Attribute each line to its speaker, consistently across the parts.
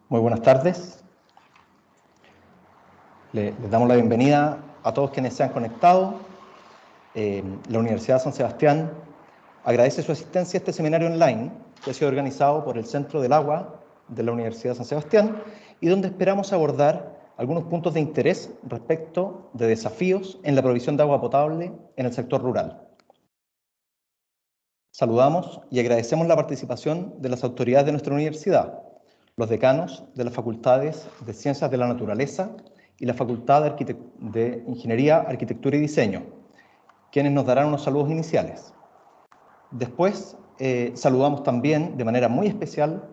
Speaker 1: Muy buenas tardes. Les damos la bienvenida a todos quienes se han conectado. La Universidad de San Sebastián agradece su asistencia a este seminario online que ha sido organizado por el Centro del Agua de la Universidad de San Sebastián y donde esperamos abordar algunos puntos de interés respecto de desafíos en la provisión de agua potable en el sector rural. Saludamos y agradecemos la participación de las autoridades de nuestra universidad, los decanos de las facultades de Ciencias de la Naturaleza y la Facultad de Ingeniería, Arquitectura y Diseño, quienes nos darán unos saludos iniciales. Después, saludamos también de manera muy especial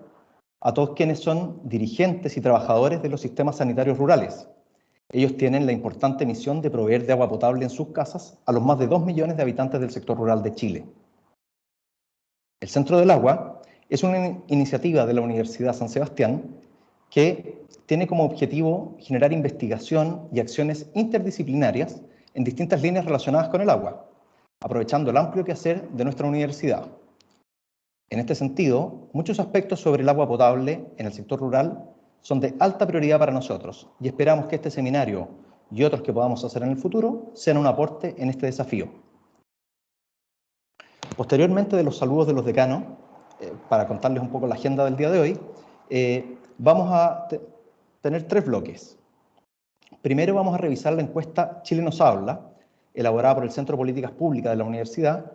Speaker 1: a todos quienes son dirigentes y trabajadores de los sistemas sanitarios rurales. Ellos tienen la importante misión de proveer de agua potable en sus casas a los más de 2 millones de habitantes del sector rural de Chile. El Centro del Agua es una iniciativa de la Universidad San Sebastián que tiene como objetivo generar investigación y acciones interdisciplinarias en distintas líneas relacionadas con el agua, aprovechando el amplio quehacer de nuestra universidad. En este sentido, muchos aspectos sobre el agua potable en el sector rural son de alta prioridad para nosotros y esperamos que este seminario y otros que podamos hacer en el futuro sean un aporte en este desafío. Posteriormente de los saludos de los decanos, para contarles un poco la agenda del día de hoy, vamos a tener 3 bloques. Primero vamos a revisar la encuesta Chile nos habla, elaborada por el Centro de Políticas Públicas de la Universidad,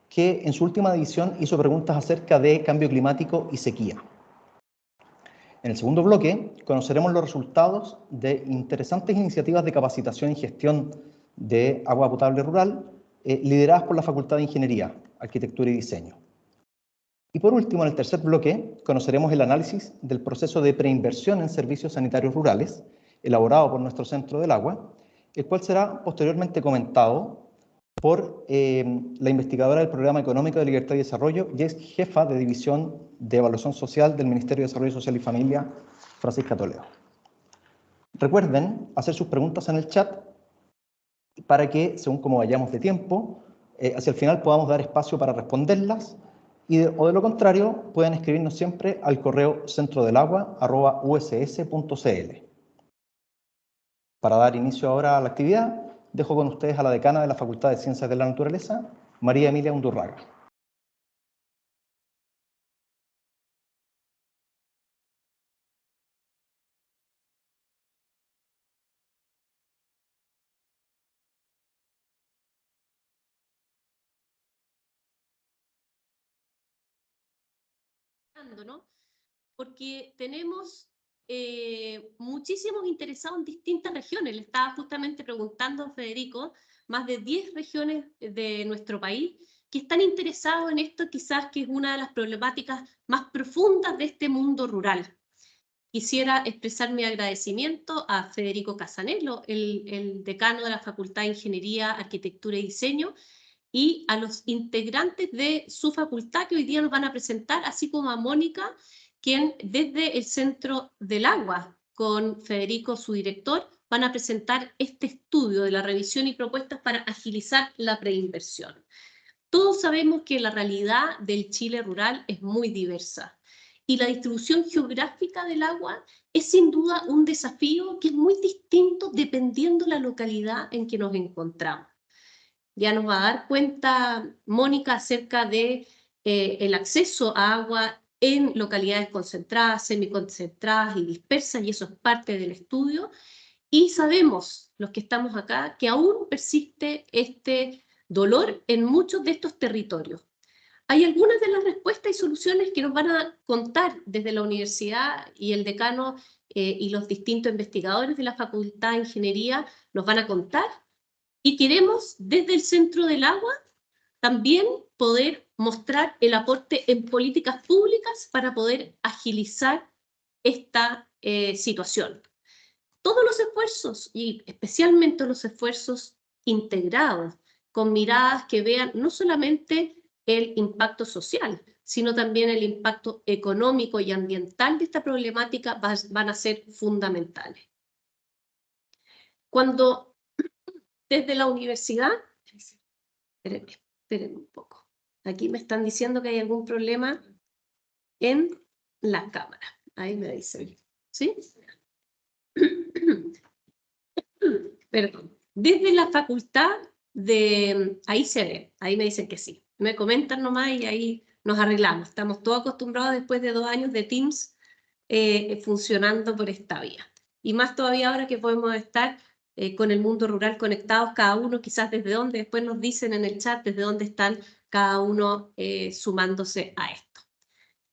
Speaker 1: que en su última edición hizo preguntas acerca de cambio climático y sequía. En el segundo bloque conoceremos los resultados de interesantes iniciativas de capacitación y gestión de agua potable rural, lideradas por la Facultad de Ingeniería, Arquitectura y Diseño. Y por último, en el tercer bloque, conoceremos el análisis del proceso de preinversión en servicios sanitarios rurales, elaborado por nuestro Centro del Agua, el cual será posteriormente comentado por la investigadora del Programa Económico de Libertad y Desarrollo y es jefa de División de Evaluación Social del Ministerio de Desarrollo Social y Familia, Francisca Toledo. Recuerden hacer sus preguntas en el chat para que, según como vayamos de tiempo, hacia el final podamos dar espacio para responderlas o de lo contrario, pueden escribirnos siempre al correo centrodelagua@uss.cl. Para dar inicio ahora a la actividad, dejo con ustedes a la decana de la Facultad de Ciencias de la Naturaleza, María Emilia Undurraga.
Speaker 2: ¿No? Porque tenemos muchísimos interesados en distintas regiones. Le estaba justamente preguntando a Federico, más de 10 regiones de nuestro país que están interesados en esto, quizás que es una de las problemáticas más profundas de este mundo rural. Quisiera expresar mi agradecimiento a Federico Casanello, el decano de la Facultad de Ingeniería, Arquitectura y Diseño, y a los integrantes de su facultad que hoy día nos van a presentar, así como a Mónica, quien desde el Centro del Agua, con Federico, su director, van a presentar este estudio de la revisión y propuestas para agilizar la preinversión. Todos sabemos que la realidad del Chile rural es muy diversa y la distribución geográfica del agua es sin duda un desafío que es muy distinto dependiendo de la localidad en que nos encontramos. Ya nos va a dar cuenta Mónica acerca de el acceso a agua en localidades concentradas, semiconcentradas y dispersas, y eso es parte del estudio. Y sabemos, los que estamos acá, que aún persiste este dolor en muchos de estos territorios. Hay algunas de las respuestas y soluciones que nos van a contar desde la universidad y el decano y los distintos investigadores de la Facultad de Ingeniería nos van a contar. Y queremos, desde el Centro del Agua, también poder mostrar el aporte en políticas públicas para poder agilizar esta situación. Todos los esfuerzos, y especialmente los esfuerzos integrados, con miradas que vean no solamente el impacto social, sino también el impacto económico y ambiental de esta problemática, van a ser fundamentales. Cuando desde la universidad, esperen un poco, aquí me están diciendo que hay algún problema en la cámara, ahí me dicen. ¿Sí? Perdón. Desde la facultad de... Ahí se ve, ahí me dicen que sí. Me comentan nomás y ahí nos arreglamos. Estamos todos acostumbrados después de 2 años de Teams funcionando por esta vía. Y más todavía ahora que podemos estar con el mundo rural conectados, cada uno quizás desde dónde, después nos dicen en el chat desde dónde están cada uno sumándose a esto.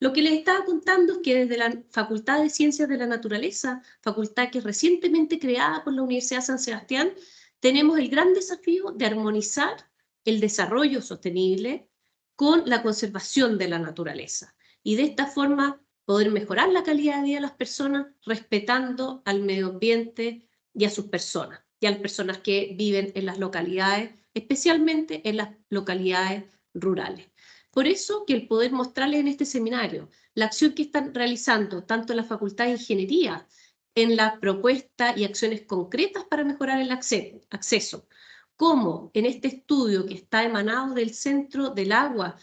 Speaker 2: Lo que les estaba contando es que desde la Facultad de Ciencias de la Naturaleza, facultad que es recientemente creada por la Universidad de San Sebastián, tenemos el gran desafío de armonizar el desarrollo sostenible con la conservación de la naturaleza. Y de esta forma poder mejorar la calidad de vida de las personas respetando al medio ambiente y a sus personas, y a las personas que viven en las localidades, especialmente en las localidades rurales. Por eso que el poder mostrarles en este seminario la acción que están realizando tanto la Facultad de Ingeniería en la propuesta y acciones concretas para mejorar el acceso, como en este estudio que está emanado del Centro del Agua,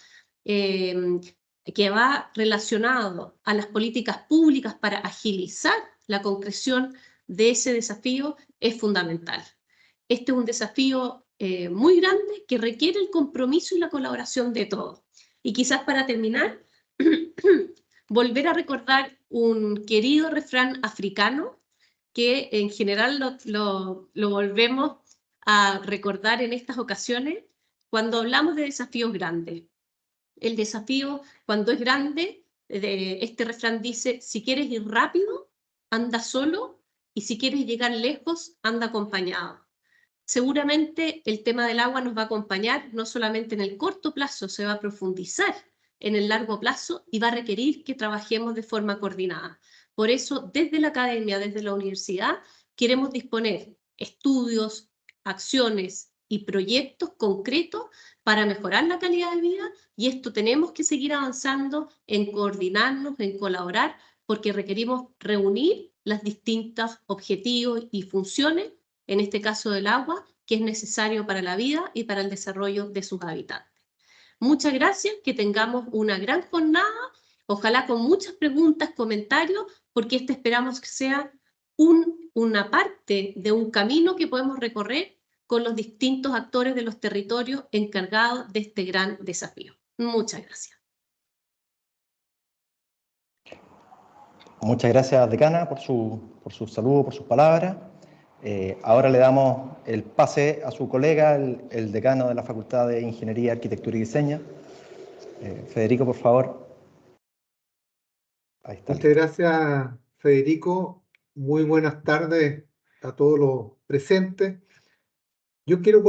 Speaker 2: que va relacionado a las políticas públicas para agilizar la concreción de ese desafío, es fundamental. Este es un desafío muy grande que requiere el compromiso y la colaboración de todos. Y quizás para terminar, volver a recordar un querido refrán africano que en general lo volvemos a recordar en estas ocasiones cuando hablamos de desafíos grandes. El desafío, cuando es grande, este refrán dice, si quieres ir rápido, anda solo, y si quieres llegar lejos, anda acompañado. Seguramente el tema del agua nos va a acompañar no solamente en el corto plazo, se va a profundizar en el largo plazo y va a requerir que trabajemos de forma coordinada. Por eso, desde la academia, desde la universidad, queremos disponer estudios, acciones y proyectos concretos para mejorar la calidad de vida, y esto tenemos que seguir avanzando en coordinarnos, en colaborar, porque requerimos reunir los distintos objetivos y funciones, en este caso del agua, que es necesario para la vida y para el desarrollo de sus habitantes. Muchas gracias, que tengamos una gran jornada, ojalá con muchas preguntas, comentarios, porque esperamos que sea una parte de un camino que podemos recorrer con los distintos actores de los territorios encargados de este gran desafío. Muchas gracias.
Speaker 1: Muchas gracias, decana, por su saludo, por sus palabras. Ahora le damos el pase a su colega, el decano de la Facultad de Ingeniería, Arquitectura y Diseño. Federico, por favor.
Speaker 3: Ahí está. Muchas gracias, Federico. Muy buenas tardes a todos los presentes. Yo quiero,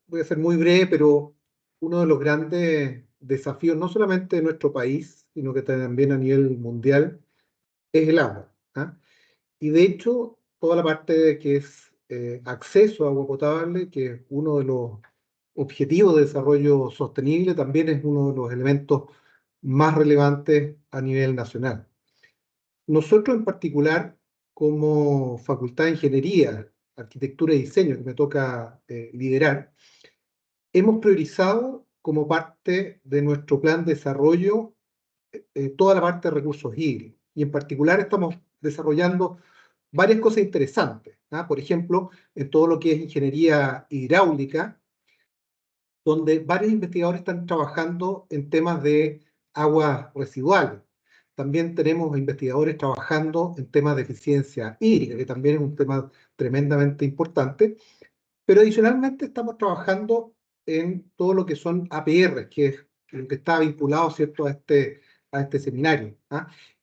Speaker 3: voy a ser muy breve, pero uno de los grandes desafíos, no solamente de nuestro país, sino que también a nivel mundial, es el agua. Y de hecho, toda la parte de que es acceso a agua potable, que es uno de los objetivos de desarrollo sostenible, también es uno de los elementos más relevantes a nivel nacional. Nosotros en particular, como Facultad de Ingeniería, Arquitectura y Diseño, que me toca liderar, hemos priorizado como parte de nuestro plan de desarrollo toda la parte de recursos hídricos. Y en particular estamos desarrollando varias cosas interesantes. Por ejemplo, en todo lo que es ingeniería hidráulica, donde varios investigadores están trabajando en temas de aguas residuales. También tenemos investigadores trabajando en temas de eficiencia hídrica, que también es un tema tremendamente importante. Pero adicionalmente estamos trabajando en todo lo que son APR, que es lo que está vinculado, ¿cierto?, a este seminario.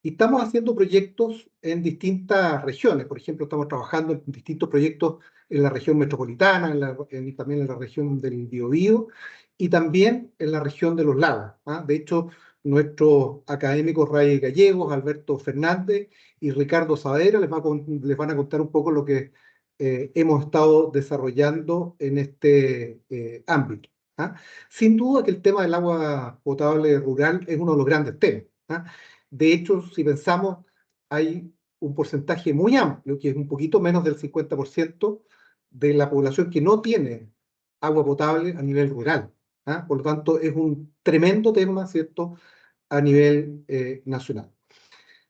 Speaker 3: Y estamos haciendo proyectos en distintas regiones. Por ejemplo, estamos trabajando en distintos proyectos en la región metropolitana, también en la región del Biobío, y también en la región de los lagos. De hecho, nuestros académicos Ray Gallegos, Alberto Fernández y Ricardo Saavedra les van a contar un poco lo que hemos estado desarrollando en este ámbito. Sin duda que el tema del agua potable rural es uno de los grandes temas. De hecho, si pensamos, hay un porcentaje muy amplio, que es un poquito menos del 50% de la población que no tiene agua potable a nivel rural. Por lo tanto, es un tremendo tema, ¿cierto?, a nivel nacional.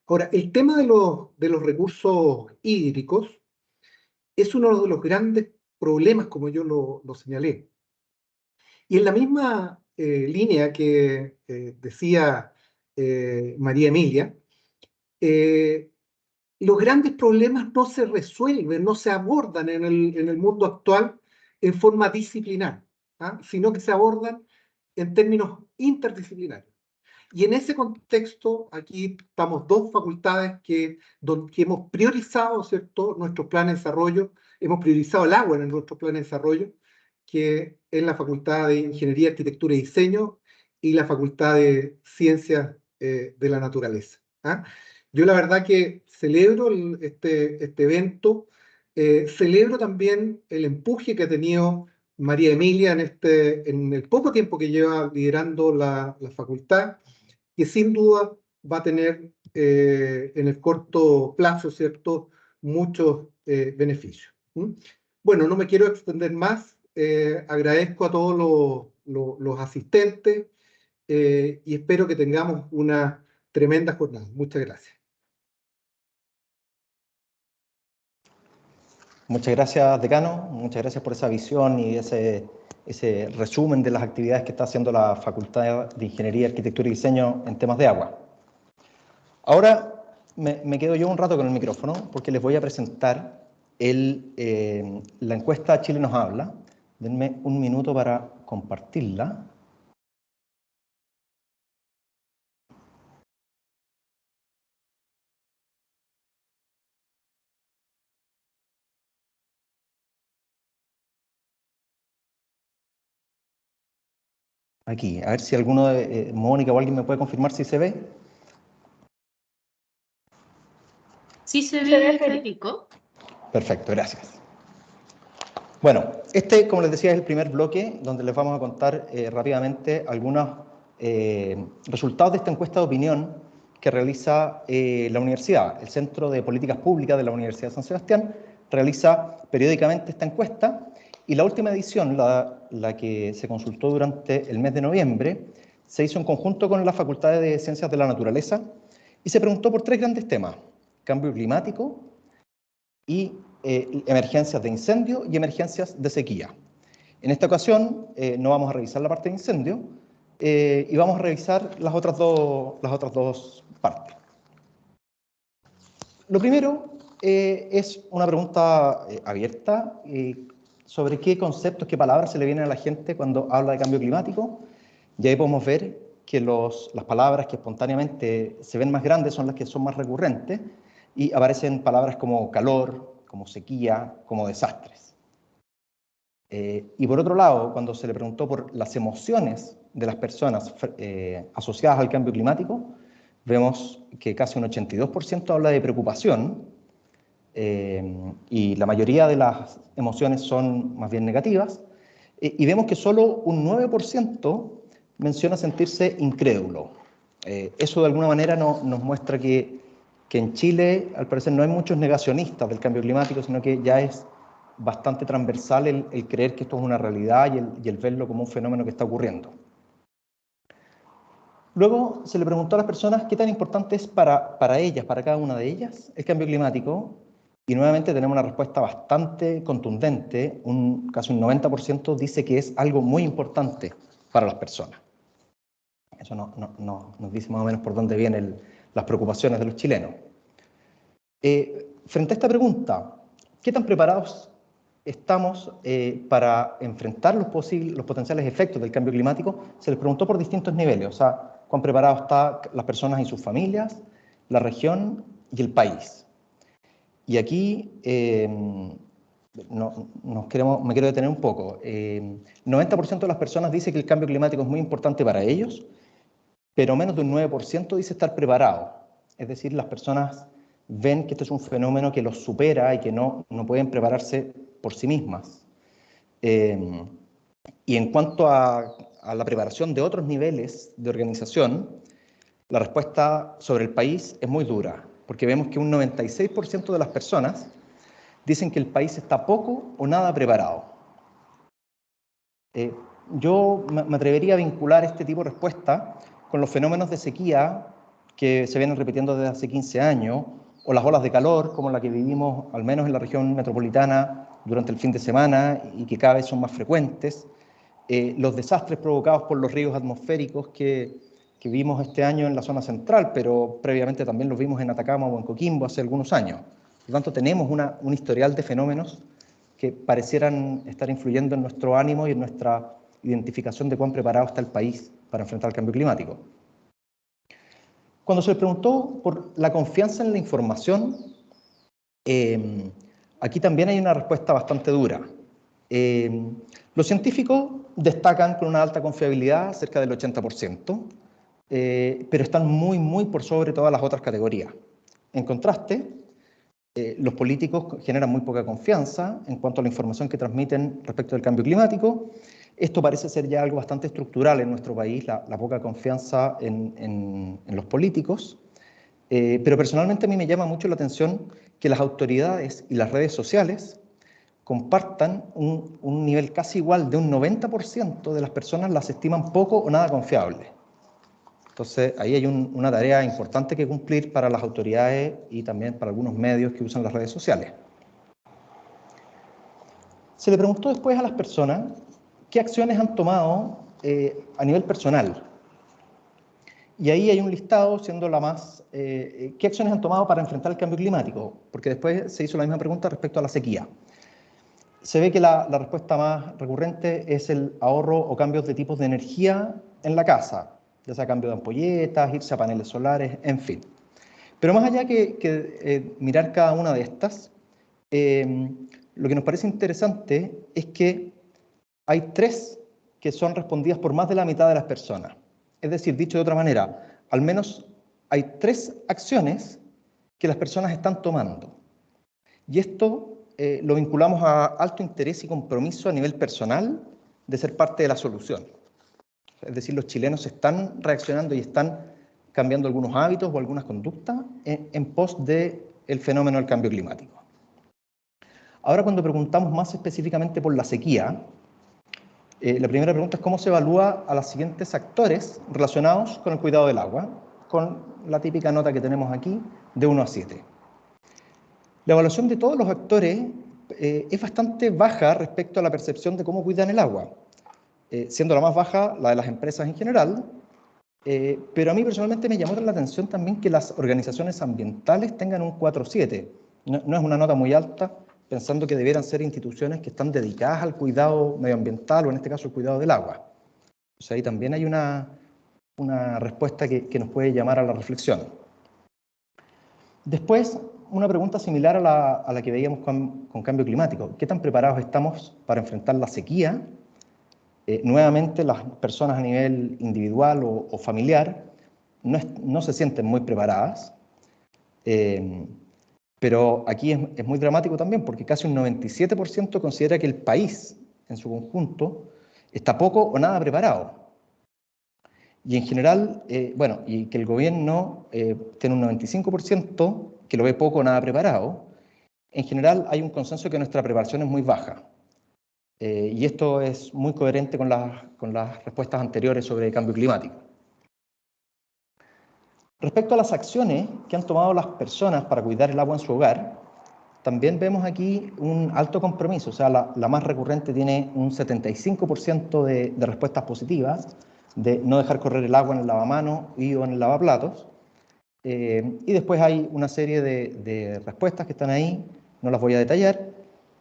Speaker 3: Ahora, el tema de los recursos hídricos es uno de los grandes problemas, como yo lo señalé. Y en la misma línea que decía María Emilia, los grandes problemas no se resuelven, no se abordan en el mundo actual en forma disciplinar, ¿ah? Sino que se abordan en términos interdisciplinarios. Y en ese contexto, aquí estamos dos facultades que hemos priorizado, ¿cierto?, nuestros planes de desarrollo, hemos priorizado el agua en nuestros planes de desarrollo, que es la Facultad de Ingeniería, Arquitectura y Diseño y la Facultad de Ciencias de la Naturaleza, ¿ah? Yo la verdad que celebro este evento, celebro también el empuje que ha tenido María Emilia en el poco tiempo que lleva liderando la facultad, que sin duda va a tener en el corto plazo, ¿cierto?, muchos beneficios. ¿Mm? Bueno, no me quiero extender más, agradezco a todos los asistentes y espero que tengamos una tremenda jornada. Muchas gracias.
Speaker 1: Muchas gracias, decano. Muchas gracias por esa visión y ese resumen de las actividades que está haciendo la Facultad de Ingeniería, Arquitectura y Diseño en temas de agua. Ahora me quedo yo un rato con el micrófono porque les voy a presentar la encuesta Chile nos habla. Denme un minuto para compartirla. Aquí, a ver si alguno de Mónica o alguien me puede confirmar si se ve.
Speaker 2: Sí se ve, Federico.
Speaker 1: Perfecto, gracias. Bueno, como les decía, es el primer bloque donde les vamos a contar rápidamente algunos resultados de esta encuesta de opinión que realiza la universidad. El Centro de Políticas Públicas de la Universidad de San Sebastián realiza periódicamente esta encuesta y la última edición, la que se consultó durante el mes de noviembre, se hizo en conjunto con la Facultad de Ciencias de la Naturaleza y se preguntó por tres grandes temas: cambio climático y emergencias de incendio y emergencias de sequía. En esta ocasión no vamos a revisar la parte de incendio y vamos a revisar las otras dos partes. Lo primero es una pregunta abierta sobre qué conceptos, qué palabras se le vienen a la gente cuando habla de cambio climático. Y ahí podemos ver que las palabras que espontáneamente se ven más grandes son las que son más recurrentes y aparecen palabras como calor, como sequía, como desastres. Y por otro lado, cuando se le preguntó por las emociones de las personas asociadas al cambio climático, vemos que casi un 82% habla de preocupación y la mayoría de las emociones son más bien negativas, y vemos que solo un 9% menciona sentirse incrédulo. Eso de alguna manera nos muestra que en Chile, al parecer, no hay muchos negacionistas del cambio climático, sino que ya es bastante transversal el creer que esto es una realidad y el verlo como un fenómeno que está ocurriendo. Luego se le preguntó a las personas qué tan importante es para ellas, para cada una de ellas, el cambio climático, y nuevamente tenemos una respuesta bastante contundente. Casi un 90% dice que es algo muy importante para las personas. Eso nos dice más o menos por dónde vienen las preocupaciones de los chilenos. Frente a esta pregunta, ¿qué tan preparados estamos para enfrentar los potenciales efectos del cambio climático? Se les preguntó por distintos niveles, o sea, cuán preparados están las personas y sus familias, la región y el país. Y aquí me quiero detener un poco. 90% de las personas dice que el cambio climático es muy importante para ellos, pero menos de un 9% dice estar preparado. Es decir, las personas ven que este es un fenómeno que los supera y que no pueden prepararse por sí mismas. Y en cuanto a la preparación de otros niveles de organización, la respuesta sobre el país es muy dura, porque vemos que un 96% de las personas dicen que el país está poco o nada preparado. Yo me atrevería a vincular este tipo de respuesta con los fenómenos de sequía que se vienen repitiendo desde hace 15 años, o las olas de calor, como la que vivimos, al menos en la región metropolitana, durante el fin de semana, y que cada vez son más frecuentes, los desastres provocados por los ríos atmosféricos que vimos este año en la zona central, pero previamente también los vimos en Atacama o en Coquimbo hace algunos años. Por lo tanto, tenemos un historial de fenómenos que parecieran estar influyendo en nuestro ánimo y en nuestra identificación de cuán preparado está el país para enfrentar el cambio climático. Cuando se le preguntó por la confianza en la información, aquí también hay una respuesta bastante dura. Los científicos destacan con una alta confiabilidad, cerca del 80%, pero están muy por sobre todas las otras categorías. En contraste, los políticos generan muy poca confianza en cuanto a la información que transmiten respecto del cambio climático. Esto parece ser ya algo bastante estructural en nuestro país, la poca confianza en los políticos. Pero personalmente a mí me llama mucho la atención que las autoridades y las redes sociales compartan un nivel casi igual de un 90% de las personas las estiman poco o nada confiables. Entonces, ahí hay una tarea importante que cumplir para las autoridades y también para algunos medios que usan las redes sociales. Se le preguntó después a las personas qué acciones han tomado a nivel personal. Y ahí hay un listado, siendo la más... ¿qué acciones han tomado para enfrentar el cambio climático? Porque después se hizo la misma pregunta respecto a la sequía. Se ve que la respuesta más recurrente es el ahorro o cambios de tipos de energía en la casa, ya sea cambio de ampolletas, irse a paneles solares, en fin. Pero más allá que mirar cada una de estas, lo que nos parece interesante es que hay 3 que son respondidas por más de la mitad de las personas. Es decir, dicho de otra manera, al menos hay 3 acciones que las personas están tomando. Y esto lo vinculamos a alto interés y compromiso a nivel personal de ser parte de la solución. Es decir, los chilenos están reaccionando y están cambiando algunos hábitos o algunas conductas en pos del fenómeno del cambio climático. Ahora, cuando preguntamos más específicamente por la sequía, la primera pregunta es cómo se evalúa a los siguientes actores relacionados con el cuidado del agua, con la típica nota que tenemos aquí, de 1 a 7. La evaluación de todos los actores es bastante baja respecto a la percepción de cómo cuidan el agua, siendo la más baja la de las empresas en general, pero a mí personalmente me llamó la atención también que las organizaciones ambientales tengan un 4,7. No es una nota muy alta, pensando que debieran ser instituciones que están dedicadas al cuidado medioambiental o en este caso el cuidado del agua. O sea, ahí también hay una respuesta que nos puede llamar a la reflexión. Después, una pregunta similar a la que veíamos con cambio climático. ¿Qué tan preparados estamos para enfrentar la sequía? Nuevamente, las personas a nivel individual o familiar no se sienten muy preparadas, pero aquí es muy dramático también porque casi un 97% considera que el país en su conjunto está poco o nada preparado. Y en general, y que el gobierno tiene un 95% que lo ve poco o nada preparado. En general hay un consenso que nuestra preparación es muy baja. Y esto es muy coherente con las respuestas anteriores sobre el cambio climático. Respecto a las acciones que han tomado las personas para cuidar el agua en su hogar, también vemos aquí un alto compromiso. O sea, la más recurrente tiene un 75% de respuestas positivas, de no dejar correr el agua en el lavamanos y o en el lavaplatos. Y después hay una serie de respuestas que están ahí, no las voy a detallar,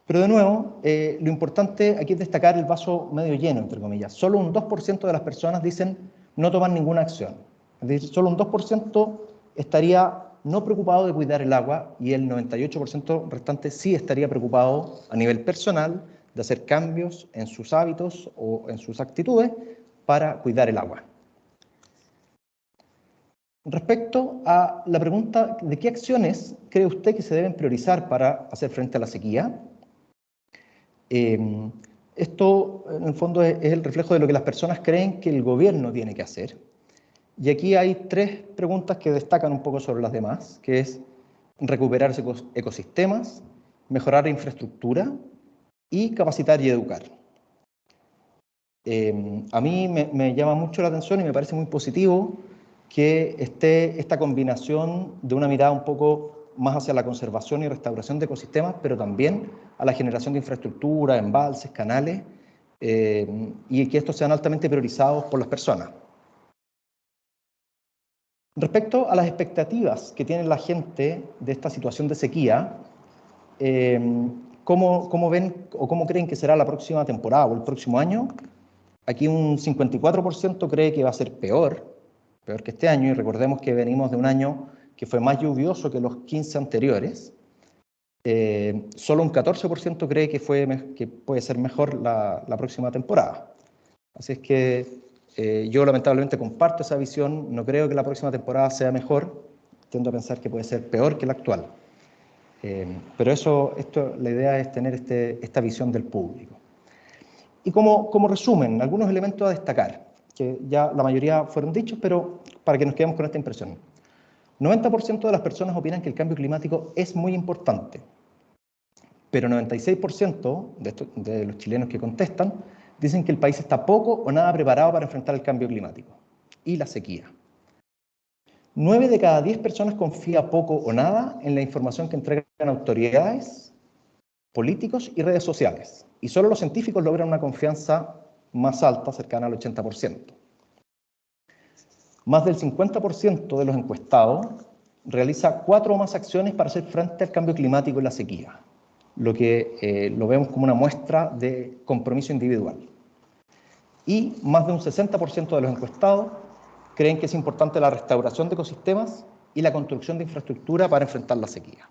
Speaker 1: pero de nuevo, lo importante aquí es destacar el vaso medio lleno, entre comillas. Solo un 2% de las personas dicen no tomar ninguna acción. Es decir, solo un 2% estaría no preocupado de cuidar el agua y el 98% restante sí estaría preocupado a nivel personal de hacer cambios en sus hábitos o en sus actitudes para cuidar el agua. Respecto a la pregunta de qué acciones cree usted que se deben priorizar para hacer frente a la sequía, esto en el fondo es el reflejo de lo que las personas creen que el gobierno tiene que hacer. Y aquí hay 3 preguntas que destacan un poco sobre las demás, que es recuperar ecosistemas, mejorar la infraestructura y capacitar y educar. A mí me llama mucho la atención y me parece muy positivo que esté esta combinación de una mirada un poco más hacia la conservación y restauración de ecosistemas, pero también a la generación de infraestructura, embalses, canales, y que estos sean altamente priorizados por las personas. Respecto a las expectativas que tiene la gente de esta situación de sequía, ¿cómo ven o cómo creen que será la próxima temporada o el próximo año? Aquí un 54% cree que va a ser peor que este año, y recordemos que venimos de un año que fue más lluvioso que los 15 anteriores. Solo un 14% cree que puede ser mejor la próxima temporada. Así es que yo lamentablemente comparto esa visión, no creo que la próxima temporada sea mejor, tiendo a pensar que puede ser peor que la actual. Pero la idea es tener esta visión del público. Y como resumen, algunos elementos a destacar, que ya la mayoría fueron dichos, pero para que nos quedemos con esta impresión. 90% de las personas opinan que el cambio climático es muy importante, pero 96% de los chilenos que contestan dicen que el país está poco o nada preparado para enfrentar el cambio climático y la sequía. 9 de cada 10 personas confía poco o nada en la información que entregan autoridades, políticos y redes sociales, y solo los científicos logran una confianza más alta, cercana al 80%. Más del 50% de los encuestados realiza 4 o más acciones para hacer frente al cambio climático y la sequía, lo que lo vemos como una muestra de compromiso individual. Y más de un 60% de los encuestados creen que es importante la restauración de ecosistemas y la construcción de infraestructura para enfrentar la sequía.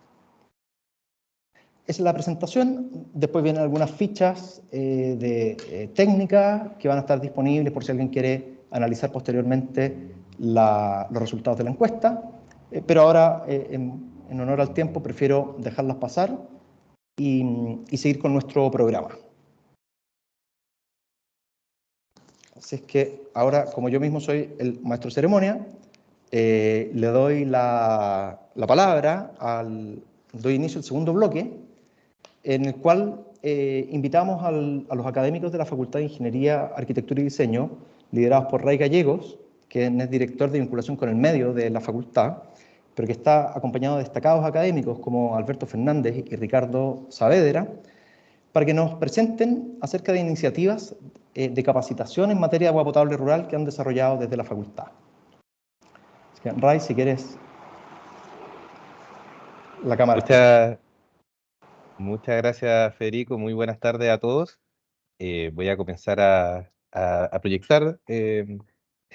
Speaker 1: Esa es la presentación. Después vienen algunas fichas de técnica que van a estar disponibles por si alguien quiere analizar posteriormente los resultados de la encuesta. Pero ahora, en honor al tiempo, prefiero dejarlas pasar y seguir con nuestro programa. Así es que ahora, como yo mismo soy el maestro de ceremonia, le doy la palabra, doy inicio al segundo bloque, en el cual invitamos a los académicos de la Facultad de Ingeniería, Arquitectura y Diseño, liderados por Ray Gallegos, que es director de vinculación con el medio de la facultad, pero que está acompañado de destacados académicos como Alberto Fernández y Ricardo Saavedra, para que nos presenten acerca de iniciativas de capacitación en materia de agua potable rural que han desarrollado desde la facultad. Así que, Ray, si quieres, la cámara.
Speaker 4: Muchas gracias, Federico. Muy buenas tardes a todos. Voy a comenzar a proyectar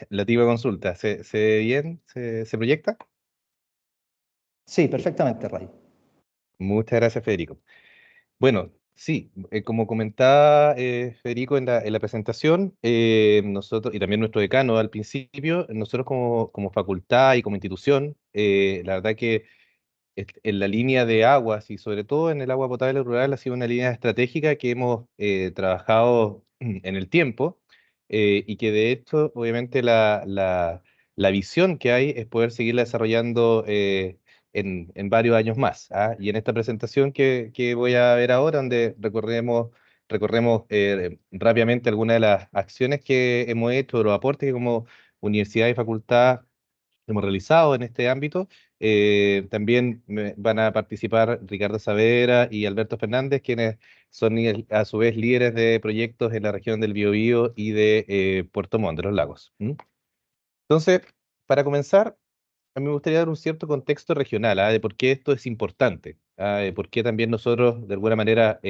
Speaker 4: la tipo de consulta. ¿Se ve bien? ¿Se proyecta?
Speaker 1: Sí, perfectamente, Ray.
Speaker 4: Muchas gracias, Federico. Bueno, sí, como comentaba Federico en la presentación, nosotros, y también nuestro decano al principio, nosotros como facultad y como institución, la verdad que en la línea de aguas y sobre todo en el agua potable rural ha sido una línea estratégica que hemos trabajado en el tiempo y que de hecho obviamente la visión que hay es poder seguirla desarrollando en varios años más. ¿Ah? Y en esta presentación que voy a ver ahora, donde recorremos rápidamente algunas de las acciones que hemos hecho, los aportes que como universidad y facultad hemos realizado en este ámbito. También van a participar Ricardo Saavedra y Alberto Fernández, quienes son a su vez líderes de proyectos en la región del Biobío y de Puerto Montt, de los Lagos. Entonces, para comenzar, a mí me gustaría dar un cierto contexto regional, de por qué esto es importante, de por qué también nosotros, de alguna manera,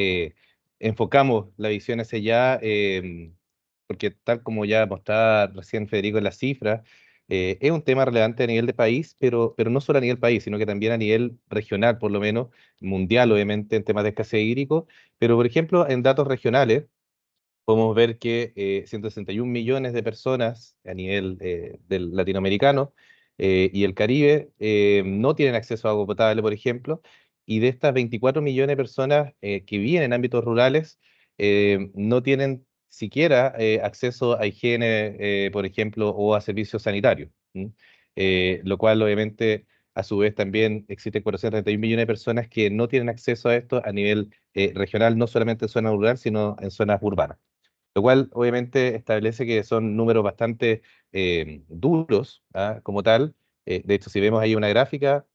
Speaker 4: enfocamos la visión hacia allá, porque tal como ya mostraba recién Federico en las cifras, es un tema relevante a nivel de país, pero no solo a nivel país, sino que también a nivel regional, por lo menos, mundial, obviamente, en temas de escasez hídrico, pero, por ejemplo, en datos regionales, podemos ver que 161 millones de personas a nivel del latinoamericano y el Caribe no tienen acceso a agua potable, por ejemplo, y de estas 24 millones de personas que viven en ámbitos rurales, no tienen siquiera acceso a higiene, por ejemplo, o a servicios sanitarios. Lo cual obviamente a su vez también existen 431 millones de personas que no tienen acceso a esto a nivel regional, no solamente en zona rural, sino en zonas urbanas. lo cual obviamente establece que son números bastante duros, ¿ah? Como tal. De hecho, si vemos ahí una gráfica,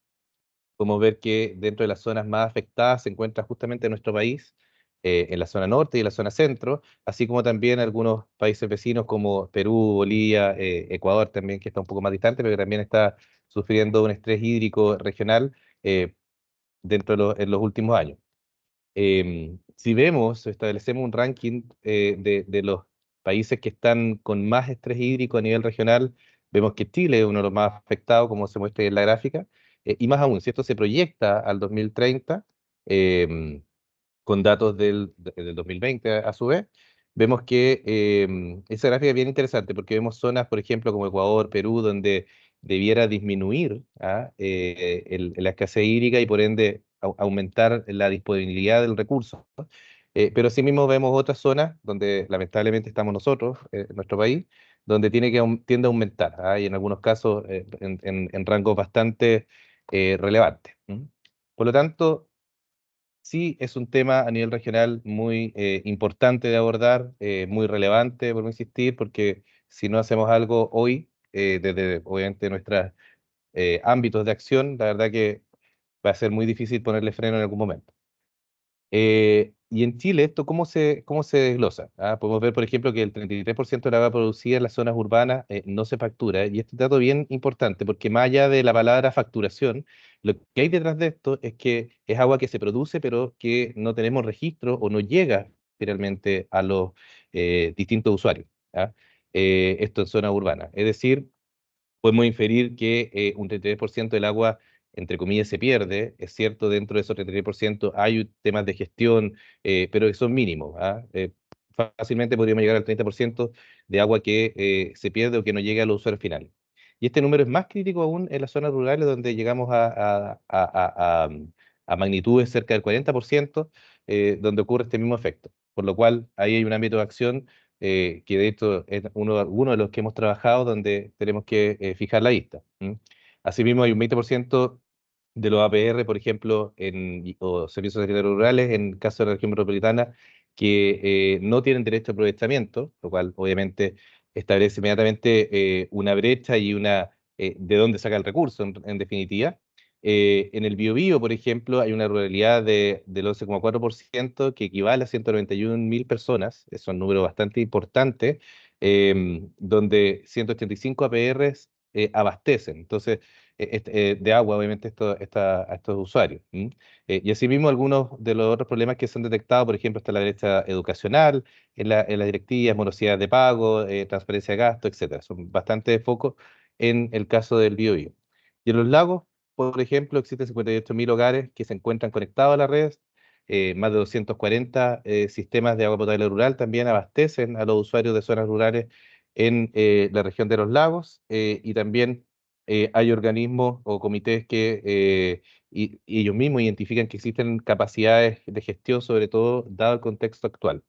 Speaker 4: podemos ver que dentro de las zonas más afectadas se encuentra justamente nuestro país, en la zona norte y la zona centro, así como también algunos países vecinos como Perú, Bolivia, Ecuador también, que está un poco más distante, pero que también está sufriendo un estrés hídrico regional dentro en los últimos años. Si vemos, establecemos un ranking de los países que están con más estrés hídrico a nivel regional, vemos que Chile es uno de los más afectados, como se muestra en la gráfica, y más aún, si esto se proyecta al 2030, em, con datos del 2020 a su vez, vemos que esa gráfica es bien interesante porque vemos zonas, por ejemplo, como Ecuador, Perú, donde debiera disminuir la escasez hídrica y por ende aumentar la disponibilidad del recurso, ¿no? Pero asimismo vemos otras zonas donde lamentablemente estamos nosotros, en nuestro país, donde tiende a aumentar, ¿ah? Y en algunos casos en rangos bastante relevantes. ¿M? Por lo tanto, sí, es un tema a nivel regional muy importante de abordar, muy relevante, por insistir, porque si no hacemos algo hoy, desde obviamente nuestros ámbitos de acción, la verdad que va a ser muy difícil ponerle freno en algún momento. Y en Chile, ¿esto cómo se desglosa? ¿Ah? Podemos ver, por ejemplo, que el 33% del agua producida en las zonas urbanas no se factura. Y este dato es bien importante, porque más allá de la palabra facturación, lo que hay detrás de esto es que es agua que se produce, pero que no tenemos registro o no llega finalmente a los distintos usuarios. ¿Ah? Esto en zona urbana. Es decir, podemos inferir que un 33% del agua, entre comillas, se pierde. Es cierto, dentro de esos 33% hay temas de gestión, pero que son mínimos. ¿Ah? Fácilmente podríamos llegar al 30% de agua que se pierde o que no llega a los usuarios finales. Y este número es más crítico aún en las zonas rurales, donde llegamos a magnitudes cerca del 40%, donde ocurre este mismo efecto. Por lo cual, ahí hay un ámbito de acción que de hecho es uno de los que hemos trabajado donde tenemos que fijar la vista. ¿M? Asimismo, hay un 20% de los APR, por ejemplo, o servicios sanitarios rurales, en caso de la región metropolitana, que no tienen derecho a aprovechamiento, lo cual obviamente establece inmediatamente una brecha y de dónde saca el recurso, en definitiva. En el Biobío, por ejemplo, hay una ruralidad del 11,4% que equivale a 191.000 personas, es un número bastante importante, donde 185 APRs abastecen. Entonces, de agua, obviamente, a estos usuarios. ¿M? Y asimismo, algunos de los otros problemas que se han detectado, por ejemplo, está la brecha educacional, en las directivas, morosidades de pago, transferencia de gasto, etcétera. Son bastante focos en el caso del Biobío. Y en los lagos, por ejemplo, existen 58.000 hogares que se encuentran conectados a la red, más de 240 sistemas de agua potable rural también abastecen a los usuarios de zonas rurales en la región de los lagos, y también hay organismos o comités que y ellos mismos identifican que existen capacidades de gestión, sobre todo dado el contexto actual.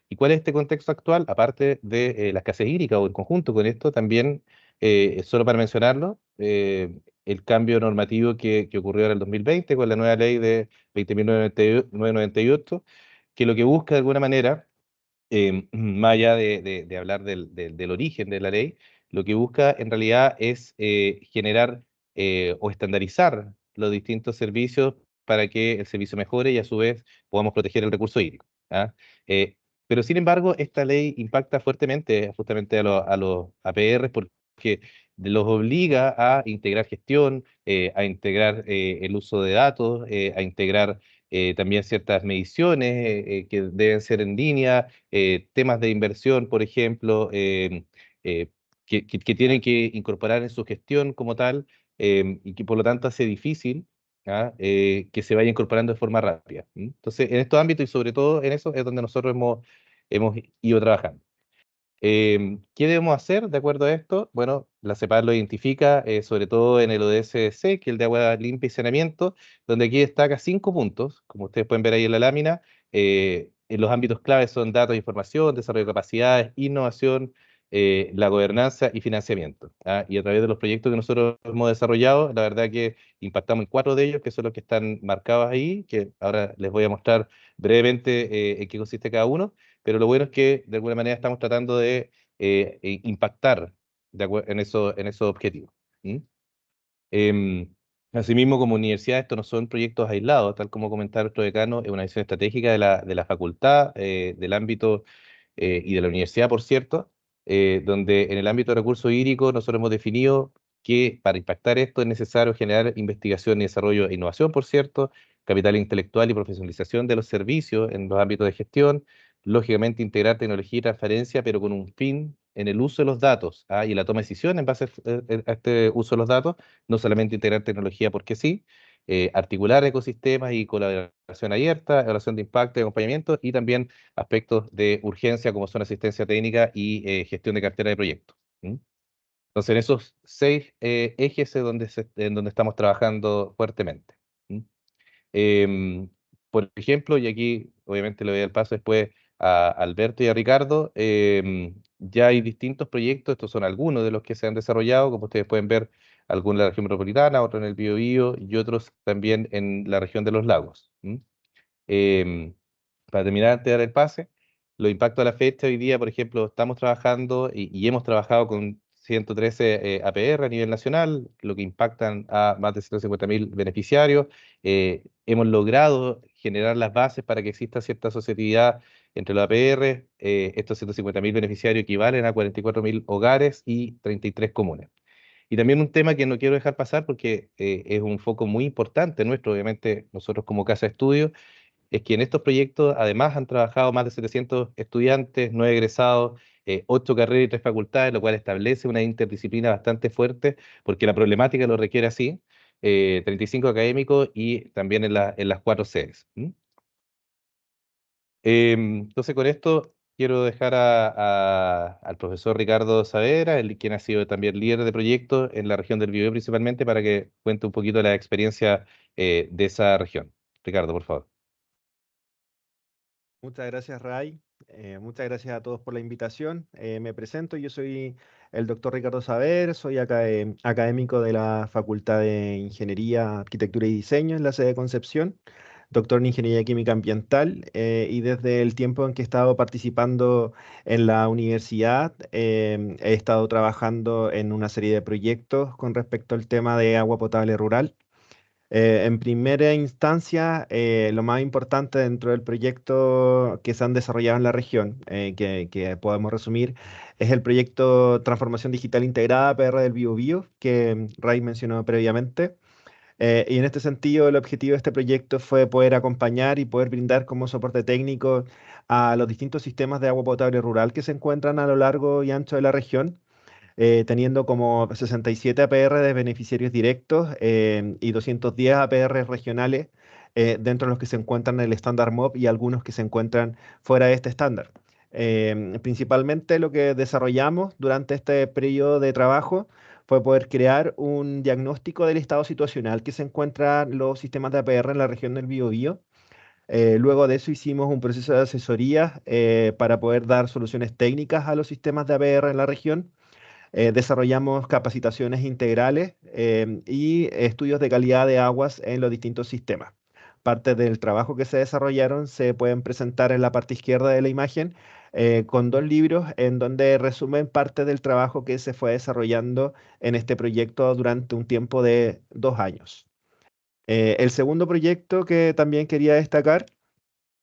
Speaker 4: ¿Y cuál es este contexto actual? Aparte de la escasez hídrica o en conjunto con esto, también, solo para mencionarlo, el cambio normativo que ocurrió en el 2020 con la nueva ley de 20.998, que lo que busca de alguna manera, más allá de hablar del origen de la ley, lo que busca en realidad es generar o estandarizar los distintos servicios para que el servicio mejore y a su vez podamos proteger el recurso hídrico. ¿Ah? Eh, pero sin embargo, esta ley impacta fuertemente justamente a los APR porque los obliga a integrar gestión, a integrar el uso de datos, a integrar también ciertas mediciones que deben ser en línea, temas de inversión, por ejemplo, eh, que tienen que incorporar en su gestión como tal, y que por lo tanto hace difícil, ¿ah? Que se vaya incorporando de forma rápida. ¿M? Entonces, en estos ámbitos y sobre todo en eso es donde nosotros hemos ido trabajando. ¿Qué debemos hacer de acuerdo a esto? Bueno, la CEPAL lo identifica, sobre todo en el ODSC, que es el de agua limpia y saneamiento, donde aquí destaca 5 puntos, como ustedes pueden ver ahí en la lámina. En los ámbitos claves son datos, información, desarrollo de capacidades, innovación, la gobernanza y financiamiento. ¿Ah? Y a través de los proyectos que nosotros hemos desarrollado, la verdad que impactamos en 4 de ellos, que son los que están marcados ahí, que ahora les voy a mostrar brevemente en qué consiste cada uno. pero lo bueno es que de alguna manera estamos tratando de impactar en esos objetivos. ¿Mm? Em, Asimismo, como universidad, estos no son proyectos aislados, tal como comentaba nuestro decano, es una visión estratégica de la facultad, del ámbito y de la universidad, por cierto, donde en el ámbito de recursos hídricos nosotros hemos definido que para impactar esto es necesario generar investigación y desarrollo e innovación, por cierto, capital intelectual y profesionalización de los servicios en los ámbitos de gestión, lógicamente integrar tecnología y transferencia, pero con un fin en el uso de los datos, y la toma de decisiones en base a este uso de los datos, no solamente integrar tecnología porque sí, articular ecosistemas y colaboración abierta, evaluación de impacto y acompañamiento, y también aspectos de urgencia como son asistencia técnica y gestión de cartera de proyectos. ¿Mm? Entonces, en esos 6 ejes es en donde estamos trabajando fuertemente. ¿Mm? Por ejemplo, y aquí obviamente le doy el paso después a Alberto y a Ricardo, ya hay distintos proyectos, estos son algunos de los que se han desarrollado, como ustedes pueden ver, algunos en la región metropolitana, otros en el Biobío y otros también en la región de los lagos. ¿Mm? Em, para terminar, antes de dar el pase, los impactos a la fecha hoy día, por ejemplo, estamos trabajando y hemos trabajado con 113 APR a nivel nacional, lo que impactan a más de 150.000 beneficiarios. Hemos logrado generar las bases para que exista cierta asociatividad entre los APR. Estos 150.000 beneficiarios equivalen a 44.000 hogares y 33 comunas. Y también un tema que no quiero dejar pasar porque es un foco muy importante nuestro, obviamente nosotros como casa de estudio, es que en estos proyectos además han trabajado más de 700 estudiantes, 9 egresados, 8 carreras y 3 facultades, lo cual establece una interdisciplina bastante fuerte, porque la problemática lo requiere así, 35 académicos y también en las 4 sedes. ¿Mm? Entonces con esto quiero dejar al profesor Ricardo Saavedra, quien ha sido también líder de proyectos en la región del Biobío principalmente, para que cuente un poquito la experiencia de esa región. Ricardo, por favor.
Speaker 5: Muchas gracias, Ray. Muchas gracias a todos por la invitación. Me presento, yo soy el doctor Ricardo Saavedra, soy académico de la Facultad de Ingeniería, Arquitectura y Diseño en la sede de Concepción, doctor en Ingeniería Química Ambiental, y desde el tiempo en que he estado participando en la universidad, he estado trabajando en una serie de proyectos con respecto al tema de agua potable rural. En primera instancia, lo más importante dentro del proyecto que se han desarrollado en la región, que podemos resumir, es el proyecto Transformación Digital Integrada PR del Biobío, que Ray mencionó previamente. Y en este sentido, el objetivo de este proyecto fue poder acompañar y poder brindar como soporte técnico a los distintos sistemas de agua potable rural que se encuentran a lo largo y ancho de la región, teniendo como 67 APR de beneficiarios directos y 210 APR regionales, dentro de los que se encuentran en el estándar MOB y algunos que se encuentran fuera de este estándar. Principalmente lo que desarrollamos durante este periodo de trabajo fue poder crear un diagnóstico del estado situacional que se encuentran los sistemas de APR en la región del Biobío. Luego de eso hicimos un proceso de asesoría para poder dar soluciones técnicas a los sistemas de APR en la región. Desarrollamos capacitaciones integrales y estudios de calidad de aguas en los distintos sistemas. Parte del trabajo que se desarrollaron se pueden presentar en la parte izquierda de la imagen, con 2 libros en donde resumen parte del trabajo que se fue desarrollando en este proyecto durante un tiempo de 2 años. El segundo proyecto que también quería destacar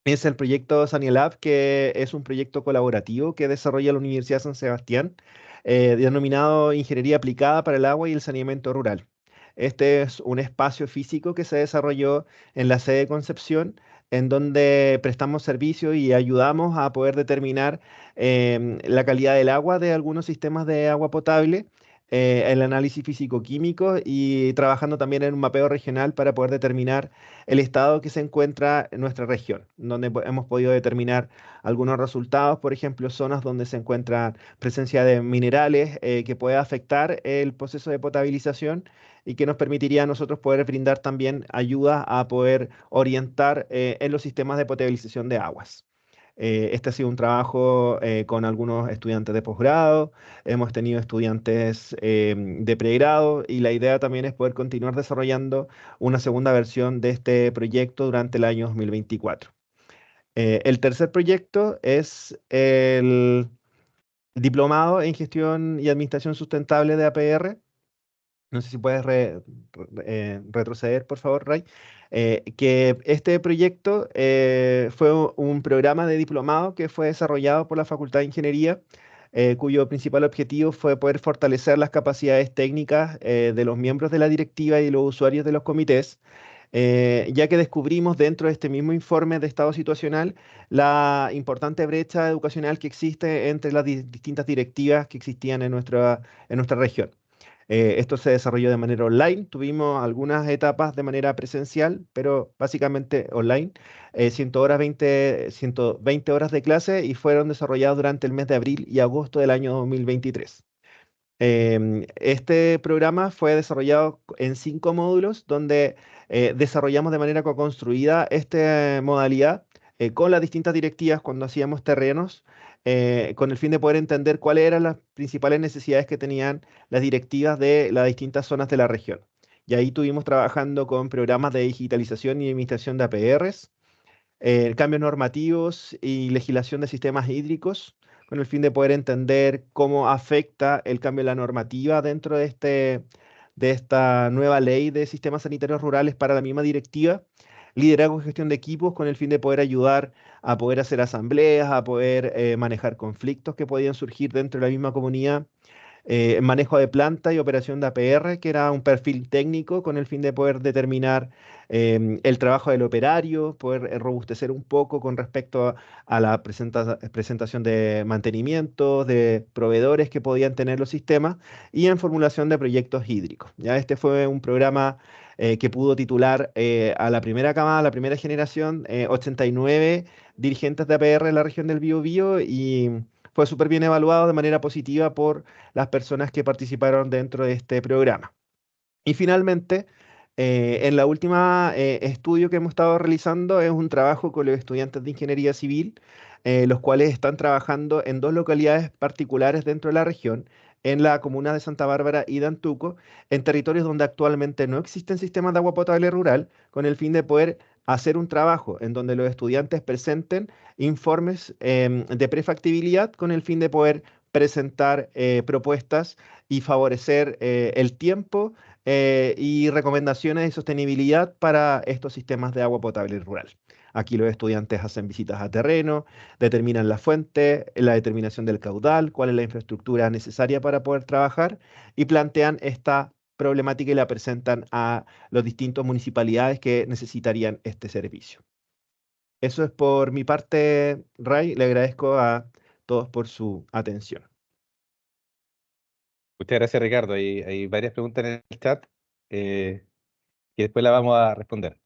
Speaker 5: es el proyecto Sanielab, que es un proyecto colaborativo que desarrolla la Universidad de San Sebastián, denominado Ingeniería Aplicada para el Agua y el Saneamiento Rural. Este es un espacio físico que se desarrolló en la sede de Concepción, en donde prestamos servicio y ayudamos a poder determinar la calidad del agua de algunos sistemas de agua potable, el análisis físico-químico y trabajando también en un mapeo regional para poder determinar el estado que se encuentra en nuestra región, donde hemos podido determinar algunos resultados, por ejemplo, zonas donde se encuentra presencia de minerales que puede afectar el proceso de potabilización y que nos permitiría a nosotros poder brindar también ayuda a poder orientar en los sistemas de potabilización de aguas. Este ha sido un trabajo con algunos estudiantes de posgrado, hemos tenido estudiantes de pregrado y la idea también es poder continuar desarrollando una segunda versión de este proyecto durante el año 2024. El tercer proyecto es el Diplomado en Gestión y Administración Sustentable de APR. No sé si puedes retroceder, por favor, Ray. Que este proyecto fue un programa de diplomado que fue desarrollado por la Facultad de Ingeniería, cuyo principal objetivo fue poder fortalecer las capacidades técnicas de los miembros de la directiva y de los usuarios de los comités, ya que descubrimos dentro de este mismo informe de estado situacional la importante brecha educacional que existe entre las distintas directivas que existían en nuestra región. Esto se desarrolló de manera online, tuvimos algunas etapas de manera presencial, pero básicamente online, 120 horas de clase y fueron desarrolladas durante el mes de abril y agosto del año 2023. Este programa fue desarrollado en 5 módulos donde desarrollamos de manera co-construida esta modalidad con las distintas directivas cuando hacíamos terrenos, con el fin de poder entender cuáles eran las principales necesidades que tenían las directivas de las distintas zonas de la región. Y ahí estuvimos trabajando con programas de digitalización y administración de APRs, cambios normativos y legislación de sistemas hídricos, con el fin de poder entender cómo afecta el cambio de la normativa dentro de esta nueva ley de sistemas sanitarios rurales para la misma directiva. Liderazgo y gestión de equipos con el fin de poder ayudar a poder hacer asambleas, a poder manejar conflictos que podían surgir dentro de la misma comunidad. Manejo de planta y operación de APR, que era un perfil técnico con el fin de poder determinar el trabajo del operario, poder robustecer un poco con respecto a la presentación de mantenimiento, de proveedores que podían tener los sistemas y en formulación de proyectos hídricos. Ya este fue un programa que pudo titular a la primera camada, a la primera generación, 89 dirigentes de APR en la región del Biobío y fue súper bien evaluado de manera positiva por las personas que participaron dentro de este programa. Y finalmente, en la última estudio que hemos estado realizando es un trabajo con los estudiantes de Ingeniería Civil, los cuales están trabajando en 2 localidades particulares dentro de la región, en la comuna de Santa Bárbara y de Antuco, en territorios donde actualmente no existen sistemas de agua potable rural, con el fin de poder hacer un trabajo en donde los estudiantes presenten informes de prefactibilidad con el fin de poder presentar propuestas y favorecer el tiempo y recomendaciones de sostenibilidad para estos sistemas de agua potable rural. Aquí los estudiantes hacen visitas a terreno, determinan la fuente, la determinación del caudal, cuál es la infraestructura necesaria para poder trabajar y plantean esta problemática y la presentan a las distintas municipalidades que necesitarían este servicio. Eso es por mi parte, Ray. Le agradezco a todos por su atención.
Speaker 4: Muchas gracias, Ricardo. Hay varias preguntas en el chat que después las vamos a responder.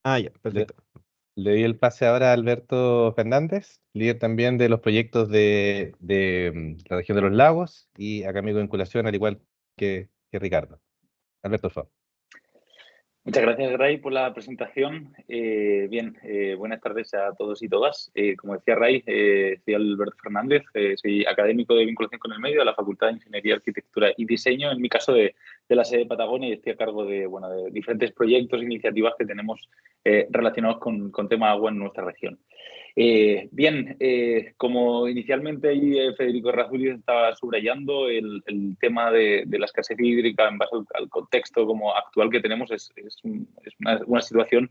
Speaker 5: Ah, ya,
Speaker 4: Le,
Speaker 5: perfecto.
Speaker 4: le doy el pase ahora a Alberto Fernández, líder también de los proyectos de la región de los lagos y académico de vinculación, al igual que Ricardo. Alberto, por favor.
Speaker 6: Muchas gracias, Ray, por la presentación. Buenas tardes a todos y todas. Como decía Ray, soy Alberto Fernández, soy académico de vinculación con el medio de la Facultad de Ingeniería, Arquitectura y Diseño, en mi caso de la sede de Patagonia, y estoy a cargo de diferentes proyectos e iniciativas que tenemos relacionados con tema agua en nuestra región. Como inicialmente ahí Federico Errázuriz estaba subrayando, el tema de la escasez hídrica en base al contexto como actual que tenemos es una situación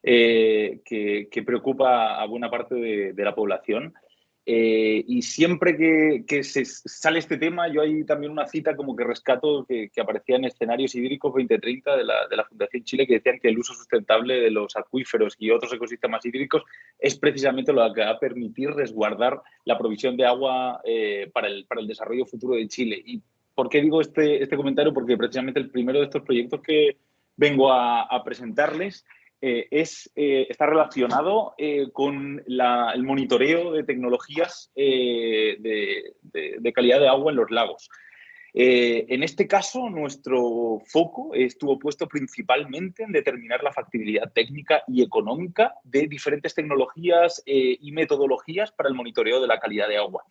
Speaker 6: que preocupa a buena parte de la población. Y siempre que se sale este tema, yo hay también una cita como que rescato que aparecía en Escenarios Hídricos 2030 de la Fundación Chile, que decían que el uso sustentable de los acuíferos y otros ecosistemas hídricos es precisamente lo que va a permitir resguardar la provisión de agua para el desarrollo futuro de Chile. ¿Y por qué digo este comentario? Porque precisamente el primero de estos proyectos que vengo a presentarles está relacionado con el monitoreo de tecnologías de calidad de agua en los lagos. En este caso, nuestro foco estuvo puesto principalmente en determinar la factibilidad técnica y económica de diferentes tecnologías y metodologías para el monitoreo de la calidad de agua.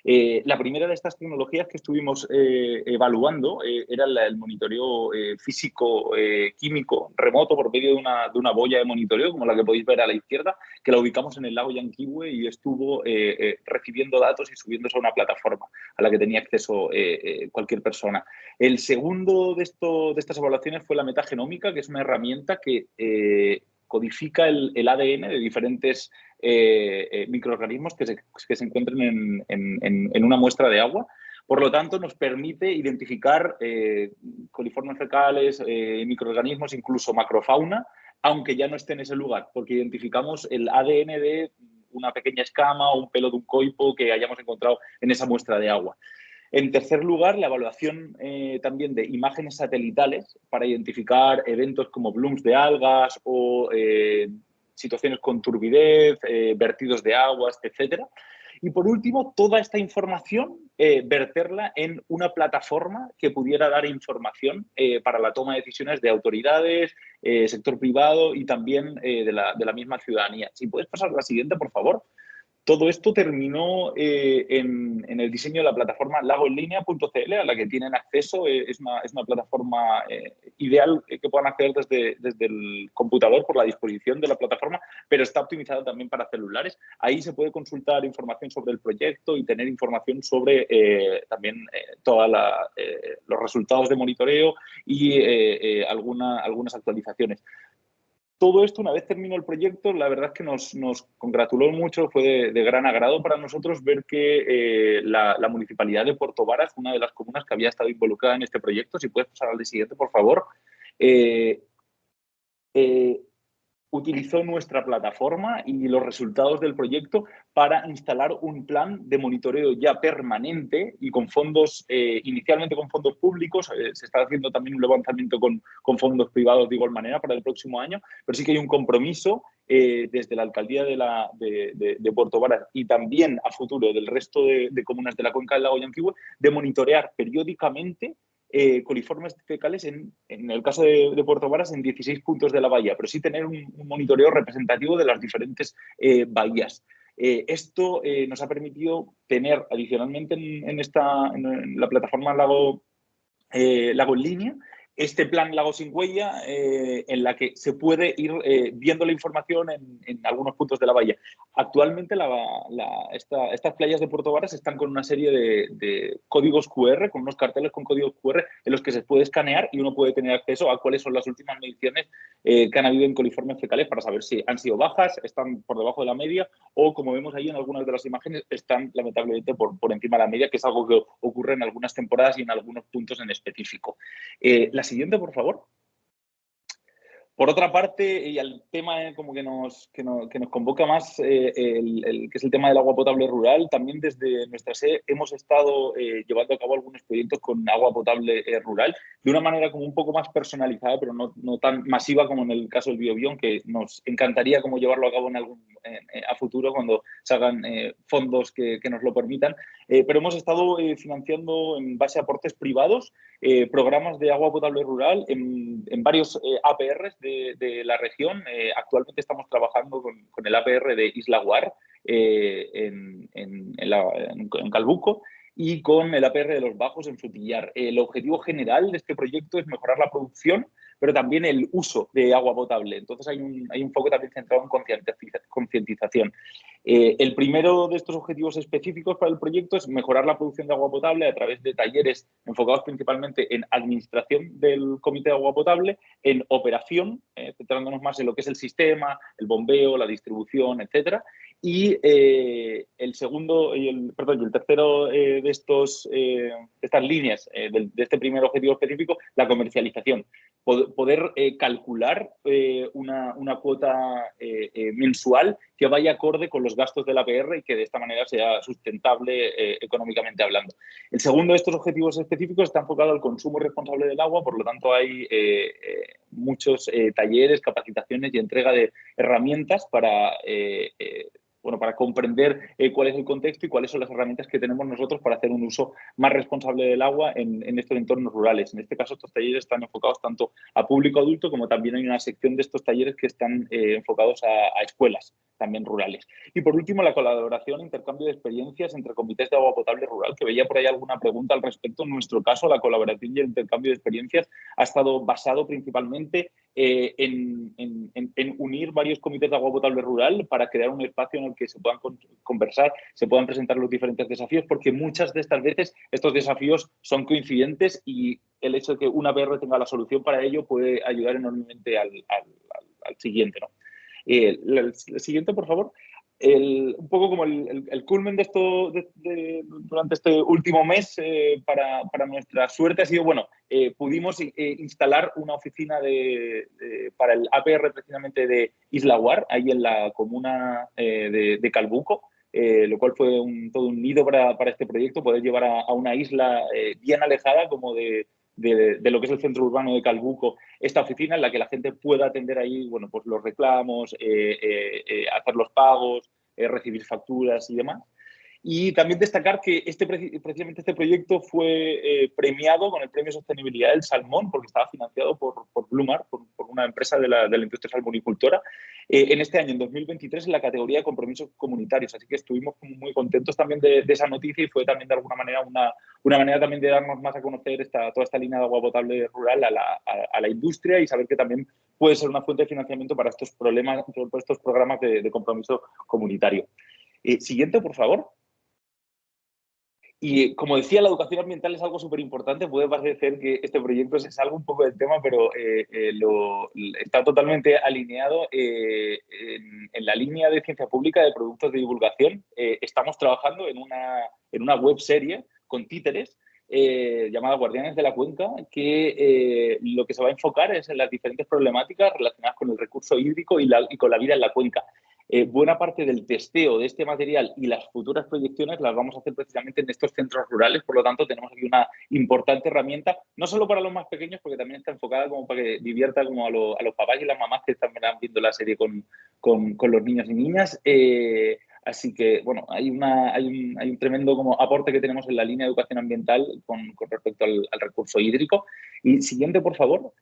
Speaker 6: La primera de estas tecnologías que estuvimos evaluando era el monitoreo físico-químico remoto por medio de una boya de monitoreo, como la que podéis ver a la izquierda, que la ubicamos en el lago Yanquihue y estuvo recibiendo datos y subiéndose a una plataforma a la que tenía acceso cualquier persona. El segundo de estas evaluaciones fue la metagenómica, que es una herramienta que codifica el ADN de diferentes microorganismos que se encuentren en una muestra de agua. Por lo tanto, nos permite identificar coliformes fecales, microorganismos, incluso macrofauna, aunque ya no esté en ese lugar, porque identificamos el ADN de una pequeña escama o un pelo de un coipo que hayamos encontrado en esa muestra de agua. En tercer lugar, la evaluación también de imágenes satelitales para identificar eventos como blooms de algas o situaciones con turbidez, vertidos de aguas, etcétera. Y por último, toda esta información, verterla en una plataforma que pudiera dar información para la toma de decisiones de autoridades, sector privado y también de la misma ciudadanía. Si puedes pasar a la siguiente, por favor. Todo esto terminó en el diseño de la plataforma lagoenlinea.cl, a la que tienen acceso. Es una plataforma ideal que puedan acceder desde el computador por la disposición de la plataforma, pero está optimizada también para celulares. Ahí se puede consultar información sobre el proyecto y tener información sobre también todos los resultados de monitoreo y algunas actualizaciones. Todo esto, una vez terminó el proyecto, la verdad es que nos congratuló mucho, fue de gran agrado para nosotros ver que la Municipalidad de Puerto Varas, una de las comunas que había estado involucrada en este proyecto, si puedes pasar al siguiente, por favor, utilizó nuestra plataforma y los resultados del proyecto para instalar un plan de monitoreo ya permanente y con fondos, inicialmente con fondos públicos. Se está haciendo también un levantamiento con fondos privados de igual manera para el próximo año, pero sí que hay un compromiso desde la alcaldía de Puerto Varas y también a futuro del resto de comunas de la cuenca del lago Yanquihue de monitorear periódicamente coliformes fecales en el caso de Puerto Varas en 16 puntos de la bahía, pero sí tener un monitoreo representativo de las diferentes bahías. Esto nos ha permitido tener adicionalmente en la plataforma Lago en Línea este plan Lago Sin Huella en la que se puede ir viendo la información en algunos puntos de la bahía. Actualmente estas playas de Puerto Varas están con una serie de códigos QR, con unos carteles con códigos QR en los que se puede escanear y uno puede tener acceso a cuáles son las últimas mediciones que han habido en coliformes fecales para saber si han sido bajas, están por debajo de la media o, como vemos ahí en algunas de las imágenes, están lamentablemente por encima de la media, que es algo que ocurre en algunas temporadas y en algunos puntos en específico. La siguiente, por favor. Por otra parte, y al tema como que nos convoca más, que es el tema del agua potable rural, también desde nuestra sede hemos estado llevando a cabo algunos proyectos con agua potable rural, de una manera como un poco más personalizada, pero no tan masiva como en el caso del Biobión, que nos encantaría como llevarlo a cabo a futuro cuando se hagan fondos que nos lo permitan. Pero hemos estado financiando en base a aportes privados programas de agua potable rural en varios APRs de la región. Actualmente estamos trabajando con el APR de Isla Guar en Calbuco y con el APR de Los Bajos en Frutillar. El objetivo general de este proyecto es mejorar la producción, pero también el uso de agua potable. Entonces hay un foco también centrado en concientización. El primero de estos objetivos específicos para el proyecto es mejorar la producción de agua potable a través de talleres enfocados principalmente en administración del comité de agua potable, en operación, centrándonos más en lo que es el sistema, el bombeo, la distribución, etcétera. Y el tercero de estas líneas de este primer objetivo específico, la comercialización. Poder calcular una cuota mensual que vaya acorde con los gastos del APR y que de esta manera sea sustentable económicamente hablando. El segundo de estos objetivos específicos está enfocado al consumo responsable del agua, por lo tanto hay muchos talleres, capacitaciones y entrega de herramientas para comprender cuál es el contexto y cuáles son las herramientas que tenemos nosotros para hacer un uso más responsable del agua en estos entornos rurales. En este caso, estos talleres están enfocados tanto a público adulto como también hay una sección de estos talleres que están enfocados a escuelas también rurales. Y por último, la colaboración e intercambio de experiencias entre comités de agua potable rural, que veía por ahí alguna pregunta al respecto. En nuestro caso, la colaboración y el intercambio de experiencias ha estado basado principalmente en unir varios comités de agua potable rural para crear un espacio en el que se puedan conversar, se puedan presentar los diferentes desafíos, porque muchas de estas veces estos desafíos son coincidentes y el hecho de que una APR tenga la solución para ello puede ayudar enormemente al siguiente, ¿no? El siguiente, por favor. Un poco como el culmen de esto durante este último mes, para nuestra suerte, ha sido, bueno, pudimos instalar una oficina para el APR precisamente de Isla Guar, ahí en la comuna de Calbuco, lo cual fue todo un nido para este proyecto, poder llevar a una isla bien alejada como de lo que es el centro urbano de Calbuco, esta oficina en la que la gente pueda atender ahí, bueno, pues los reclamos, hacer los pagos, recibir facturas y demás. Y también destacar que precisamente este proyecto fue premiado con el Premio Sostenibilidad del Salmón, porque estaba financiado por Blumar, por una empresa de la industria salmonicultora, en este año, en 2023, en la categoría de compromisos comunitarios. Así que estuvimos muy contentos también de esa noticia y fue también de alguna manera una manera también de darnos más a conocer toda esta línea de agua potable rural a la industria y saber que también puede ser una fuente de financiamiento para estos programas de compromiso comunitario. Siguiente, por favor. Y como decía, la educación ambiental es algo súper importante. Puede parecer que este proyecto se salga un poco del tema, pero está totalmente alineado en la línea de ciencia pública de productos de divulgación. Estamos trabajando en una web serie con títeres llamada Guardianes de la Cuenca, que lo que se va a enfocar es en las diferentes problemáticas relacionadas con el recurso hídrico y con la vida en la cuenca. Buena parte del testeo de este material y las futuras proyecciones las vamos a hacer precisamente en estos centros rurales, por lo tanto tenemos aquí una importante herramienta, no solo para los más pequeños, porque también está enfocada como para que divierta como a los papás y las mamás que están viendo la serie con los niños y niñas. Así que, bueno, hay un tremendo como aporte que tenemos en la línea de educación ambiental con respecto al recurso hídrico. Y siguiente, por favor.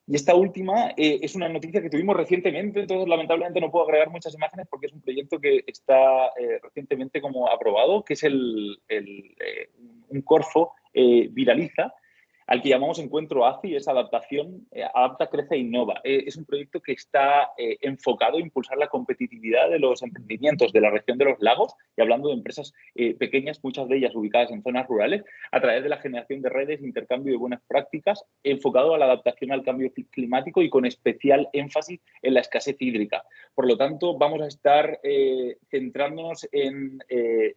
Speaker 6: Y esta última es una noticia que tuvimos recientemente, entonces lamentablemente no puedo agregar muchas imágenes porque es un proyecto que está recientemente como aprobado, que es un Corfo Viraliza, al que llamamos Encuentro ACI, es adaptación, adapta, crece e innova. Es un proyecto que está enfocado a impulsar la competitividad de los emprendimientos de la región de los lagos, y hablando de empresas pequeñas, muchas de ellas ubicadas en zonas rurales, a través de la generación de redes, intercambio de buenas prácticas, enfocado a la adaptación al cambio climático y con especial énfasis en la escasez hídrica. Por lo tanto, vamos a estar centrándonos en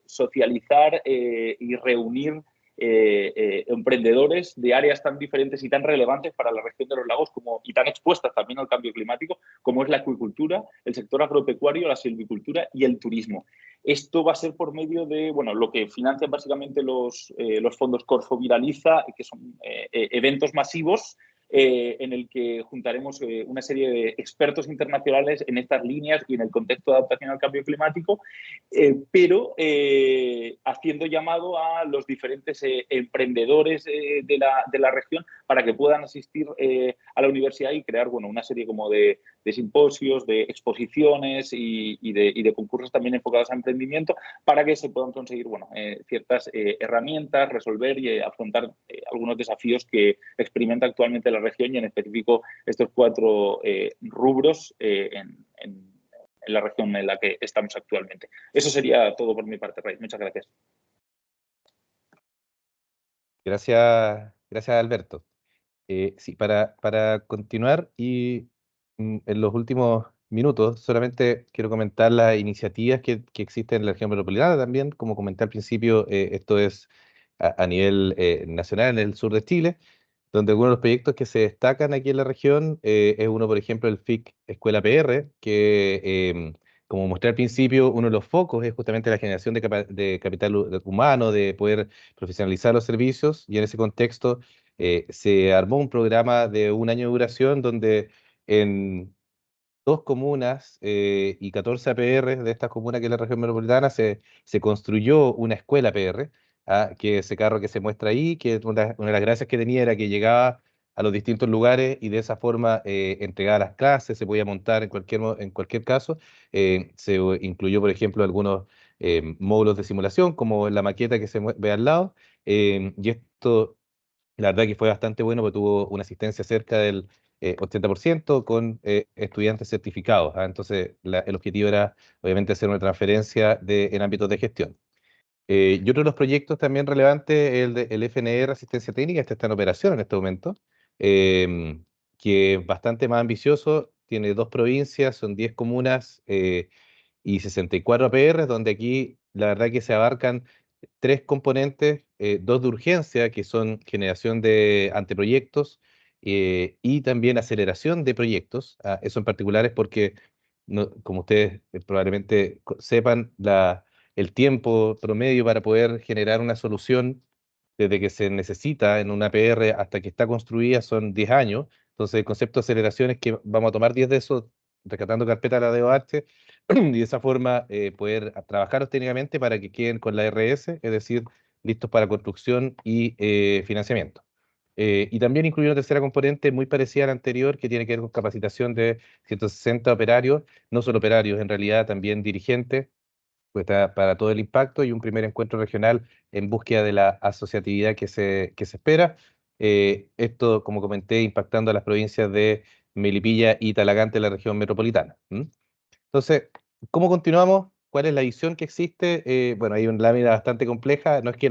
Speaker 6: socializar y reunir emprendedores de áreas tan diferentes y tan relevantes para la región de los lagos y tan expuestas también al cambio climático como es la acuicultura, el sector agropecuario, la silvicultura y el turismo. Esto va a ser por medio de, bueno, lo que financian básicamente los fondos Corfo Viraliza, que son eventos masivos en el que juntaremos una serie de expertos internacionales en estas líneas y en el contexto de adaptación al cambio climático, pero haciendo llamado a los diferentes emprendedores de la región para que puedan asistir a la universidad y crear, bueno, una serie como de simposios, de exposiciones y de concursos también enfocados a emprendimiento para que se puedan conseguir, bueno, ciertas herramientas, resolver y afrontar algunos desafíos que experimenta actualmente la región y en específico estos 4 rubros en la región en la que estamos actualmente. Eso sería todo por mi parte, Ray. Muchas gracias.
Speaker 4: Gracias, Alberto. Sí, para continuar y en los últimos minutos, solamente quiero comentar las iniciativas que existen en la región metropolitana también. Como comenté al principio, esto es a nivel nacional en el sur de Chile, donde algunos de los proyectos que se destacan aquí en la región es uno, por ejemplo, el FIC Escuela PR, que, como mostré al principio, uno de los focos es justamente la generación de capital humano, de poder profesionalizar los servicios, y en ese contexto se armó un programa de un año de duración donde en 2 comunas y 14 APR de estas comunas que es la región metropolitana se construyó una escuela PR, que ese carro que se muestra ahí, que una de las gracias que tenía era que llegaba a los distintos lugares y de esa forma entregar las clases, se podía montar en cualquier caso. Se incluyó, por ejemplo, algunos módulos de simulación, como la maqueta que se ve al lado, y esto, la verdad que fue bastante bueno, porque tuvo una asistencia cerca del 80% con estudiantes certificados. Entonces, el objetivo era, obviamente, hacer una transferencia en ámbitos de gestión. Y otro de los proyectos también relevantes es el FNR Asistencia Técnica. Este está en operación en este momento, que es bastante más ambicioso. Tiene 2 provincias, son 10 comunas y 64 APR, donde aquí la verdad que se abarcan 3 componentes, 2 de urgencia, que son generación de anteproyectos y también aceleración de proyectos. Eso en particular es porque, como ustedes probablemente sepan, el tiempo promedio para poder generar una solución desde que se necesita en una APR hasta que está construida son 10 años. Entonces, el concepto de aceleración es que vamos a tomar 10 de esos, rescatando carpeta de la DOH, y de esa forma poder trabajarlos técnicamente para que queden con la RS, es decir, listos para construcción y financiamiento. Y también incluye una tercera componente muy parecida a la anterior, que tiene que ver con capacitación de 160 operarios, no solo operarios, en realidad también dirigentes, pues para todo el impacto, y un primer encuentro regional en búsqueda de la asociatividad que se espera. Esto, como comenté, impactando a las provincias de Melipilla y Talagante en la región metropolitana. Entonces, ¿cómo continuamos? ¿Cuál es la visión que existe? Bueno, hay una lámina bastante compleja, no es que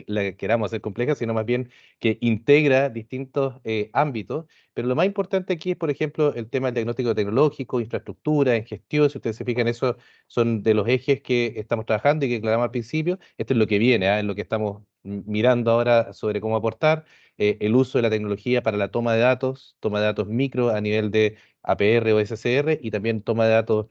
Speaker 4: la queramos hacer compleja, sino más bien que integra distintos ámbitos, pero lo más importante aquí es, por ejemplo, el tema del diagnóstico tecnológico, infraestructura, en gestión. Si ustedes se fijan, eso son de los ejes que estamos trabajando y que aclaramos al principio. Esto es lo que viene, es lo que estamos mirando ahora sobre cómo aportar. El uso de la tecnología para la toma de datos micro a nivel de APR o SCR, y también toma de datos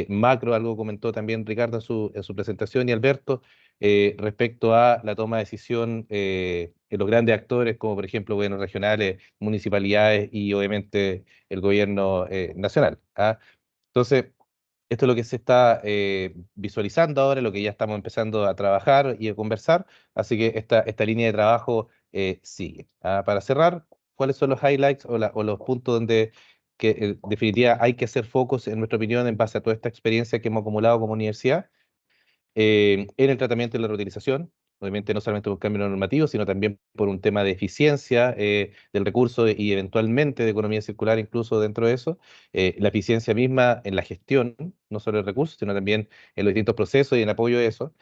Speaker 4: macro. Algo comentó también Ricardo en su presentación, y Alberto, respecto a la toma de decisión en los grandes actores, como por ejemplo gobiernos regionales, municipalidades y obviamente el gobierno nacional. Entonces, esto es lo que se está visualizando ahora, lo que ya estamos empezando a trabajar y a conversar, así que esta línea de trabajo sigue. Para cerrar, ¿cuáles son los highlights o los puntos donde en definitiva hay que hacer focos, en nuestra opinión, en base a toda esta experiencia que hemos acumulado como universidad? En el tratamiento y la reutilización, obviamente no solamente por un cambio normativo, sino también por un tema de eficiencia del recurso y eventualmente de economía circular incluso dentro de eso. La eficiencia misma en la gestión, no solo el recurso, sino también en los distintos procesos y en apoyo de eso.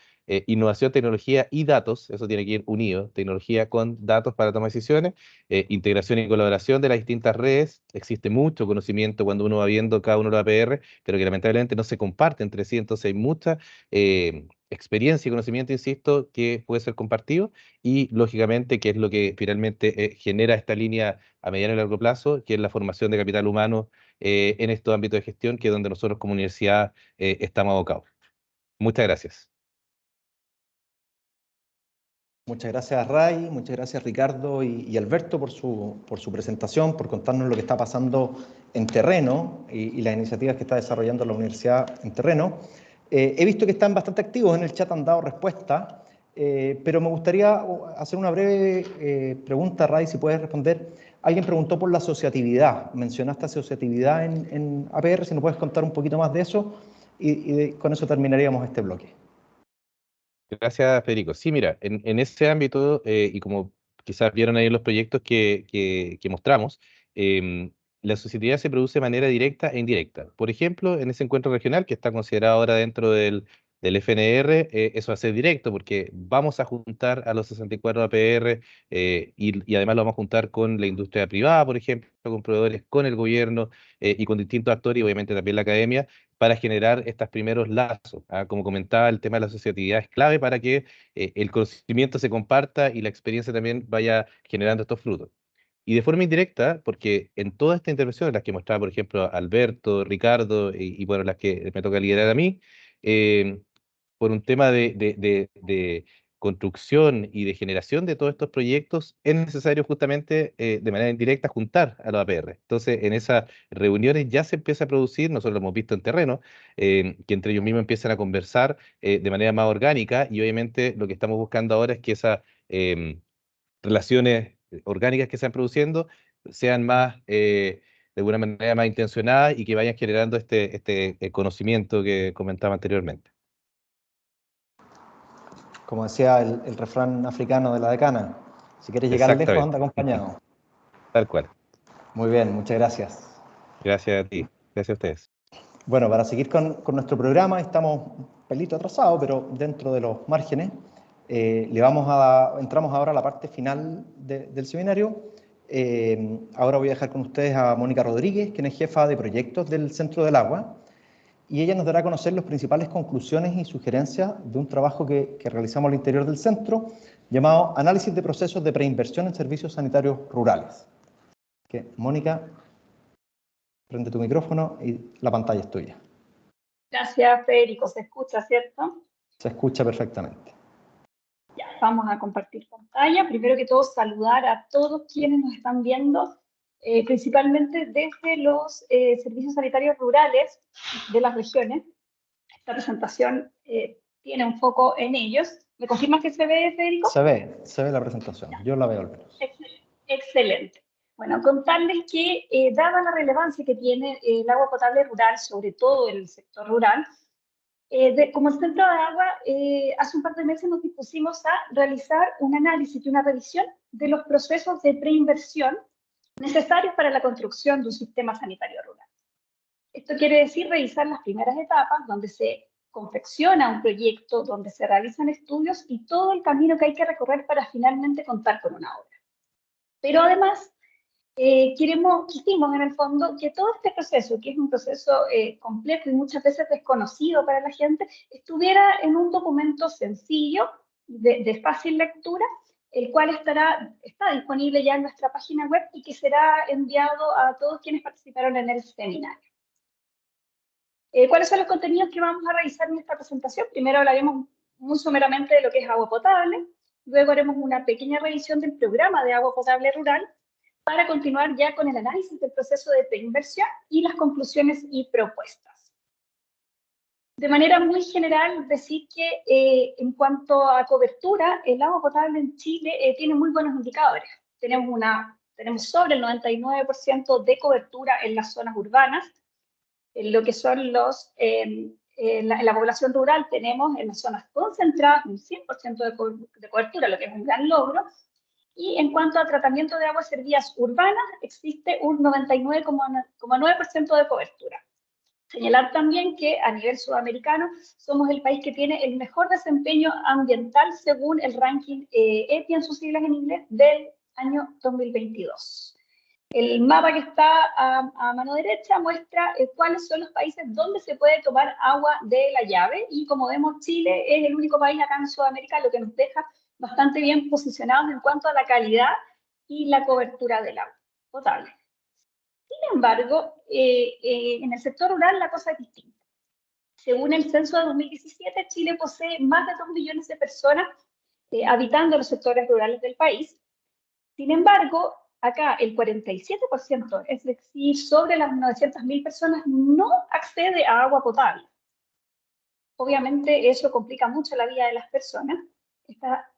Speaker 4: Innovación, tecnología y datos, eso tiene que ir unido, tecnología con datos para tomar decisiones. Integración y colaboración de las distintas redes. Existe mucho conocimiento cuando uno va viendo cada uno de los APR, pero que lamentablemente no se comparte entre sí. Entonces hay mucha experiencia y conocimiento, insisto, que puede ser compartido, y lógicamente que es lo que finalmente genera esta línea a mediano y largo plazo, que es la formación de capital humano en estos ámbitos de gestión, que es donde nosotros como universidad estamos abocados. Muchas gracias.
Speaker 1: Muchas gracias, Ray, muchas gracias, Ricardo y Alberto, por su presentación, por contarnos lo que está pasando en terreno y las iniciativas que está desarrollando la universidad en terreno. He visto que están bastante activos en el chat, han dado respuesta, pero me gustaría hacer una breve pregunta, Ray, si puedes responder. Alguien preguntó por la asociatividad. Mencionaste asociatividad en APR, si nos puedes contar un poquito más de eso, y con eso terminaríamos este bloque.
Speaker 4: Gracias, Federico. Sí, mira, en ese ámbito, y como quizás vieron ahí en los proyectos que mostramos, la asociatividad se produce de manera directa e indirecta. Por ejemplo, en ese encuentro regional que está considerado ahora dentro del FNR, eso va a ser directo, porque vamos a juntar a los 64 APR y además lo vamos a juntar con la industria privada, por ejemplo, con proveedores, con el gobierno y con distintos actores, y obviamente también la academia, para generar estos primeros lazos. Como comentaba, el tema de la asociatividad es clave para que el conocimiento se comparta y la experiencia también vaya generando estos frutos. Y de forma indirecta, porque en todas estas intervenciones, las que mostraba, por ejemplo, Alberto, Ricardo y bueno, las que me toca liderar a mí, eh, por un tema de construcción y de generación de todos estos proyectos, es necesario justamente de manera indirecta juntar a los APR. Entonces, en esas reuniones ya se empieza a producir, nosotros lo hemos visto en terreno, que entre ellos mismos empiezan a conversar de manera más orgánica, y obviamente lo que estamos buscando ahora es que esas relaciones orgánicas que se están produciendo sean más, de alguna manera, más intencionadas y que vayan generando este conocimiento que comentaba anteriormente.
Speaker 1: Como decía el refrán africano de la decana, si quieres llegar lejos,
Speaker 4: Exactamente.
Speaker 1: anda acompañado.
Speaker 4: Tal cual.
Speaker 1: Muy bien, muchas gracias.
Speaker 4: Gracias a ti. Gracias a ustedes.
Speaker 1: Bueno, para seguir con nuestro programa, estamos un pelito atrasados, pero dentro de los márgenes. Entramos ahora a la parte final del seminario. Ahora voy a dejar con ustedes a Mónica Rodríguez, quien es jefa de proyectos del Centro del Agua, y ella nos dará a conocer las principales conclusiones y sugerencias de un trabajo que realizamos al interior del centro, llamado Análisis de procesos de preinversión en servicios sanitarios rurales. Mónica, prende tu micrófono y la pantalla es tuya.
Speaker 7: Gracias, Federico. ¿Se escucha, cierto?
Speaker 1: Se escucha perfectamente.
Speaker 7: Ya, vamos a compartir pantalla. Primero que todo, saludar a todos quienes nos están viendo, principalmente desde los servicios sanitarios rurales de las regiones. Esta presentación tiene un foco en ellos. ¿Me confirmas que se ve, Federico?
Speaker 1: Se ve la presentación. Yo la veo al menos.
Speaker 7: Excelente. Bueno, contarles que, dada la relevancia que tiene el agua potable rural, sobre todo en el sector rural, como el Centro de Agua, hace un par de meses nos dispusimos a realizar un análisis y una revisión de los procesos de preinversión necesarios para la construcción de un sistema sanitario rural. Esto quiere decir revisar las primeras etapas donde se confecciona un proyecto, donde se realizan estudios y todo el camino que hay que recorrer para finalmente contar con una obra. Pero además, quisimos en el fondo que todo este proceso, que es un proceso complejo y muchas veces desconocido para la gente, estuviera en un documento sencillo, de fácil lectura, el cual está disponible ya en nuestra página web y que será enviado a todos quienes participaron en el seminario. ¿Cuáles son los contenidos que vamos a revisar en esta presentación? Primero hablaremos muy someramente de lo que es agua potable, luego haremos una pequeña revisión del programa de agua potable rural, para continuar ya con el análisis del proceso de preinversión y las conclusiones y propuestas. De manera muy general, decir que en cuanto a cobertura, el agua potable en Chile tiene muy buenos indicadores. Tenemos sobre el 99% de cobertura en las zonas urbanas, en lo que son en la población rural tenemos en las zonas concentradas un 100% de cobertura, lo que es un gran logro. Y en cuanto a tratamiento de aguas servidas urbanas, existe un 99,9% de cobertura. Señalar también que a nivel sudamericano somos el país que tiene el mejor desempeño ambiental según el ranking EPI, en sus siglas en inglés, del año 2022. El mapa que está a mano derecha muestra cuáles son los países donde se puede tomar agua de la llave, y como vemos, Chile es el único país acá en Sudamérica, lo que nos deja bastante bien posicionados en cuanto a la calidad y la cobertura del agua potable. Sin embargo, en el sector rural la cosa es distinta. Según el censo de 2017, Chile posee más de 2 millones de personas habitando los sectores rurales del país. Sin embargo, acá el 47%, es decir, sobre las 900.000 personas, no accede a agua potable. Obviamente eso complica mucho la vida de las personas.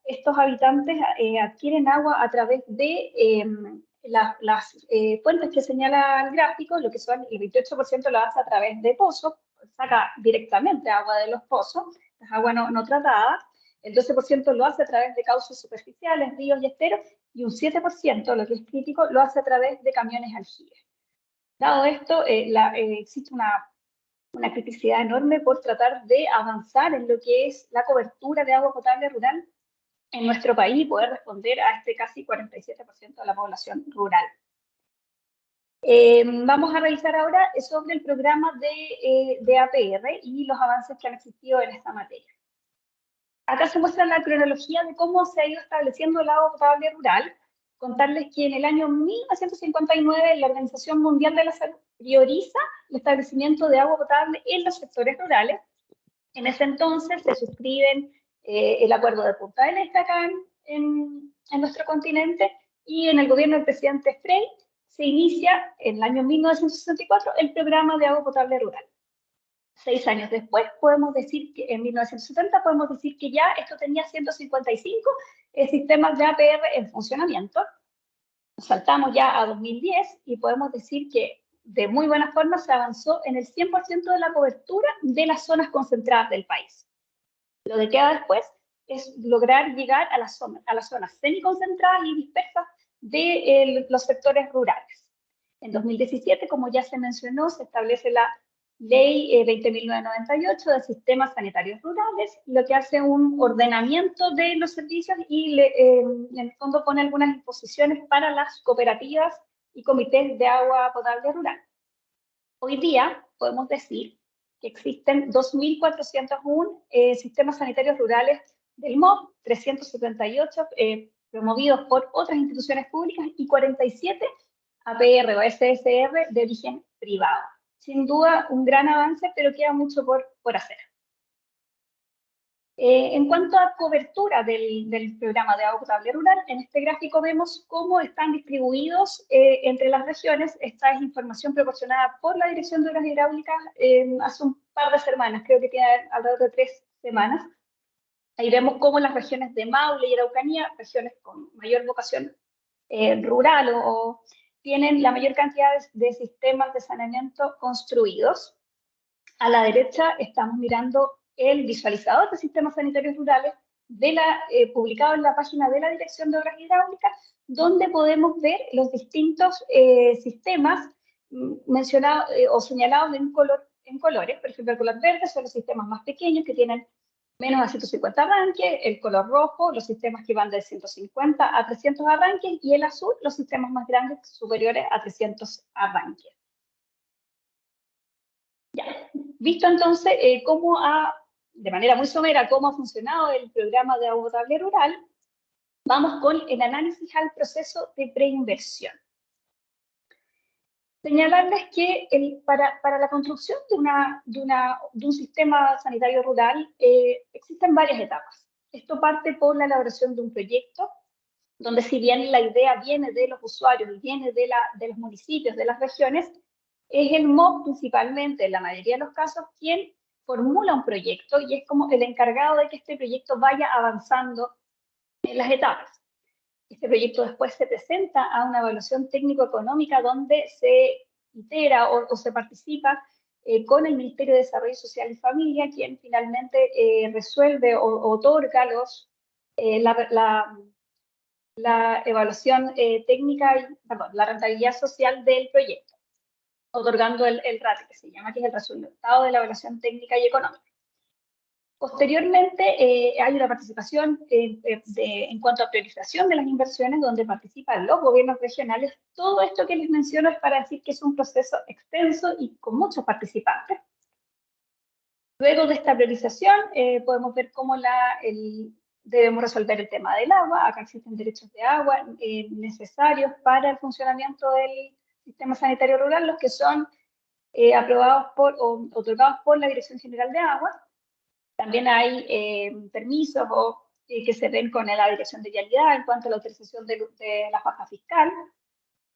Speaker 7: Estos habitantes adquieren agua a través de las fuentes que señala el gráfico, lo que son el 28% lo hace a través de pozos, saca directamente agua de los pozos, es agua no tratada. El 12% lo hace a través de cauces superficiales, ríos y esteros, y un 7%, lo que es crítico, lo hace a través de camiones aljibes. Dado esto, existe una criticidad enorme por tratar de avanzar en lo que es la cobertura de agua potable rural en nuestro país y poder responder a este casi 47% de la población rural. Vamos a revisar ahora sobre el programa de APR y los avances que han existido en esta materia. Acá se muestra la cronología de cómo se ha ido estableciendo el agua potable rural. Contarles que en el año 1959 la Organización Mundial de la Salud prioriza el establecimiento de agua potable en los sectores rurales. En ese entonces se suscriben el Acuerdo de Punta del Este acá en nuestro continente, y en el gobierno del presidente Frei se inicia en el año 1964 el programa de agua potable rural. 6 años después, podemos decir que en 1970 podemos decir que ya esto tenía 155 sistemas de APR en funcionamiento. Saltamos ya a 2010 y podemos decir que de muy buena forma se avanzó en el 100% de la cobertura de las zonas concentradas del país. Lo que queda después es lograr llegar a las zonas semiconcentradas y dispersas de los sectores rurales. En 2017, como ya se mencionó, se establece la Ley 20.998 de Sistemas Sanitarios Rurales, lo que hace un ordenamiento de los servicios y en el fondo pone algunas disposiciones para las cooperativas y comités de agua potable rural. Hoy día podemos decir que existen 2.401 sistemas sanitarios rurales del MOP, 378 promovidos por otras instituciones públicas y 47 APR o SSR de origen privado. Sin duda, un gran avance, pero queda mucho por hacer. En cuanto a cobertura del programa de agua potable rural, en este gráfico vemos cómo están distribuidos entre las regiones. Esta es información proporcionada por la Dirección de Obras Hidráulicas hace un par de semanas, creo que tiene alrededor de 3 semanas. Ahí vemos cómo las regiones de Maule y Araucanía, regiones con mayor vocación rural o tienen la mayor cantidad de sistemas de saneamiento construidos. A la derecha estamos mirando el visualizador de sistemas sanitarios rurales publicado en la página de la Dirección de Obras Hidráulicas, donde podemos ver los distintos sistemas mencionados o señalados en colores. Por ejemplo, el color verde son los sistemas más pequeños que tienen menos de 150 arranques, el color rojo, los sistemas que van de 150 a 300 arranques, y el azul, los sistemas más grandes superiores a 300 arranques. Ya, visto entonces de manera muy somera cómo ha funcionado el programa de agua potable rural, vamos con el análisis al proceso de preinversión. Señalarles que para la construcción de un sistema sanitario rural existen varias etapas. Esto parte por la elaboración de un proyecto, donde si bien la idea viene de los usuarios y viene de los municipios, de las regiones, es el MOP principalmente, en la mayoría de los casos, quien formula un proyecto y es como el encargado de que este proyecto vaya avanzando en las etapas. Este proyecto después se presenta a una evaluación técnico-económica donde se itera o se participa con el Ministerio de Desarrollo Social y Familia, quien finalmente resuelve o otorga la evaluación técnica, la rentabilidad social del proyecto, otorgando el RATE, que se llama, que es el resultado de la evaluación técnica y económica. Posteriormente, hay una participación en cuanto a priorización de las inversiones, donde participan los gobiernos regionales. Todo esto que les menciono es para decir que es un proceso extenso y con muchos participantes. Luego de esta priorización, podemos ver cómo debemos resolver el tema del agua. Acá existen derechos de agua necesarios para el funcionamiento del sistema sanitario rural, los que son aprobados o otorgados por la Dirección General de Agua. También hay permisos que se ven con la Dirección de Vialidad en cuanto a la autorización de la faja fiscal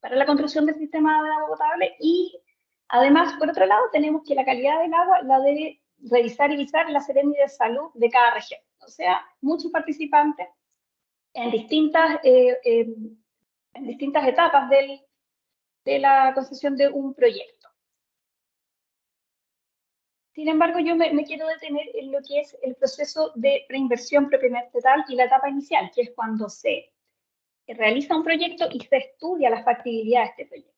Speaker 7: para la construcción del sistema de agua potable. Y además, por otro lado, tenemos que la calidad del agua la debe revisar y visar la Seremi de Salud de cada región. O sea, muchos participantes en distintas etapas de la concesión de un proyecto. Sin embargo, yo me quiero detener en lo que es el proceso de preinversión propiamente tal y la etapa inicial, que es cuando se realiza un proyecto y se estudia la factibilidad de este proyecto.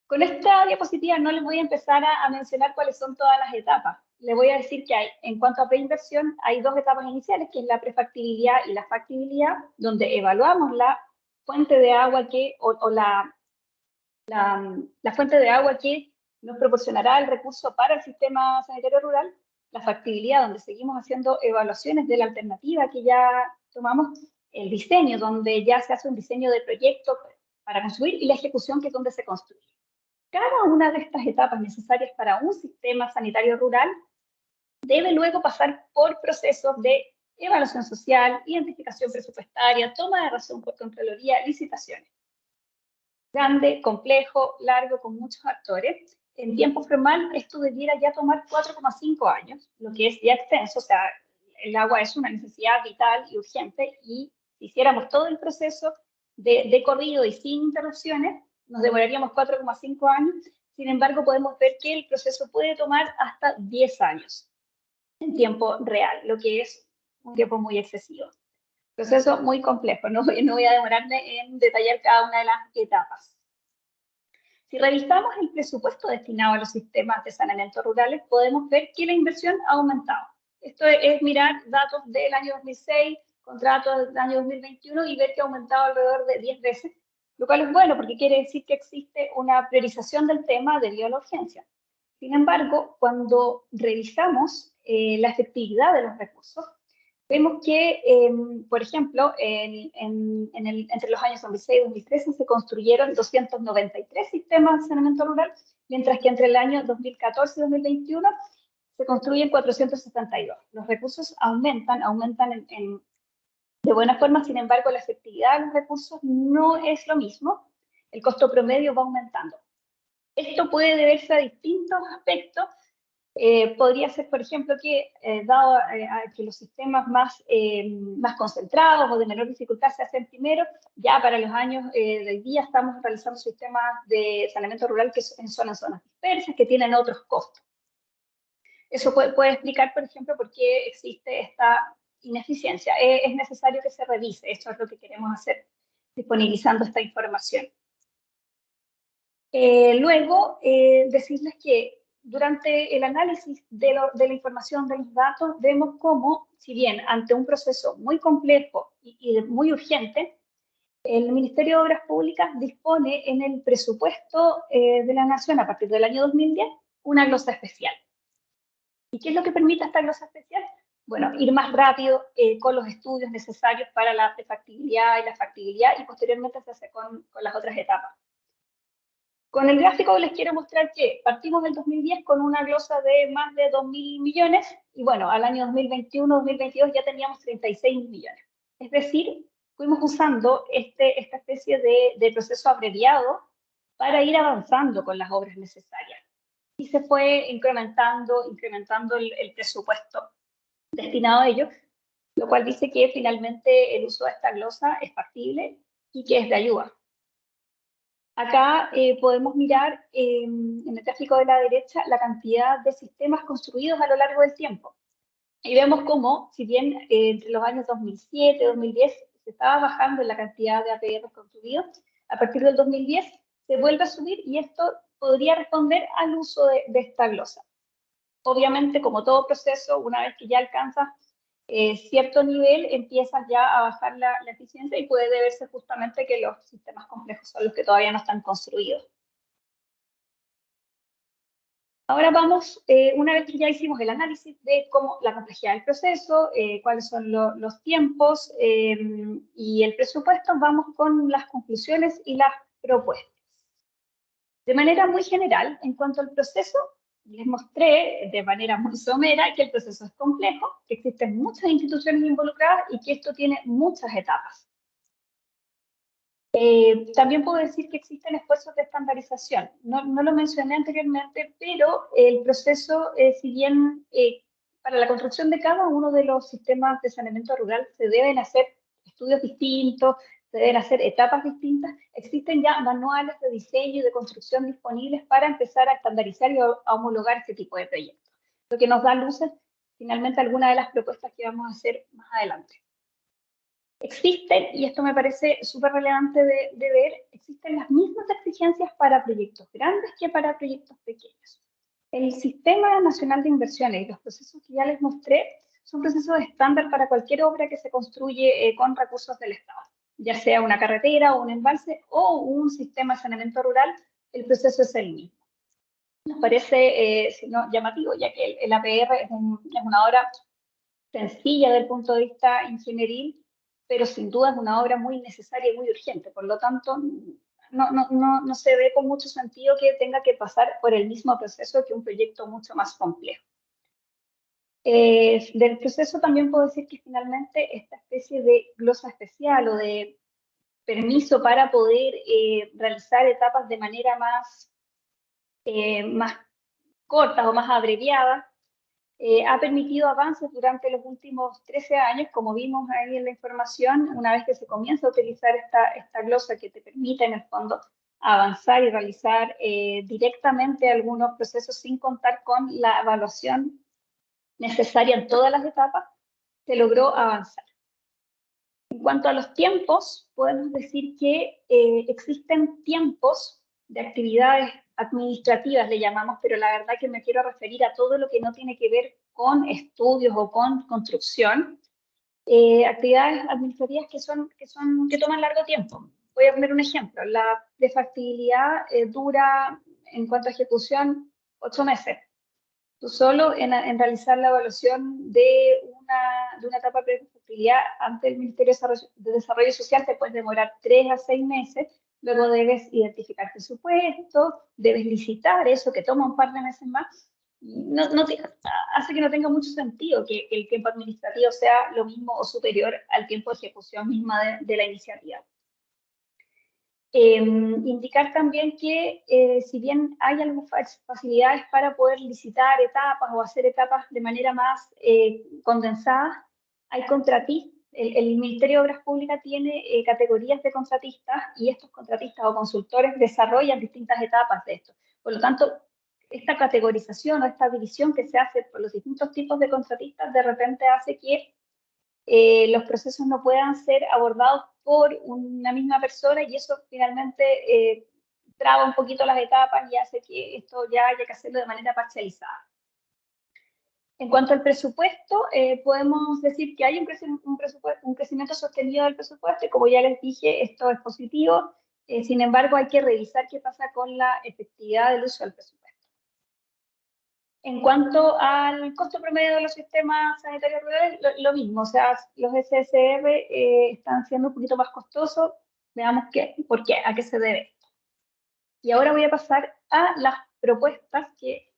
Speaker 7: Con esta diapositiva no les voy a empezar a mencionar cuáles son todas las etapas. Les voy a decir que en cuanto a preinversión, hay 2 etapas iniciales, que es la prefactibilidad y la factibilidad, donde evaluamos la fuente de agua la fuente de agua que nos proporcionará el recurso para el sistema sanitario rural, la factibilidad, donde seguimos haciendo evaluaciones de la alternativa que ya tomamos, el diseño, donde ya se hace un diseño de proyecto para construir, y la ejecución, que es donde se construye. Cada una de estas etapas necesarias para un sistema sanitario rural debe luego pasar por procesos de evaluación social, identificación presupuestaria, toma de razón por Contraloría, licitaciones. Grande, complejo, largo, con muchos actores. En tiempo formal, esto debiera ya tomar 4,5 años, lo que es ya extenso. O sea, el agua es una necesidad vital y urgente, y si hiciéramos todo el proceso de corrido y sin interrupciones, nos demoraríamos 4,5 años. Sin embargo, podemos ver que el proceso puede tomar hasta 10 años en tiempo real, lo que es un tiempo muy excesivo. Proceso muy complejo, no voy a demorarme en detallar cada una de las etapas. Si revisamos el presupuesto destinado a los sistemas de saneamiento rurales, podemos ver que la inversión ha aumentado. Esto es mirar datos del año 2006 contra datos del año 2021 y ver que ha aumentado alrededor de 10 veces, lo cual es bueno porque quiere decir que existe una priorización del tema debido a la urgencia. Sin embargo, cuando revisamos la efectividad de los recursos, vemos que, por ejemplo, entre los años 2006 y 2013 se construyeron 293 sistemas de saneamiento rural, mientras que entre el año 2014 y 2021 se construyen 472. Los recursos aumentan de buena forma, sin embargo, la efectividad de los recursos no es lo mismo, el costo promedio va aumentando. Esto puede deberse a distintos aspectos. Podría ser, por ejemplo, que dado que los sistemas más concentrados o de menor dificultad se hacen primero, ya para los años de hoy día estamos realizando sistemas de saneamiento rural que son en zonas dispersas, que tienen otros costos. Eso puede explicar, por ejemplo, por qué existe esta ineficiencia. Es necesario que se revise. Esto es lo que queremos hacer, disponibilizando esta información. Luego, decirles que durante el análisis de la información de los datos, vemos cómo, si bien ante un proceso muy complejo y muy urgente, el Ministerio de Obras Públicas dispone en el presupuesto de la Nación a partir del año 2010 una glosa especial. ¿Y qué es lo que permite esta glosa especial? Bueno, ir más rápido con los estudios necesarios para la factibilidad y la factibilidad, y posteriormente se hace con las otras etapas. Con el gráfico les quiero mostrar que partimos del 2010 con una glosa de más de 2.000 millones y bueno, al año 2021-2022 ya teníamos 36 millones. Es decir, fuimos usando esta especie de proceso abreviado para ir avanzando con las obras necesarias. Y se fue incrementando el presupuesto destinado a ello, lo cual dice que finalmente el uso de esta glosa es factible y que es de ayuda. Acá podemos mirar en el gráfico de la derecha la cantidad de sistemas construidos a lo largo del tiempo. Y vemos cómo, si bien entre los años 2007 y 2010 se estaba bajando la cantidad de APR construidos, a partir del 2010 se vuelve a subir y esto podría responder al uso de esta glosa. Obviamente, como todo proceso, una vez que ya alcanzas cierto nivel, empiezas ya a bajar la eficiencia y puede deberse justamente que los sistemas complejos son los que todavía no están construidos. Ahora vamos, una vez que ya hicimos el análisis de cómo la complejidad del proceso, cuáles son los tiempos y el presupuesto, vamos con las conclusiones y las propuestas. De manera muy general, en cuanto al proceso, les mostré de manera muy somera que el proceso es complejo, que existen muchas instituciones involucradas y que esto tiene muchas etapas. También puedo decir que existen esfuerzos de estandarización. No lo mencioné anteriormente, pero el proceso, si bien para la construcción de cada uno de los sistemas de saneamiento rural se deben hacer estudios distintos, se deben hacer etapas distintas, existen ya manuales de diseño y de construcción disponibles para empezar a estandarizar y a homologar este tipo de proyectos, lo que nos da luces finalmente algunas de las propuestas que vamos a hacer más adelante. Existen, y esto me parece súper relevante de ver, existen las mismas exigencias para proyectos grandes que para proyectos pequeños. El Sistema Nacional de Inversiones y los procesos que ya les mostré son procesos estándar para cualquier obra que se construye con recursos del Estado, ya sea una carretera o un embalse o un sistema de saneamiento rural, el proceso es el mismo. Nos parece llamativo, ya que el APR es una obra sencilla desde el punto de vista ingenieril, pero sin duda es una obra muy necesaria y muy urgente. Por lo tanto, no se ve con mucho sentido que tenga que pasar por el mismo proceso que un proyecto mucho más complejo. Del proceso también puedo decir que finalmente esta especie de glosa especial o de permiso para poder realizar etapas de manera más cortas o más abreviadas, ha permitido avances durante los últimos 13 años, como vimos ahí en la información, una vez que se comienza a utilizar esta glosa que te permite en el fondo avanzar y realizar directamente algunos procesos sin contar con la evaluación necesaria en todas las etapas, se logró avanzar. En cuanto a los tiempos, podemos decir que existen tiempos de actividades administrativas, le llamamos, pero la verdad que me quiero referir a todo lo que no tiene que ver con estudios o con construcción, actividades administrativas que toman largo tiempo. Voy a poner un ejemplo. La prefactibilidad dura, en cuanto a ejecución, 8 meses. Tú solo en realizar la evaluación de una etapa de prefactibilidad ante el Ministerio de Desarrollo Social te puedes demorar 3 a 6 meses, luego debes identificar presupuesto, debes licitar eso que toma un par de meses más. Hace que no tenga mucho sentido que el tiempo administrativo sea lo mismo o superior al tiempo de ejecución misma de la iniciativa. Indicar también que si bien hay algunas facilidades para poder licitar etapas o hacer etapas de manera más condensada, hay contratistas. El Ministerio de Obras Públicas tiene categorías de contratistas y estos contratistas o consultores desarrollan distintas etapas de esto. Por lo tanto, esta categorización o esta división que se hace por los distintos tipos de contratistas de repente hace que los procesos no puedan ser abordados por una misma persona y eso finalmente traba un poquito las etapas y hace que esto ya haya que hacerlo de manera parcializada. En cuanto al presupuesto, podemos decir que hay un crecimiento sostenido del presupuesto y como ya les dije, esto es positivo. Sin embargo, hay que revisar qué pasa con la efectividad del uso del presupuesto. En cuanto al costo promedio de los sistemas sanitarios rurales, lo mismo, o sea, los SSR están siendo un poquito más costosos. Veamos por qué, a qué se debe esto. Y ahora voy a pasar a las propuestas, que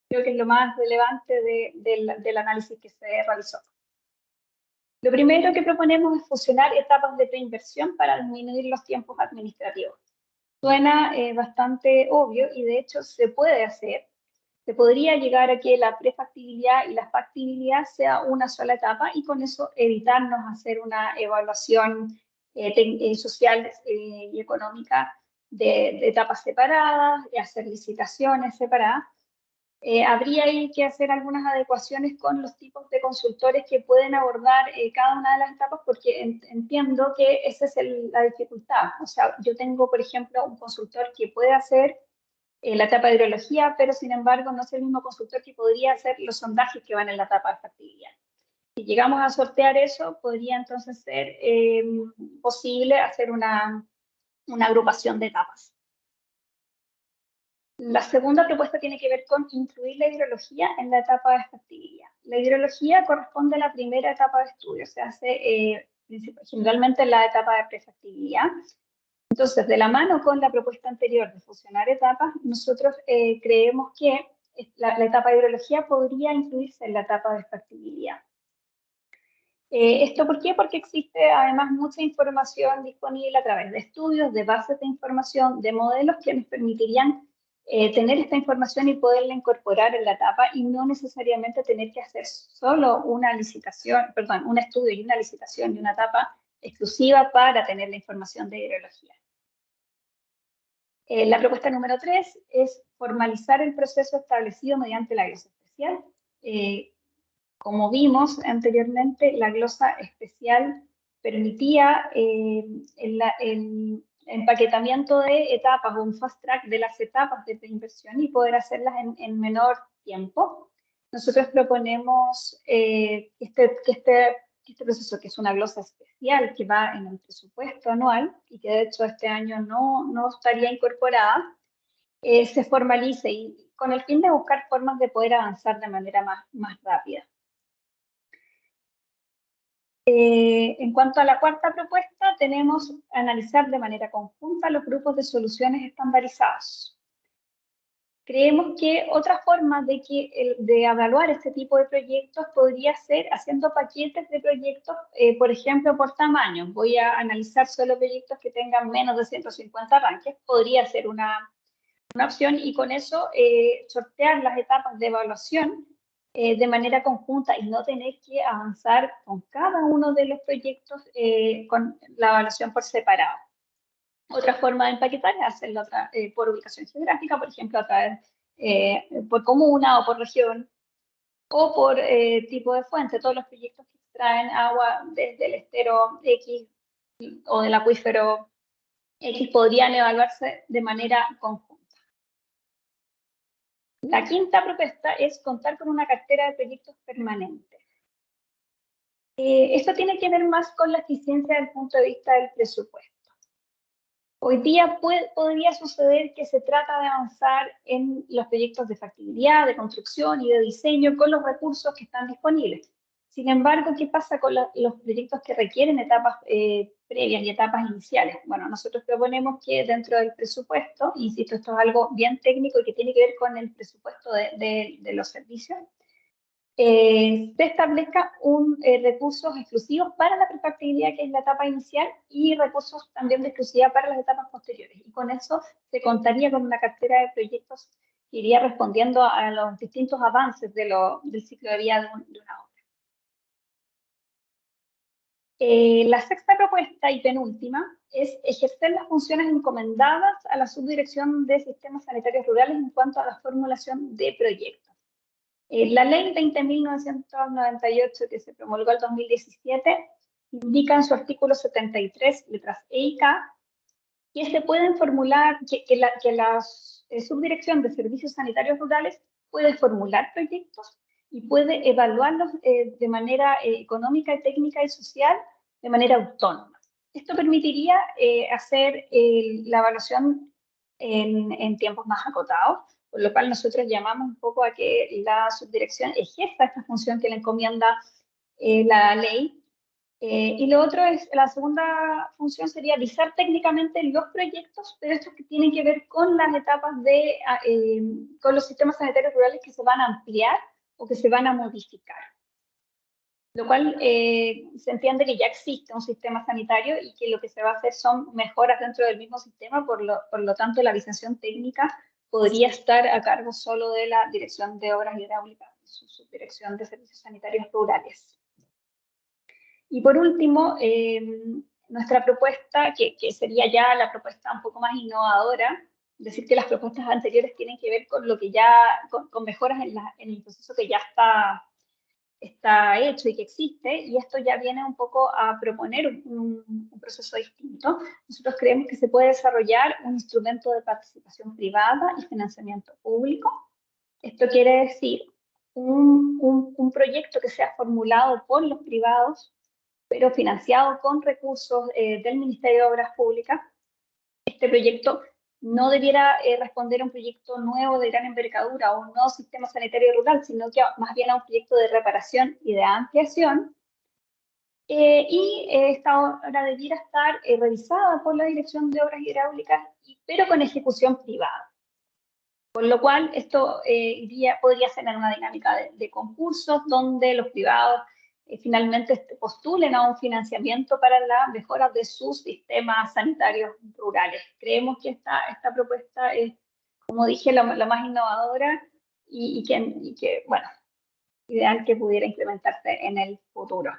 Speaker 7: creo que es lo más relevante del análisis que se realizó. Lo primero que proponemos es fusionar etapas de preinversión para disminuir los tiempos administrativos. Suena bastante obvio y de hecho se puede hacer. Se podría llegar a que la prefactibilidad y la factibilidad sea una sola etapa y con eso evitarnos hacer una evaluación social y económica de etapas separadas, de hacer licitaciones separadas. Habría ahí que hacer algunas adecuaciones con los tipos de consultores que pueden abordar cada una de las etapas, porque entiendo que esa es la dificultad. O sea, yo tengo, por ejemplo, un consultor que puede hacer la etapa de hidrología, pero sin embargo no es el mismo consultor que podría hacer los sondajes que van en la etapa de factibilidad. Si llegamos a sortear eso, podría entonces ser posible hacer una agrupación de etapas. La segunda propuesta tiene que ver con incluir la hidrología en la etapa de factibilidad. La hidrología corresponde a la primera etapa de estudio, se hace generalmente en la etapa de prefactibilidad. Entonces, de la mano con la propuesta anterior de fusionar etapas, nosotros creemos que la etapa de hidrología podría incluirse en la etapa de factibilidad. ¿Esto por qué? Porque existe además mucha información disponible a través de estudios, de bases de información, de modelos que nos permitirían tener esta información y poderla incorporar en la etapa y no necesariamente tener que hacer solo una licitación, perdón, un estudio y una licitación de una etapa exclusiva para tener la información de hidrología. La propuesta número 3 es formalizar el proceso establecido mediante la glosa especial. Como vimos anteriormente, la glosa especial permitía el empaquetamiento de etapas o un fast track de las etapas de preinversión y poder hacerlas en menor tiempo. Nosotros proponemos que este proceso, que es una glosa especial que va en el presupuesto anual y que de hecho este año no estaría incorporada, se formalice y con el fin de buscar formas de poder avanzar de manera más rápida. En cuanto a la cuarta propuesta, tenemos analizar de manera conjunta los grupos de soluciones estandarizados. Creemos que otra forma de evaluar este tipo de proyectos podría ser haciendo paquetes de proyectos, por ejemplo, por tamaño. Voy a analizar solo proyectos que tengan menos de 150 arranques. Podría ser una opción y con eso sortear las etapas de evaluación de manera conjunta y no tener que avanzar con cada uno de los proyectos con la evaluación por separado. Otra forma de empaquetar es hacerlo por ubicación geográfica, por ejemplo, a través por comuna o por región, o por tipo de fuente. Todos los proyectos que extraen agua desde el estero X o del acuífero X podrían evaluarse de manera conjunta. La quinta propuesta es contar con una cartera de proyectos permanente. Esto tiene que ver más con la eficiencia desde el punto de vista del presupuesto. Hoy día podría suceder que se trata de avanzar en los proyectos de factibilidad, de construcción y de diseño con los recursos que están disponibles. Sin embargo, ¿qué pasa con los proyectos que requieren etapas previas y etapas iniciales? Bueno, nosotros proponemos que dentro del presupuesto, insisto, esto es algo bien técnico y que tiene que ver con el presupuesto de los servicios, se establezca recursos exclusivos para la prefactibilidad, que es la etapa inicial, y recursos también de exclusividad para las etapas posteriores. Y con eso se contaría con una cartera de proyectos que iría respondiendo a los distintos avances del ciclo de vida de una obra. La sexta propuesta y penúltima es ejercer las funciones encomendadas a la Subdirección de Sistemas Sanitarios Rurales en cuanto a la formulación de proyectos. La ley 20.998, que se promulgó en 2017, indica en su artículo 73, letras E y K, que se pueden formular, que la Subdirección de Servicios Sanitarios Rurales puede formular proyectos y puede evaluarlos de manera económica, técnica y social de manera autónoma. Esto permitiría hacer la evaluación en tiempos más acotados, por lo cual nosotros llamamos un poco a que la subdirección ejerza esta función que le encomienda la ley. Y lo otro es, la segunda función sería visar técnicamente los proyectos, pero estos que tienen que ver con las etapas con los sistemas sanitarios rurales que se van a ampliar o que se van a modificar. Lo cual se entiende que ya existe un sistema sanitario y que lo que se va a hacer son mejoras dentro del mismo sistema, por lo tanto la visión técnica podría estar a cargo solo de la Dirección de Obras Hidráulicas, su Subdirección de Servicios Sanitarios Rurales. Y por último, nuestra propuesta, que sería ya la propuesta un poco más innovadora, es decir, que las propuestas anteriores tienen que ver con lo que ya, con mejoras en el proceso que ya está hecho y que existe, y esto ya viene un poco a proponer un proceso distinto. Nosotros creemos que se puede desarrollar un instrumento de participación privada y financiamiento público. Esto quiere decir un proyecto que sea formulado por los privados, pero financiado con recursos del Ministerio de Obras Públicas. Este proyecto no debiera responder a un proyecto nuevo de gran envergadura o un nuevo sistema sanitario rural, sino que más bien a un proyecto de reparación y de ampliación. Esta obra debiera estar revisada por la Dirección de Obras Hidráulicas, pero con ejecución privada. Por lo cual, esto podría ser en una dinámica de concursos donde los privados finalmente postulen a un financiamiento para la mejora de sus sistemas sanitarios rurales. Creemos que esta propuesta es, como dije, la más innovadora y que, bueno, ideal que pudiera implementarse en el futuro.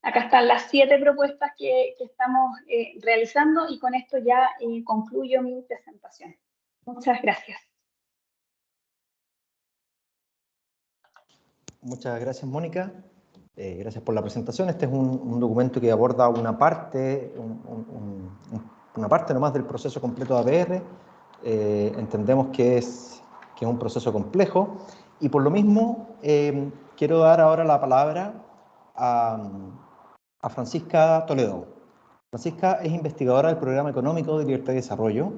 Speaker 7: Acá están las 7 propuestas que estamos realizando, y con esto ya concluyo mi presentación. Muchas gracias.
Speaker 1: Muchas gracias, Mónica. Gracias por la presentación. Este es un documento que aborda una parte nomás del proceso completo de APR. Entendemos que es un proceso complejo, y por lo mismo quiero dar ahora la palabra a Francisca Toledo. Francisca es investigadora del Programa Económico de Libertad y Desarrollo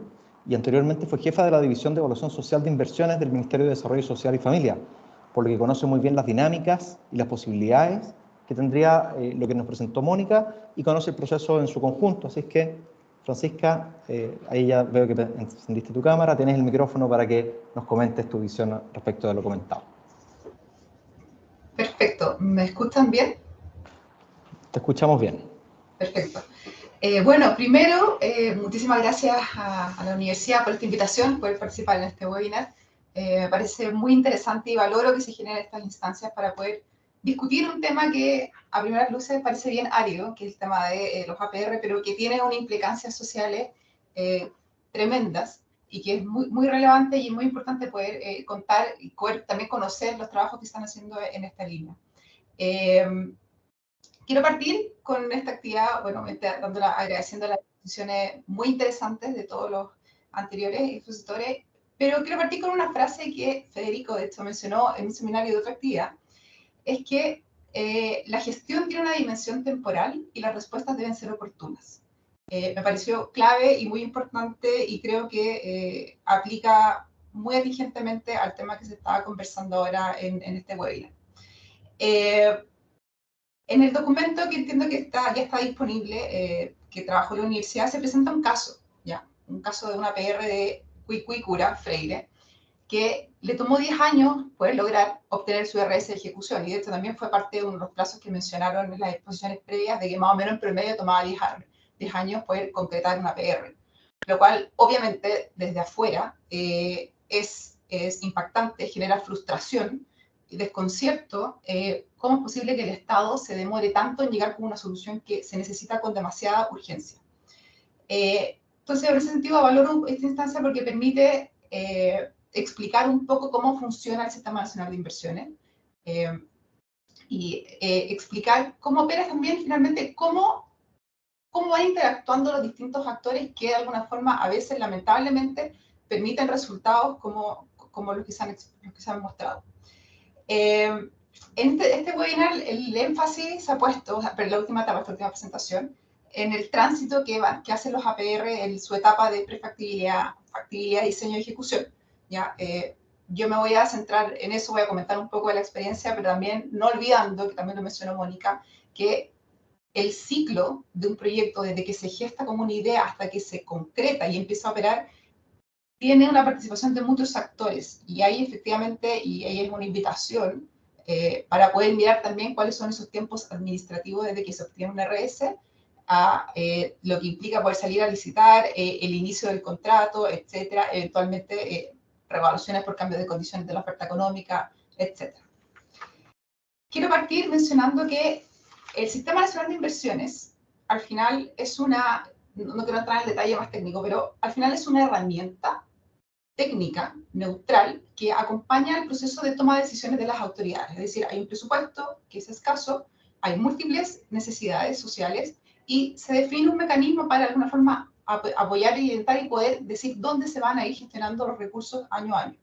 Speaker 1: y anteriormente fue jefa de la División de Evaluación Social de Inversiones del Ministerio de Desarrollo Social y Familia, por lo que conoce muy bien las dinámicas y las posibilidades que tendría lo que nos presentó Mónica, y conoce el proceso en su conjunto. Así es que, Francisca, ahí ya veo que encendiste tu cámara, tienes el micrófono para que nos comentes tu visión respecto de lo comentado.
Speaker 8: Perfecto. ¿Me escuchan bien?
Speaker 1: Te escuchamos bien.
Speaker 8: Perfecto. Bueno, primero, muchísimas gracias a la universidad por esta invitación, poder participar en este webinar. Me parece muy interesante y valoro que se generen estas instancias para poder discutir un tema que a primeras luces parece bien árido, que es el tema de los APR, pero que tiene unas implicancias sociales tremendas y que es muy, muy relevante y muy importante poder contar y poder también conocer los trabajos que están haciendo en esta línea. Quiero partir con esta actividad, bueno, agradeciendo las exposiciones muy interesantes de todos los anteriores expositores, pero quiero partir con una frase que Federico, de hecho, mencionó en un seminario de otra actividad, es que la gestión tiene una dimensión temporal y las respuestas deben ser oportunas. Me pareció clave y muy importante y creo que aplica muy diligentemente al tema que se estaba conversando ahora en este webinar. En el documento que entiendo que ya está disponible, que trabajó la universidad, se presenta un caso, ¿ya? Un caso de una PR de Cuicura, Freire, que le tomó 10 años poder lograr obtener su RS de ejecución, y de hecho también fue parte de uno de los plazos que mencionaron en las exposiciones previas, de que más o menos en promedio tomaba 10 años poder concretar una PR, lo cual obviamente desde afuera es impactante, genera frustración y desconcierto. ¿Cómo es posible que el Estado se demore tanto en llegar con una solución que se necesita con demasiada urgencia? Entonces, en ese sentido, valoro esta instancia porque permite explicar un poco cómo funciona el Sistema Nacional de Inversiones y explicar cómo opera también, finalmente, cómo van interactuando los distintos actores que de alguna forma, a veces, lamentablemente, permiten resultados como los que se han mostrado. En este webinar, el énfasis se ha puesto, pero en la última etapa, esta última presentación, en el tránsito que hacen los APR en su etapa de prefactibilidad, factibilidad, diseño y ejecución. ¿Ya? Yo me voy a centrar en eso, voy a comentar un poco de la experiencia, pero también no olvidando, que también lo mencionó Mónica, que el ciclo de un proyecto, desde que se gesta como una idea hasta que se concreta y empieza a operar, tiene una participación de muchos actores. Y ahí efectivamente, y ahí es una invitación para poder mirar también cuáles son esos tiempos administrativos desde que se obtiene un RS a lo que implica poder salir a licitar, el inicio del contrato, etcétera, eventualmente revaluaciones por cambio de condiciones de la oferta económica, etcétera. Quiero partir mencionando que el Sistema Nacional de Inversiones, al final es una, no quiero entrar en el detalle más técnico, pero al final es una herramienta técnica, neutral, que acompaña el proceso de toma de decisiones de las autoridades. Es decir, hay un presupuesto que es escaso, hay múltiples necesidades sociales y se define un mecanismo para de alguna forma apoyar, orientar y poder decir dónde se van a ir gestionando los recursos año a año.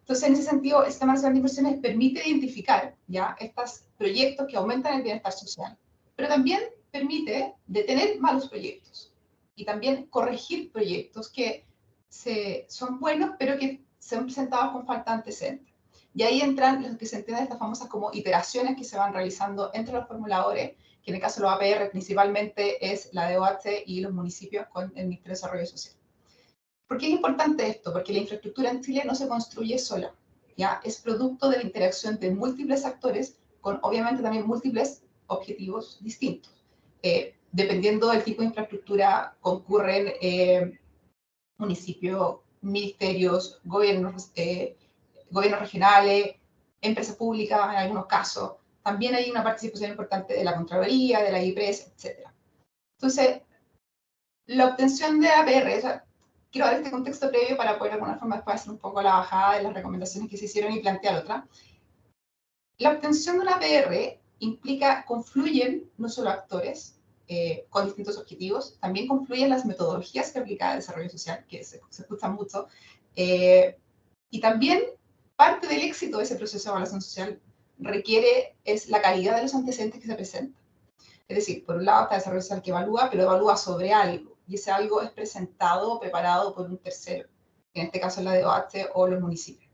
Speaker 8: Entonces, en ese sentido, el Sistema Nacional de Inversiones permite identificar ya estos proyectos que aumentan el bienestar social, pero también permite detener malos proyectos y también corregir proyectos que son buenos, pero que se han presentado con falta de antecedentes. Y ahí entran los que se entienden estas famosas como iteraciones que se van realizando entre los formuladores, que en el caso de los APR principalmente es la DOH y los municipios con el Ministerio de Desarrollo Social. ¿Por qué es importante esto? Porque la infraestructura en Chile no se construye sola, ¿ya? Es producto de la interacción de múltiples actores con obviamente también múltiples objetivos distintos. Dependiendo del tipo de infraestructura, concurren municipios, ministerios, gobiernos regionales, empresas públicas en algunos casos. También hay una participación importante de la Contraloría, de la IPRES, etc. Entonces, la obtención de APR, o sea, quiero dar este contexto previo para poder de alguna forma después hacer un poco la bajada de las recomendaciones que se hicieron y plantear otra. La obtención de una APR implica, confluyen no solo actores con distintos objetivos, también confluyen las metodologías que aplica el desarrollo social, que se escuchan mucho, y también parte del éxito de ese proceso de evaluación social es la calidad de los antecedentes que se presentan. Es decir, por un lado está el desarrollo social que evalúa, pero evalúa sobre algo, y ese algo es presentado o preparado por un tercero, en este caso la DOH o los municipios.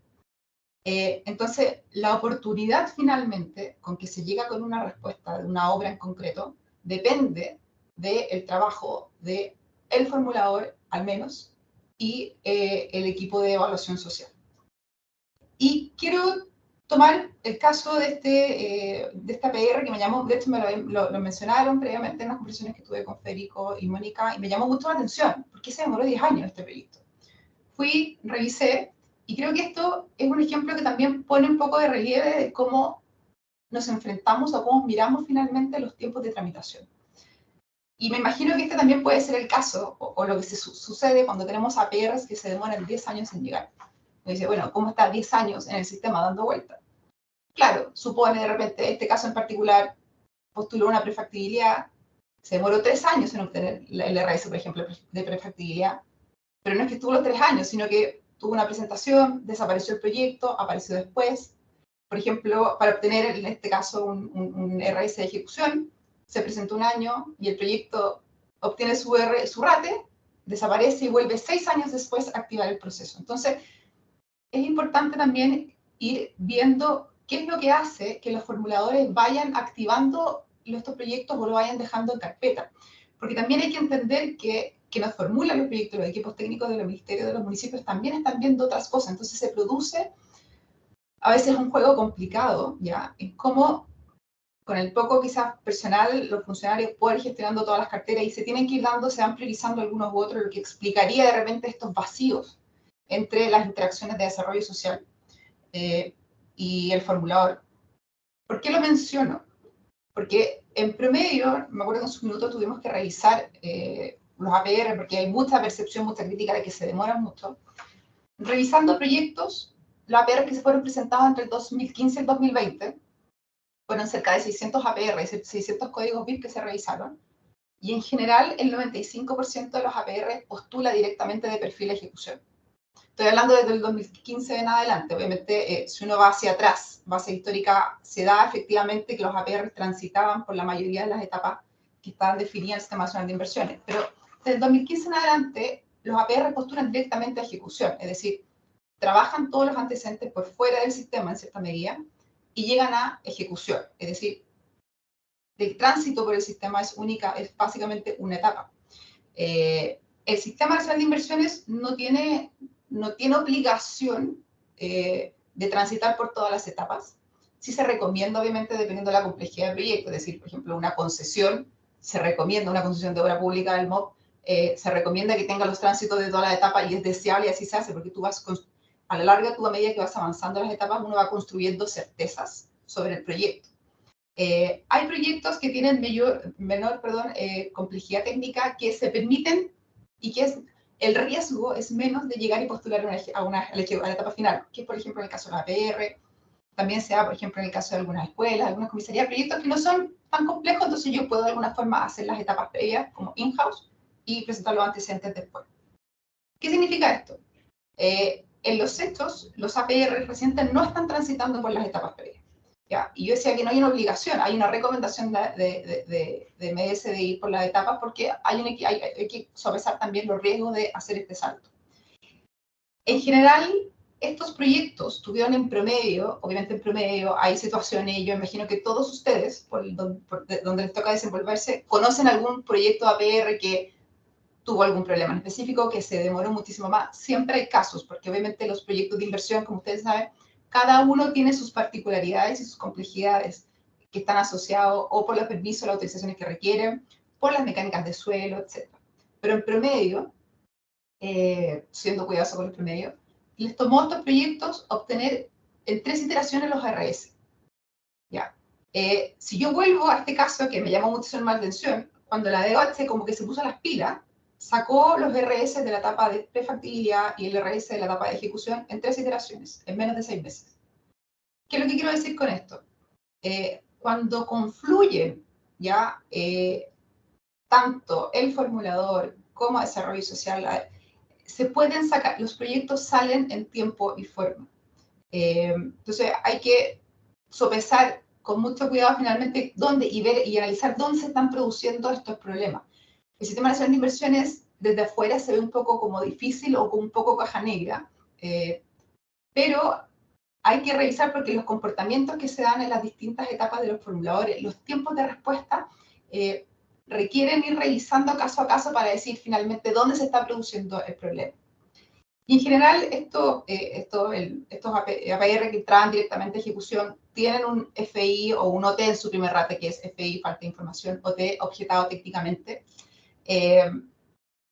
Speaker 8: Entonces, la oportunidad finalmente con que se llega con una respuesta de una obra en concreto depende del trabajo del formulador, al menos, y el equipo de evaluación social. Y quiero tomar el caso de esta PR que me llamó, de hecho lo mencionaron previamente en las conversaciones que tuve con Federico y Mónica, y me llamó mucho la atención, porque se demoró 10 años este proyecto. Revisé, Y creo que esto es un ejemplo que también pone un poco de relieve de cómo nos enfrentamos o cómo miramos finalmente los tiempos de tramitación. Y me imagino que este también puede ser el caso, o lo que sucede cuando tenemos APRs que se demoran 10 años en llegar. Me dice, bueno, ¿cómo está 10 años en el sistema dando vuelta? Claro, supone de repente, este caso en particular, postuló una prefactibilidad, se demoró 3 años en obtener el RS, por ejemplo, de prefactibilidad, pero no es que estuvo los 3 años, sino que tuvo una presentación, desapareció el proyecto, apareció después. Por ejemplo, para obtener, en este caso, un RS de ejecución, se presentó un año y el proyecto obtiene su RATE, desaparece y vuelve 6 años después a activar el proceso. Entonces, es importante también ir viendo qué es lo que hace que los formuladores vayan activando estos proyectos o lo vayan dejando en carpeta. Porque también hay que entender que nos formulan los proyectos, los equipos técnicos de los ministerios de los municipios también están viendo otras cosas. Entonces se produce a veces un juego complicado, ¿ya? En cómo, con el poco quizás personal, los funcionarios pueden ir gestionando todas las carteras y se tienen que ir dando, se van priorizando algunos u otros, lo que explicaría de repente estos vacíos entre las interacciones de desarrollo social y el formulador. ¿Por qué lo menciono? Porque en promedio, me acuerdo que en su minuto tuvimos que revisar los APR, porque hay mucha percepción, mucha crítica de que se demoran mucho. Revisando proyectos, los APR que se fueron presentados entre el 2015 y el 2020, fueron cerca de 600 APR, 600 códigos BIR que se revisaron, y en general el 95% de los APR postula directamente de perfil de ejecución. Estoy hablando desde el 2015 en adelante. Obviamente, si uno va hacia atrás, base histórica, se da efectivamente que los APR transitaban por la mayoría de las etapas que estaban definidas en el Sistema Nacional de Inversiones. Pero desde el 2015 en adelante, los APR postulan directamente a ejecución, es decir, trabajan todos los antecedentes por fuera del sistema en cierta medida y llegan a ejecución. Es decir, el tránsito por el sistema es básicamente una etapa. El Sistema Nacional de Inversiones no tiene obligación de transitar por todas las etapas. Sí se recomienda, obviamente, dependiendo de la complejidad del proyecto, es decir, por ejemplo, una concesión, se recomienda una concesión de obra pública del MOP, se recomienda que tenga los tránsitos de todas las etapas y es deseable y así se hace, porque tú vas, a la larga, tú a medida que vas avanzando las etapas, uno va construyendo certezas sobre el proyecto. Hay proyectos que tienen menor complejidad técnica que se permiten y que el riesgo es menos de llegar y postular a la etapa final, que es, por ejemplo, en el caso de la APR, también se da, por ejemplo, en el caso de algunas escuelas, algunas comisarías, proyectos que no son tan complejos, entonces yo puedo de alguna forma hacer las etapas previas como in-house y presentar los antecedentes después. ¿Qué significa esto? En los hechos, los APR recientes no están transitando por las etapas previas. ¿Ya? Y yo decía que no hay una obligación, hay una recomendación de MS de ir por las etapas porque hay que sopesar también los riesgos de hacer este salto. En general, estos proyectos tuvieron en promedio, obviamente en promedio hay situaciones, yo imagino que todos ustedes, donde les toca desenvolverse, conocen algún proyecto APR que tuvo algún problema en específico, que se demoró muchísimo más. Siempre hay casos, porque obviamente los proyectos de inversión, como ustedes saben, cada uno tiene sus particularidades y sus complejidades que están asociados o por los permisos, las autorizaciones que requieren, por las mecánicas de suelo, etc. Pero en promedio, siendo cuidadoso con el promedio, les tomó a estos proyectos obtener en 3 iteraciones los ARS. ¿Ya? Si yo vuelvo a este caso, que me llamó muchísimo la atención, cuando la DOH como que se puso las pilas, sacó los RS de la etapa de prefactibilidad y el RS de la etapa de ejecución en 3 iteraciones, en menos de 6 meses. ¿Qué es lo que quiero decir con esto? Cuando confluyen ya tanto el formulador como desarrollo social, se pueden sacar, los proyectos salen en tiempo y forma. Entonces hay que sopesar con mucho cuidado finalmente dónde y ver y analizar dónde se están produciendo estos problemas. El Sistema Nacional de Inversiones desde afuera se ve un poco como difícil o como un poco caja negra, pero hay que revisar porque los comportamientos que se dan en las distintas etapas de los formuladores, los tiempos de respuesta, requieren ir revisando caso a caso para decir finalmente dónde se está produciendo el problema. Y en general, estos APR que entraban directamente a ejecución tienen un FI o un OT en su primer rate, que es FI, falta de información, OT, objetado técnicamente.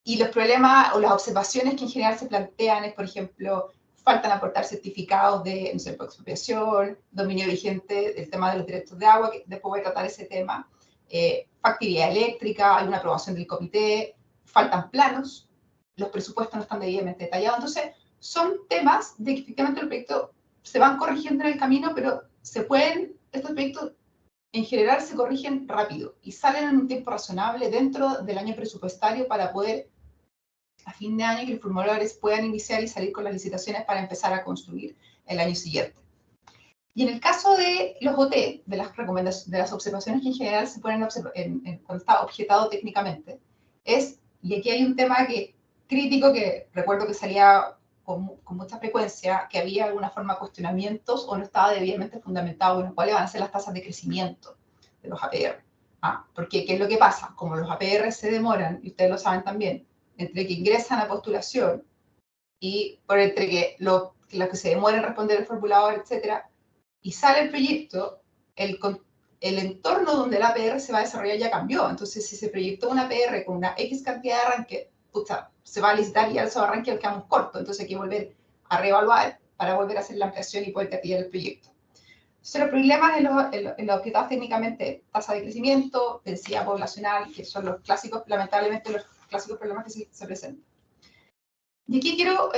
Speaker 8: Y los problemas o las observaciones que en general se plantean es, por ejemplo, faltan aportar certificados de, no sé, por expropiación, dominio vigente, el tema de los derechos de agua, que después voy a tratar ese tema, factibilidad eléctrica, hay una aprobación del comité, faltan planos, los presupuestos no están debidamente detallados. Entonces, son temas de que efectivamente el proyecto se van corrigiendo en el camino, pero estos proyectos en general se corrigen rápido y salen en un tiempo razonable dentro del año presupuestario para poder, a fin de año, que los promotores puedan iniciar y salir con las licitaciones para empezar a construir el año siguiente. Y en el caso de los OT, de las recomendaciones, de las observaciones que en general se ponen cuando está objetado técnicamente, y aquí hay un tema crítico que recuerdo que salía con mucha frecuencia, que había de alguna forma cuestionamientos o no estaba debidamente fundamentado en cuáles van a ser las tasas de crecimiento de los APR. Porque, ¿qué es lo que pasa? Como los APR se demoran, y ustedes lo saben también, entre que ingresan a postulación y por entre que los que se demoran en responder el formulador, etcétera, y sale el proyecto, el entorno donde el APR se va a desarrollar ya cambió. Entonces, si se proyectó un APR con una X cantidad de arranque, pucha, se va a licitar y al esos arranques quedamos cortos. Entonces, hay que volver a reevaluar para volver a hacer la ampliación y poder catillar el proyecto. Entonces, los problemas en los objetivos técnicamente, tasa de crecimiento, densidad poblacional, que son los clásicos, lamentablemente, los clásicos problemas que se presentan. Y aquí quiero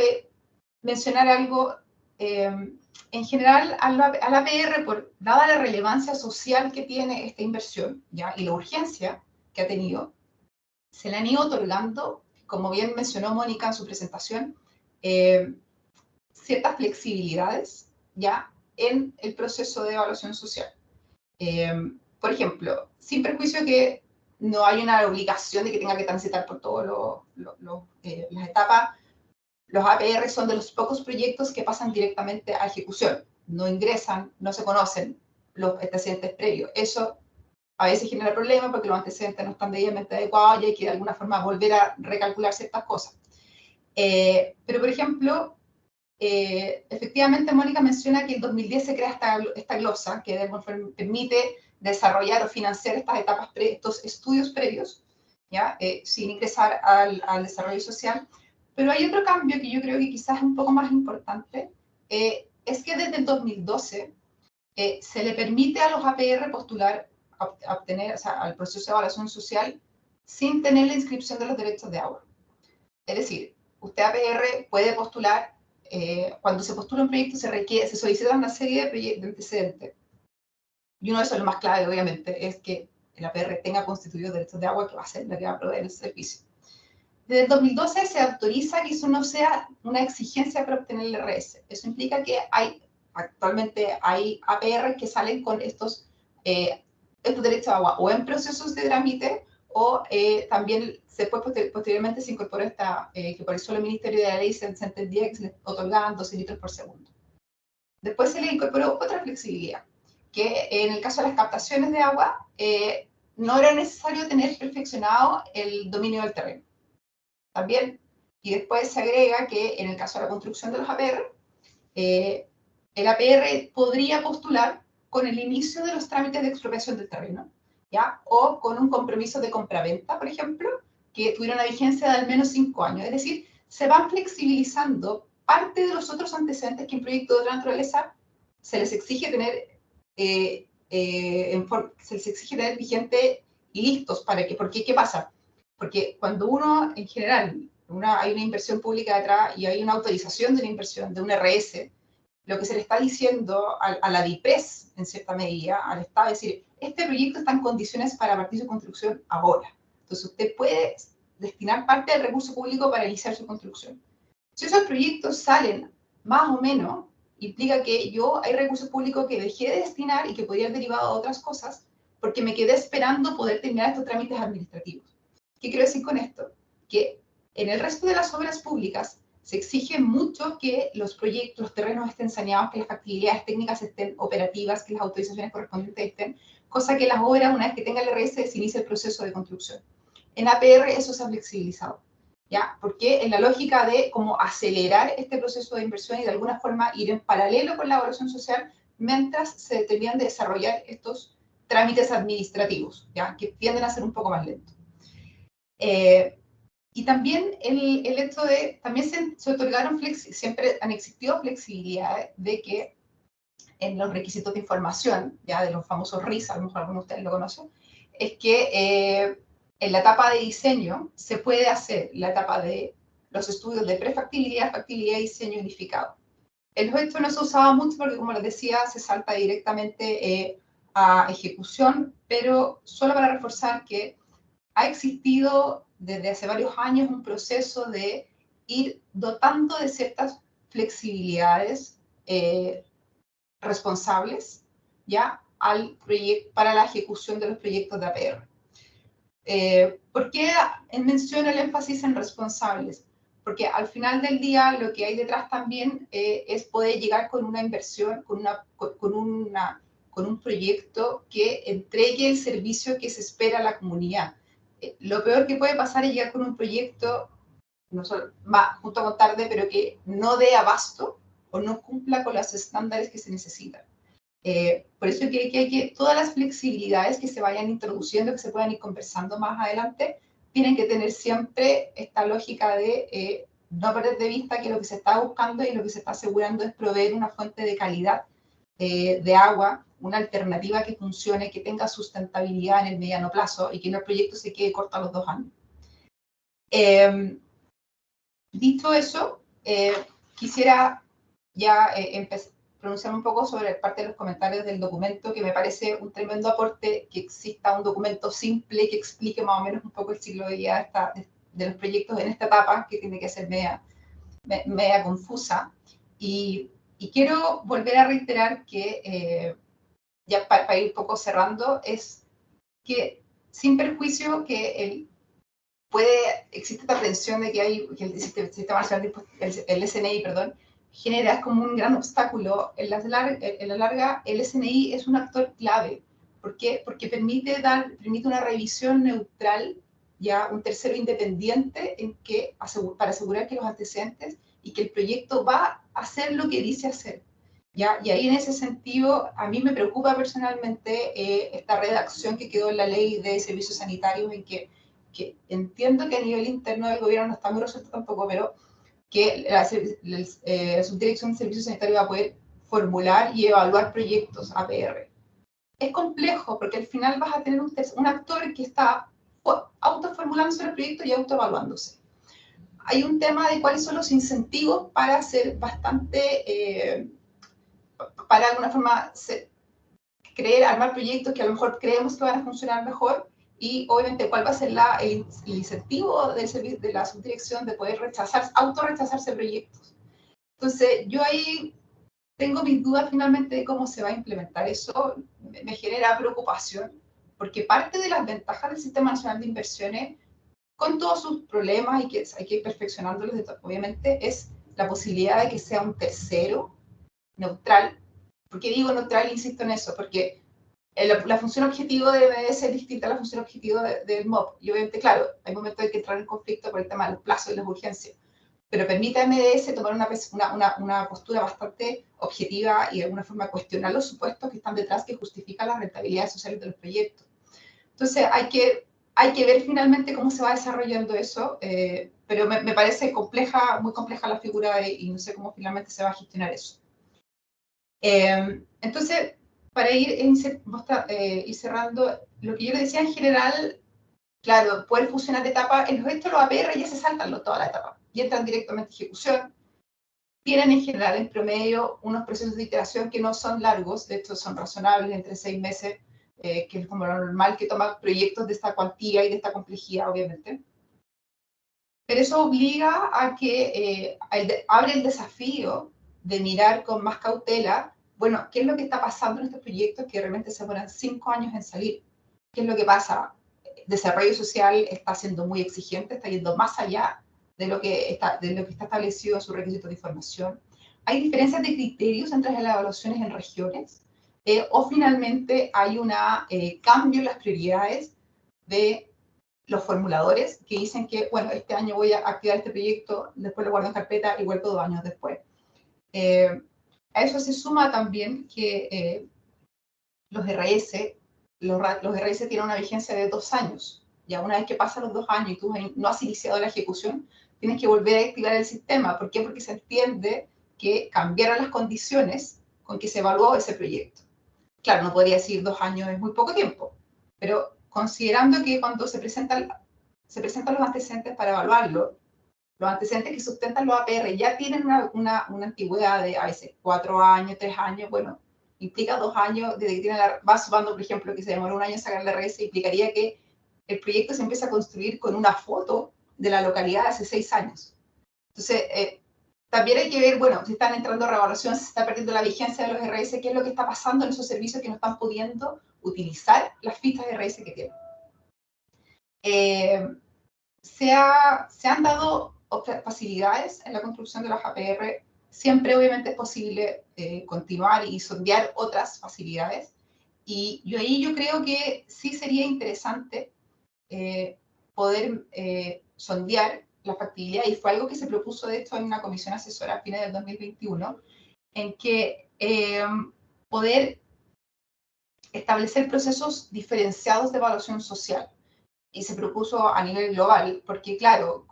Speaker 8: mencionar algo. En general, al APR, dada la relevancia social que tiene esta inversión, ¿ya? Y la urgencia que ha tenido, se le han ido otorgando, como bien mencionó Mónica en su presentación, ciertas flexibilidades, ¿ya? En el proceso de evaluación social. Por ejemplo, sin perjuicio que no hay una obligación de que tenga que transitar por todas las etapas, los APR son de los pocos proyectos que pasan directamente a ejecución. No ingresan, no se conocen los antecedentes previos. Eso a veces genera problemas porque los antecedentes no están debidamente adecuados y hay que de alguna forma volver a recalcular ciertas cosas. Pero, por ejemplo, efectivamente Mónica menciona que en 2010 se crea esta glosa que de alguna forma permite desarrollar o financiar estas etapas, estos estudios previos, ¿ya? Sin ingresar al desarrollo social. Pero hay otro cambio que yo creo que quizás es un poco más importante, es que desde el 2012 se le permite a los APR postular, obtener, o sea, al proceso de evaluación social sin tener la inscripción de los derechos de agua. Es decir, usted APR puede postular, cuando se postula un proyecto se solicita una serie de antecedentes. Y uno de esos, lo más clave obviamente, es que el APR tenga constituidos derechos de agua, que va a ser la que va a proveer el servicio. Desde el 2012 se autoriza que eso no sea una exigencia para obtener el RS. Eso implica que actualmente hay APR que salen con estos derechos de agua o en procesos de trámite o también posteriormente se incorporó que por el solo Ministerio de la Ley se entendía que se les otorgaban 12 litros por segundo. Después se le incorporó otra flexibilidad, que en el caso de las captaciones de agua no era necesario tener perfeccionado el dominio del terreno. También, y después se agrega que en el caso de la construcción de los APR, el APR podría postular con el inicio de los trámites de expropiación del terreno, ¿ya? O con un compromiso de compraventa, por ejemplo, que tuviera una vigencia de al menos 5 años. Es decir, se van flexibilizando parte de los otros antecedentes que en proyectos de otra naturaleza se les exige tener, vigente y listos para que, porque ¿qué pasa? Porque cuando uno, en general, hay una inversión pública detrás y hay una autorización de una inversión, de un RS, lo que se le está diciendo a la DIPRES, en cierta medida, al Estado, es decir, este proyecto está en condiciones para partir su construcción ahora. Entonces, usted puede destinar parte del recurso público para iniciar su construcción. Si esos proyectos salen más o menos, implica que hay recursos públicos que dejé de destinar y que podrían derivar a otras cosas, porque me quedé esperando poder terminar estos trámites administrativos. ¿Qué quiero decir con esto? Que en el resto de las obras públicas se exige mucho que los proyectos, los terrenos estén saneados, que las factibilidades técnicas estén operativas, que las autorizaciones correspondientes estén, cosa que las obras, una vez que tenga el RS, se inicia el proceso de construcción. En APR eso se ha flexibilizado, ¿ya? Porque en la lógica de cómo acelerar este proceso de inversión y de alguna forma ir en paralelo con la evaluación social, mientras se terminan de desarrollar estos trámites administrativos, ¿ya? Que tienden a ser un poco más lentos. Y también el hecho de, también se otorgaron, siempre han existido flexibilidades de que en los requisitos de información, ya de los famosos RIS, a lo mejor algunos de ustedes lo conocen, es que en la etapa de diseño se puede hacer la etapa de los estudios de prefactibilidad, factibilidad y diseño unificado. Esto no se usaba mucho porque, como les decía, se salta directamente a ejecución, pero solo para reforzar que ha existido desde hace varios años un proceso de ir dotando de ciertas flexibilidades responsables ya para la ejecución de los proyectos de APR. ¿Por qué menciono el énfasis en responsables? Porque al final del día lo que hay detrás también es poder llegar con una inversión, con un proyecto que entregue el servicio que se espera a la comunidad. Lo peor que puede pasar es llegar con un proyecto, no solo, junto con tarde, pero que no dé abasto o no cumpla con los estándares que se necesitan. Por eso que hay que todas las flexibilidades que se vayan introduciendo, que se puedan ir conversando más adelante, tienen que tener siempre esta lógica de no perder de vista que lo que se está buscando y lo que se está asegurando es proveer una fuente de calidad de agua, una alternativa que funcione, que tenga sustentabilidad en el mediano plazo y que no el proyecto se quede corto a los 2 años. Dicho eso, quisiera ya pronunciar un poco sobre parte de los comentarios del documento, que me parece un tremendo aporte que exista un documento simple que explique más o menos un poco el ciclo de vida de los proyectos en esta etapa, que tiene que ser media confusa. Y quiero volver a reiterar que, ya para ir un poco cerrando, es que sin perjuicio que existe esta tensión de que el Sistema Nacional de Impuestos, el SNI, perdón, genera como un gran obstáculo. En la larga, el SNI es un actor clave. ¿Por qué? Porque permite una revisión neutral, ya un tercero independiente para asegurar que los antecedentes y que el proyecto va a hacer lo que dice hacer. ¿Ya? Y ahí en ese sentido, a mí me preocupa personalmente esta redacción que quedó en la ley de servicios sanitarios, en que entiendo que a nivel interno del gobierno no está muy resuelto tampoco, pero que la Subdirección de Servicios Sanitarios va a poder formular y evaluar proyectos APR. Es complejo porque al final vas a tener un actor que está autoformulándose el proyecto y autoevaluándose. Hay un tema de cuáles son los incentivos para hacer para de alguna forma armar proyectos que a lo mejor creemos que van a funcionar mejor, y obviamente cuál va a ser el incentivo de la subdirección de poder autorrechazarse proyectos. Entonces, yo ahí tengo mis dudas finalmente de cómo se va a implementar eso. Me genera preocupación, porque parte de las ventajas del Sistema Nacional de Inversiones, con todos sus problemas y que hay que ir perfeccionándolos, obviamente, es la posibilidad de que sea un tercero neutral. ¿Por qué digo neutral? Insisto en eso, porque la función objetivo de MDS es distinta a la función objetivo del MOP. Y obviamente, claro, hay momentos en que entrar en conflicto por el tema de los plazos y las urgencias. Pero permite a MDS tomar una postura bastante objetiva y de alguna forma cuestionar los supuestos que están detrás que justifican las rentabilidades sociales de los proyectos. Entonces, hay que ver finalmente cómo se va desarrollando eso, pero me parece muy compleja la figura y no sé cómo finalmente se va a gestionar eso. Entonces, para ir cerrando, lo que yo le decía en general, claro, poder fusionar etapas, en los APR ya se saltan toda la etapa y entran directamente a ejecución. Tienen en general en promedio unos procesos de iteración que no son largos, de hecho son razonables, entre 6 meses, que es como lo normal que toma proyectos de esta cuantía y de esta complejidad, obviamente. Pero eso obliga a que abre el desafío de mirar con más cautela, bueno, ¿qué es lo que está pasando en estos proyectos que realmente se demoran 5 años en salir? ¿Qué es lo que pasa? El desarrollo social está siendo muy exigente, está yendo más allá de lo que está establecido en su requisito de información. Hay diferencias de criterios entre las evaluaciones en regiones, o finalmente hay un cambio en las prioridades de los formuladores que dicen que, bueno, este año voy a activar este proyecto, después lo guardo en carpeta y vuelvo 2 años después. A eso se suma también que los RS tienen una vigencia de 2 años. Ya una vez que pasan los 2 años y tú no has iniciado la ejecución, tienes que volver a activar el sistema. ¿Por qué? Porque se entiende que cambiaron las condiciones con que se evaluó ese proyecto. Claro, no podría decir 2 años es muy poco tiempo, pero considerando que cuando se presentan los antecedentes para evaluarlo, los antecedentes que sustentan los APR ya tienen una antigüedad de a veces 4 años, 3 años, bueno, implica 2 años desde que tiene va sumando, por ejemplo, que se demoró 1 año en sacar la RS, implicaría que el proyecto se empieza a construir con una foto de la localidad de hace 6 años. Entonces, también hay que ver, bueno, si están entrando a revaluación, si se está perdiendo la vigencia de los RS, qué es lo que está pasando en esos servicios que no están pudiendo utilizar las fichas de RS que tienen. Se han dado facilidades en la construcción de las APR. Siempre, obviamente, es posible continuar y sondear otras facilidades. Y yo creo que sí sería interesante poder sondear la factibilidad, y fue algo que se propuso, de hecho, en una comisión asesora a fines del 2021, en que poder establecer procesos diferenciados de evaluación social. Y se propuso a nivel global, porque claro,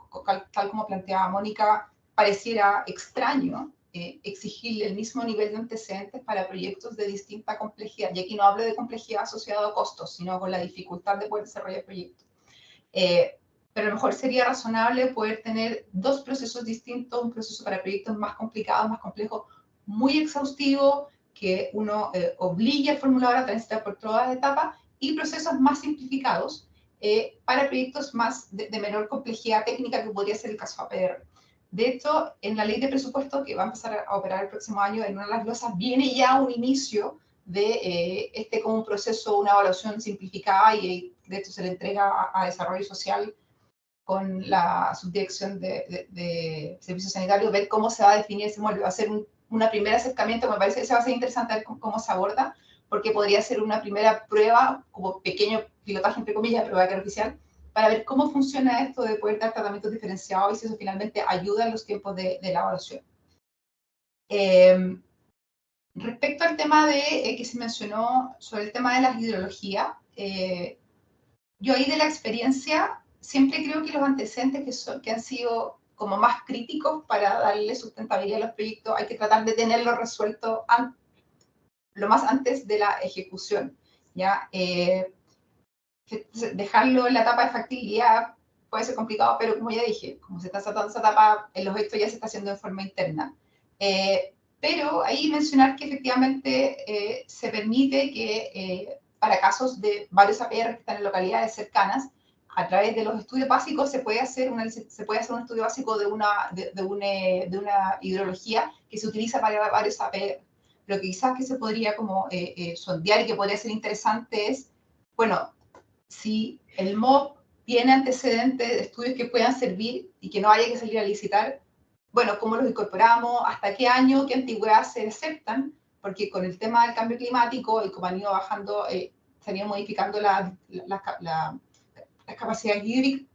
Speaker 8: tal como planteaba Mónica, pareciera extraño exigirle el mismo nivel de antecedentes para proyectos de distinta complejidad. Y aquí no hablo de complejidad asociada a costos, sino con la dificultad de poder desarrollar proyectos. Pero a lo mejor sería razonable poder tener 2 procesos distintos, un proceso para proyectos más complicados, más complejos, muy exhaustivo, que uno obligue al formulador a transitar por todas las etapas, y procesos más simplificados para proyectos más de menor complejidad técnica, que podría ser el caso APR. De hecho, en la ley de presupuesto que va a empezar a operar el próximo año, en una de las glosas viene ya un inicio de como un proceso, una evaluación simplificada, y de hecho se le entrega a Desarrollo Social con la subdirección de Servicios Sanitarios, ver cómo se va a definir ese modelo. Va a ser un primer acercamiento, me parece que se va a ser interesante ver cómo se aborda, porque podría ser una primera prueba, como pequeño pilotaje, entre comillas, prueba que era oficial, para ver cómo funciona esto de poder dar tratamientos diferenciados y si eso finalmente ayuda en los tiempos de elaboración. Respecto al tema que se mencionó sobre el tema de las hidrologías, yo ahí de la experiencia siempre creo que los antecedentes que han sido como más críticos para darle sustentabilidad a los proyectos, hay que tratar de tenerlos resueltos lo más antes de la ejecución, ¿ya? Dejarlo en la etapa de factibilidad puede ser complicado, pero como ya dije, como se está tratando esa etapa, en los hechos ya se está haciendo de forma interna. Pero ahí mencionar que efectivamente se permite que para casos de varios APR que están en localidades cercanas, a través de los estudios básicos se puede hacer un estudio básico de una hidrología que se utiliza para varios APR. Lo que quizás que se podría como sondear y que podría ser interesante es, bueno, si el MOB tiene antecedentes de estudios que puedan servir y que no haya que salir a licitar, bueno, ¿cómo los incorporamos? ¿Hasta qué año? ¿Qué antigüedad se aceptan? Porque con el tema del cambio climático y como han ido bajando, se han ido modificando las capacidades hídricas,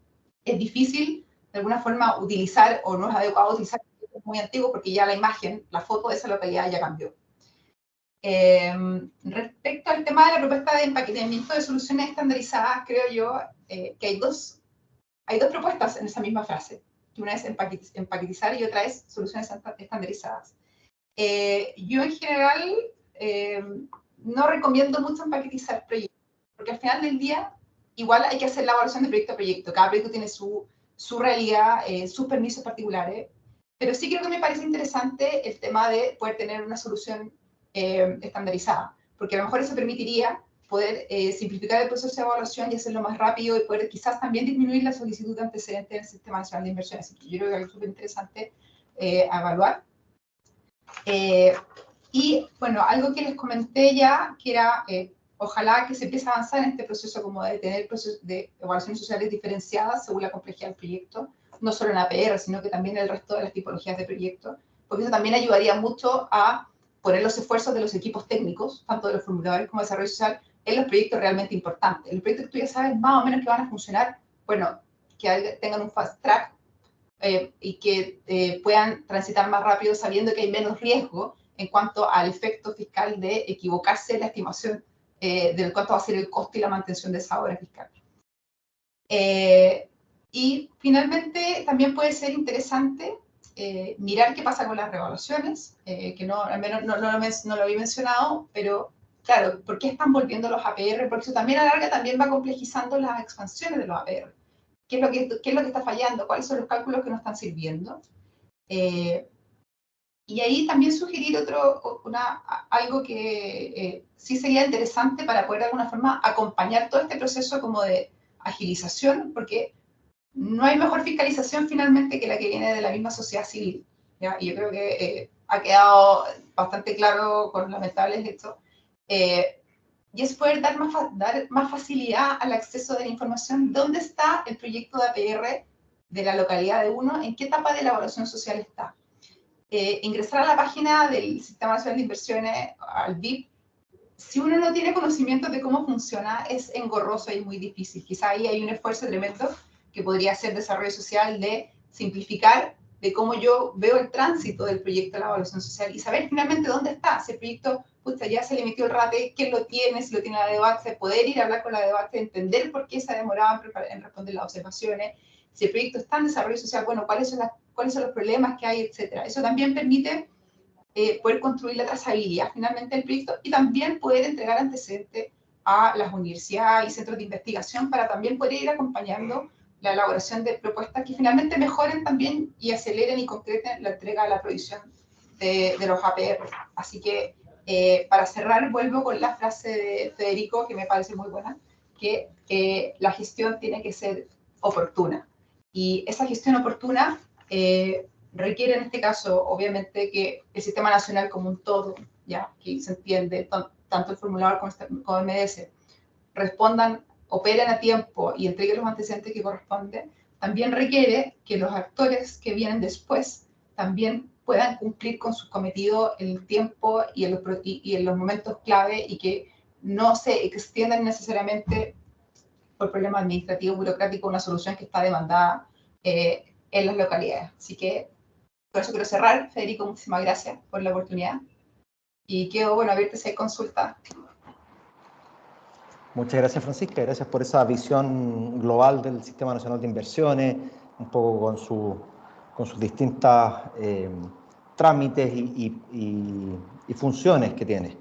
Speaker 8: es difícil de alguna forma utilizar, o no es adecuado utilizar muy antiguo, porque ya la imagen, la foto de esa localidad ya cambió. Respecto al tema de la propuesta de empaquetamiento de soluciones estandarizadas, creo yo que hay dos propuestas en esa misma frase. Una es empaquetizar y otra es soluciones estandarizadas. Yo en general no recomiendo mucho empaquetizar proyectos, porque al final del día igual hay que hacer la evaluación de proyecto a proyecto. Cada proyecto tiene su realidad, sus permisos particulares, pero sí creo que me parece interesante el tema de poder tener una solución estandarizada, porque a lo mejor eso permitiría poder simplificar el proceso de evaluación y hacerlo más rápido, y poder quizás también disminuir la solicitud de antecedentes en el Sistema Nacional de Inversiones. Yo creo que es algo súper interesante a evaluar. Y bueno, algo que les comenté ya, que era ojalá que se empiece a avanzar en este proceso como de tener procesos de evaluaciones sociales diferenciadas según la complejidad del proyecto, no solo en APR, sino que también en el resto de las tipologías de proyectos, porque eso también ayudaría mucho a poner los esfuerzos de los equipos técnicos, tanto de los formuladores como de desarrollo social, en los proyectos realmente importantes. En los proyectos que tú ya sabes más o menos que van a funcionar, bueno, que tengan un fast track y que puedan transitar más rápido sabiendo que hay menos riesgo en cuanto al efecto fiscal de equivocarse en la estimación de cuánto va a ser el costo y la mantención de esa obra fiscal. Y finalmente también puede ser interesante mirar qué pasa con las revaluaciones, que no, al menos no lo había mencionado, pero claro, ¿por qué están volviendo los APR? Porque eso también a la larga también va complejizando las expansiones de los APR. ¿Qué es lo que está fallando? ¿Cuáles son los cálculos que no están sirviendo? Y ahí también sugerir algo que sí sería interesante para poder de alguna forma acompañar todo este proceso como de agilización, porque no hay mejor fiscalización finalmente que la que viene de la misma sociedad civil, ¿ya? Y yo creo que ha quedado bastante claro con lamentables hechos. Y es poder dar más facilidad al acceso de la información. ¿Dónde está el proyecto de APR de la localidad de uno? ¿En qué etapa de la evaluación social está? Ingresar a la página del Sistema Nacional de Inversiones, al BIP, si uno no tiene conocimiento de cómo funciona, es engorroso y muy difícil. Quizá ahí hay un esfuerzo tremendo que podría ser desarrollo social, de simplificar de cómo yo veo el tránsito del proyecto de la evaluación social y saber finalmente dónde está. Si el proyecto, ya se le emitió el RATE, quién lo tiene, si lo tiene la DEVACSE, poder ir a hablar con la DEVACSE, entender por qué se ha demorado en responder las observaciones. Si el proyecto está en desarrollo social, bueno, cuáles son los problemas que hay, etcétera. Eso también permite poder construir la trazabilidad finalmente del proyecto y también poder entregar antecedentes a las universidades y centros de investigación para también poder ir acompañando la elaboración de propuestas que finalmente mejoren también y aceleren y concreten la entrega de la provisión de los APR. Así que para cerrar vuelvo con la frase de Federico, que me parece muy buena, que la gestión tiene que ser oportuna. Y esa gestión oportuna requiere en este caso, obviamente, que el Sistema Nacional como un todo, ya que se entiende, tanto el formulador como MDS, respondan, operen a tiempo y entreguen los antecedentes que corresponden. También requiere que los actores que vienen después también puedan cumplir con sus cometidos en el tiempo y en los momentos clave y que no se extiendan necesariamente por problemas administrativos, burocráticos, una solución que está demandada en las localidades. Así que por eso quiero cerrar. Federico, muchísimas gracias por la oportunidad. Y quedo, abierta si hay consultas.
Speaker 1: Muchas gracias, Francisca. Gracias por esa visión global del Sistema Nacional de Inversiones, un poco con sus distintas trámites y funciones que tiene.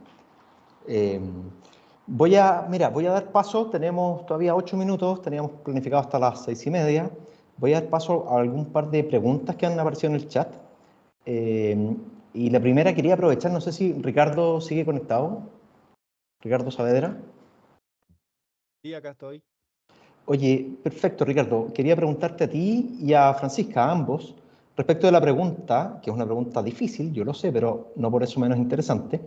Speaker 1: Voy a dar paso, tenemos todavía 8 minutos, teníamos planificado hasta las 6:30. Voy a dar paso a algún par de preguntas que han aparecido en el chat. Y la primera quería aprovechar, no sé si Ricardo sigue conectado. Ricardo Saavedra.
Speaker 5: Sí, acá estoy.
Speaker 1: Oye, perfecto, Ricardo. Quería preguntarte a ti y a Francisca, a ambos, respecto de la pregunta, que es una pregunta difícil, yo lo sé, pero no por eso menos interesante,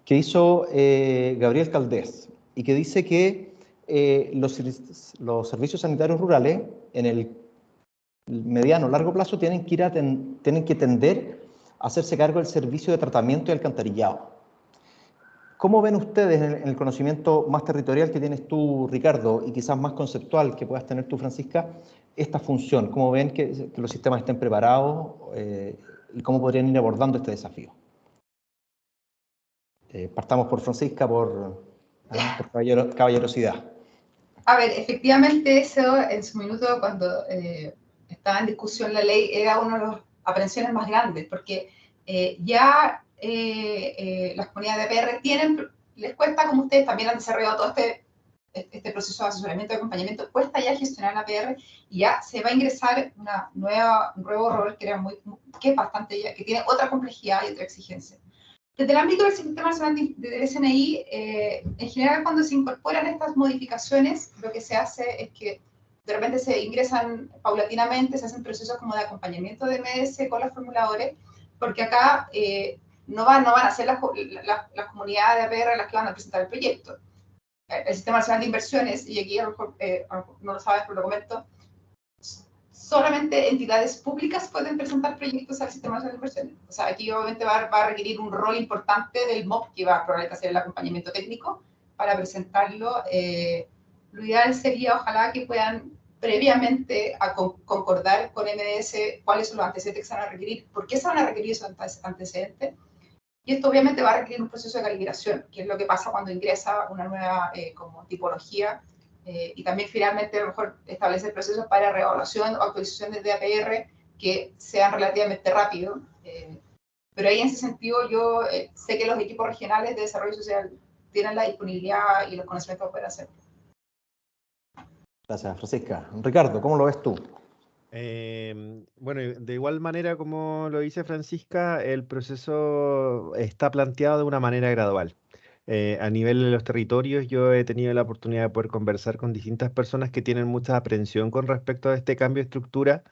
Speaker 1: que hizo Gabriel Caldés, y que dice que los servicios sanitarios rurales en el mediano o largo plazo tienen que tender a hacerse cargo del servicio de tratamiento y alcantarillado. ¿Cómo ven ustedes en el conocimiento más territorial que tienes tú, Ricardo, y quizás más conceptual que puedas tener tú, Francisca, esta función? ¿Cómo ven que los sistemas estén preparados y cómo podrían ir abordando este desafío? Partamos por Francisca, por caballerosidad.
Speaker 8: A ver, efectivamente eso en su minuto cuando estaba en discusión la ley era una de las aprensiones más grandes, porque ya las comunidades de APR les cuesta, como ustedes también han desarrollado todo este proceso de asesoramiento y acompañamiento, cuesta ya gestionar la APR y ya se va a ingresar un nuevo rol que es bastante ya, que tiene otra complejidad y otra exigencia. Desde el ámbito del Sistema Nacional del SNI, en general cuando se incorporan estas modificaciones, lo que se hace es que de repente se ingresan paulatinamente, se hacen procesos como de acompañamiento de MS con los formuladores, porque acá no van a ser las comunidades de APR las que van a presentar el proyecto. El Sistema Nacional de Inversiones, y aquí no lo sabes, pero lo comento, solamente entidades públicas pueden presentar proyectos al Sistema Nacional de Inversiones. O sea, aquí obviamente va a requerir un rol importante del MOP, que va probablemente a hacer el acompañamiento técnico para presentarlo. Lo ideal sería, ojalá, que puedan previamente concordar con MDS cuáles son los antecedentes que se van a requerir, por qué se van a requerir esos antecedentes. Y esto obviamente va a requerir un proceso de calibración, que es lo que pasa cuando ingresa una nueva como tipología y también finalmente a lo mejor establecer procesos para reevaluación o actualización de APR que sean relativamente rápidos. Pero ahí en ese sentido yo sé que los equipos regionales de desarrollo social tienen la disponibilidad y los conocimientos para poder hacerlo.
Speaker 1: Gracias, Francisca. Ricardo, ¿cómo lo ves tú?
Speaker 5: Bueno, de igual manera como lo dice Francisca, el proceso está planteado de una manera gradual. A nivel de los territorios, yo he tenido la oportunidad de poder conversar con distintas personas que tienen mucha aprensión con respecto a este cambio de estructura,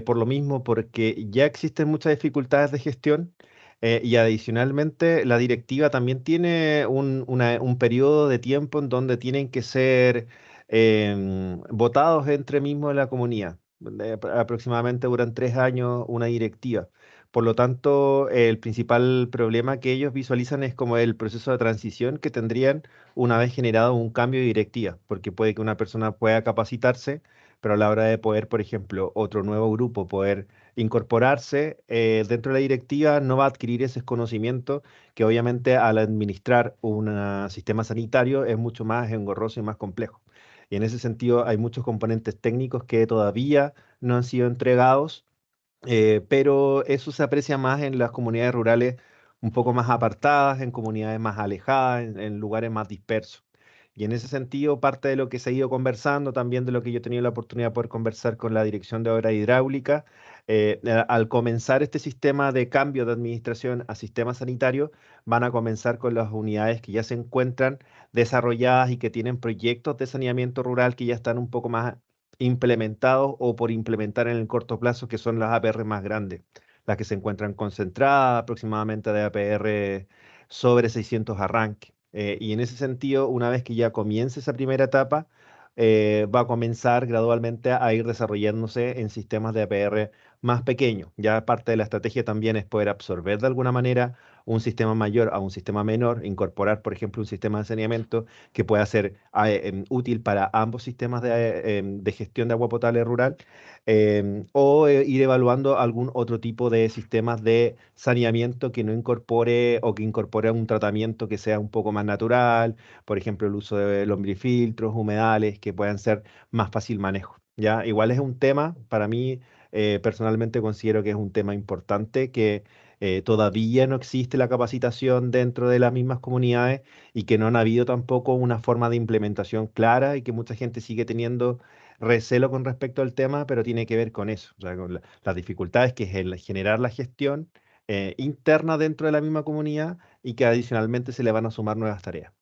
Speaker 5: por lo mismo, porque ya existen muchas dificultades de gestión. Y adicionalmente, la directiva también tiene un periodo de tiempo en donde tienen que ser votados entre mismos de la comunidad. Aproximadamente duran 3 años una directiva. Por lo tanto, el principal problema que ellos visualizan es como el proceso de transición que tendrían una vez generado un cambio de directiva, porque puede que una persona pueda capacitarse, pero a la hora de poder, por ejemplo, otro nuevo grupo poder incorporarse dentro de la directiva, no va a adquirir ese conocimiento que obviamente al administrar un sistema sanitario es mucho más engorroso y más complejo. Y en ese sentido hay muchos componentes técnicos que todavía no han sido entregados, pero eso se aprecia más en las comunidades rurales un poco más apartadas, en comunidades más alejadas, en lugares más dispersos. Y en ese sentido, parte de lo que se ha ido conversando, también de lo que yo he tenido la oportunidad de poder conversar con la Dirección de Obra Hidráulica, al comenzar este sistema de cambio de administración a sistema sanitario, van a comenzar con las unidades que ya se encuentran desarrolladas y que tienen proyectos de saneamiento rural que ya están un poco más implementados o por implementar en el corto plazo, que son las APR más grandes, las que se encuentran concentradas aproximadamente de APR sobre 600 arranques. Y en ese sentido, una vez que ya comience esa primera etapa, va a comenzar gradualmente a ir desarrollándose en sistemas de APR más pequeños. Ya parte de la estrategia también es poder absorber de alguna manera un sistema mayor a un sistema menor, incorporar, por ejemplo, un sistema de saneamiento que pueda ser útil para ambos sistemas de gestión de agua potable rural, o ir evaluando algún otro tipo de sistemas de saneamiento que no incorpore o que incorpore un tratamiento que sea un poco más natural, por ejemplo, el uso de lombrifiltros, humedales, que puedan ser más fácil manejo. ¿Ya? Igual es un tema, para mí, personalmente considero que es un tema importante que todavía no existe la capacitación dentro de las mismas comunidades y que no han habido tampoco una forma de implementación clara y que mucha gente sigue teniendo recelo con respecto al tema, pero tiene que ver con eso, o sea, con las dificultades que es el generar la gestión interna dentro de la misma comunidad y que adicionalmente se le van a sumar nuevas tareas.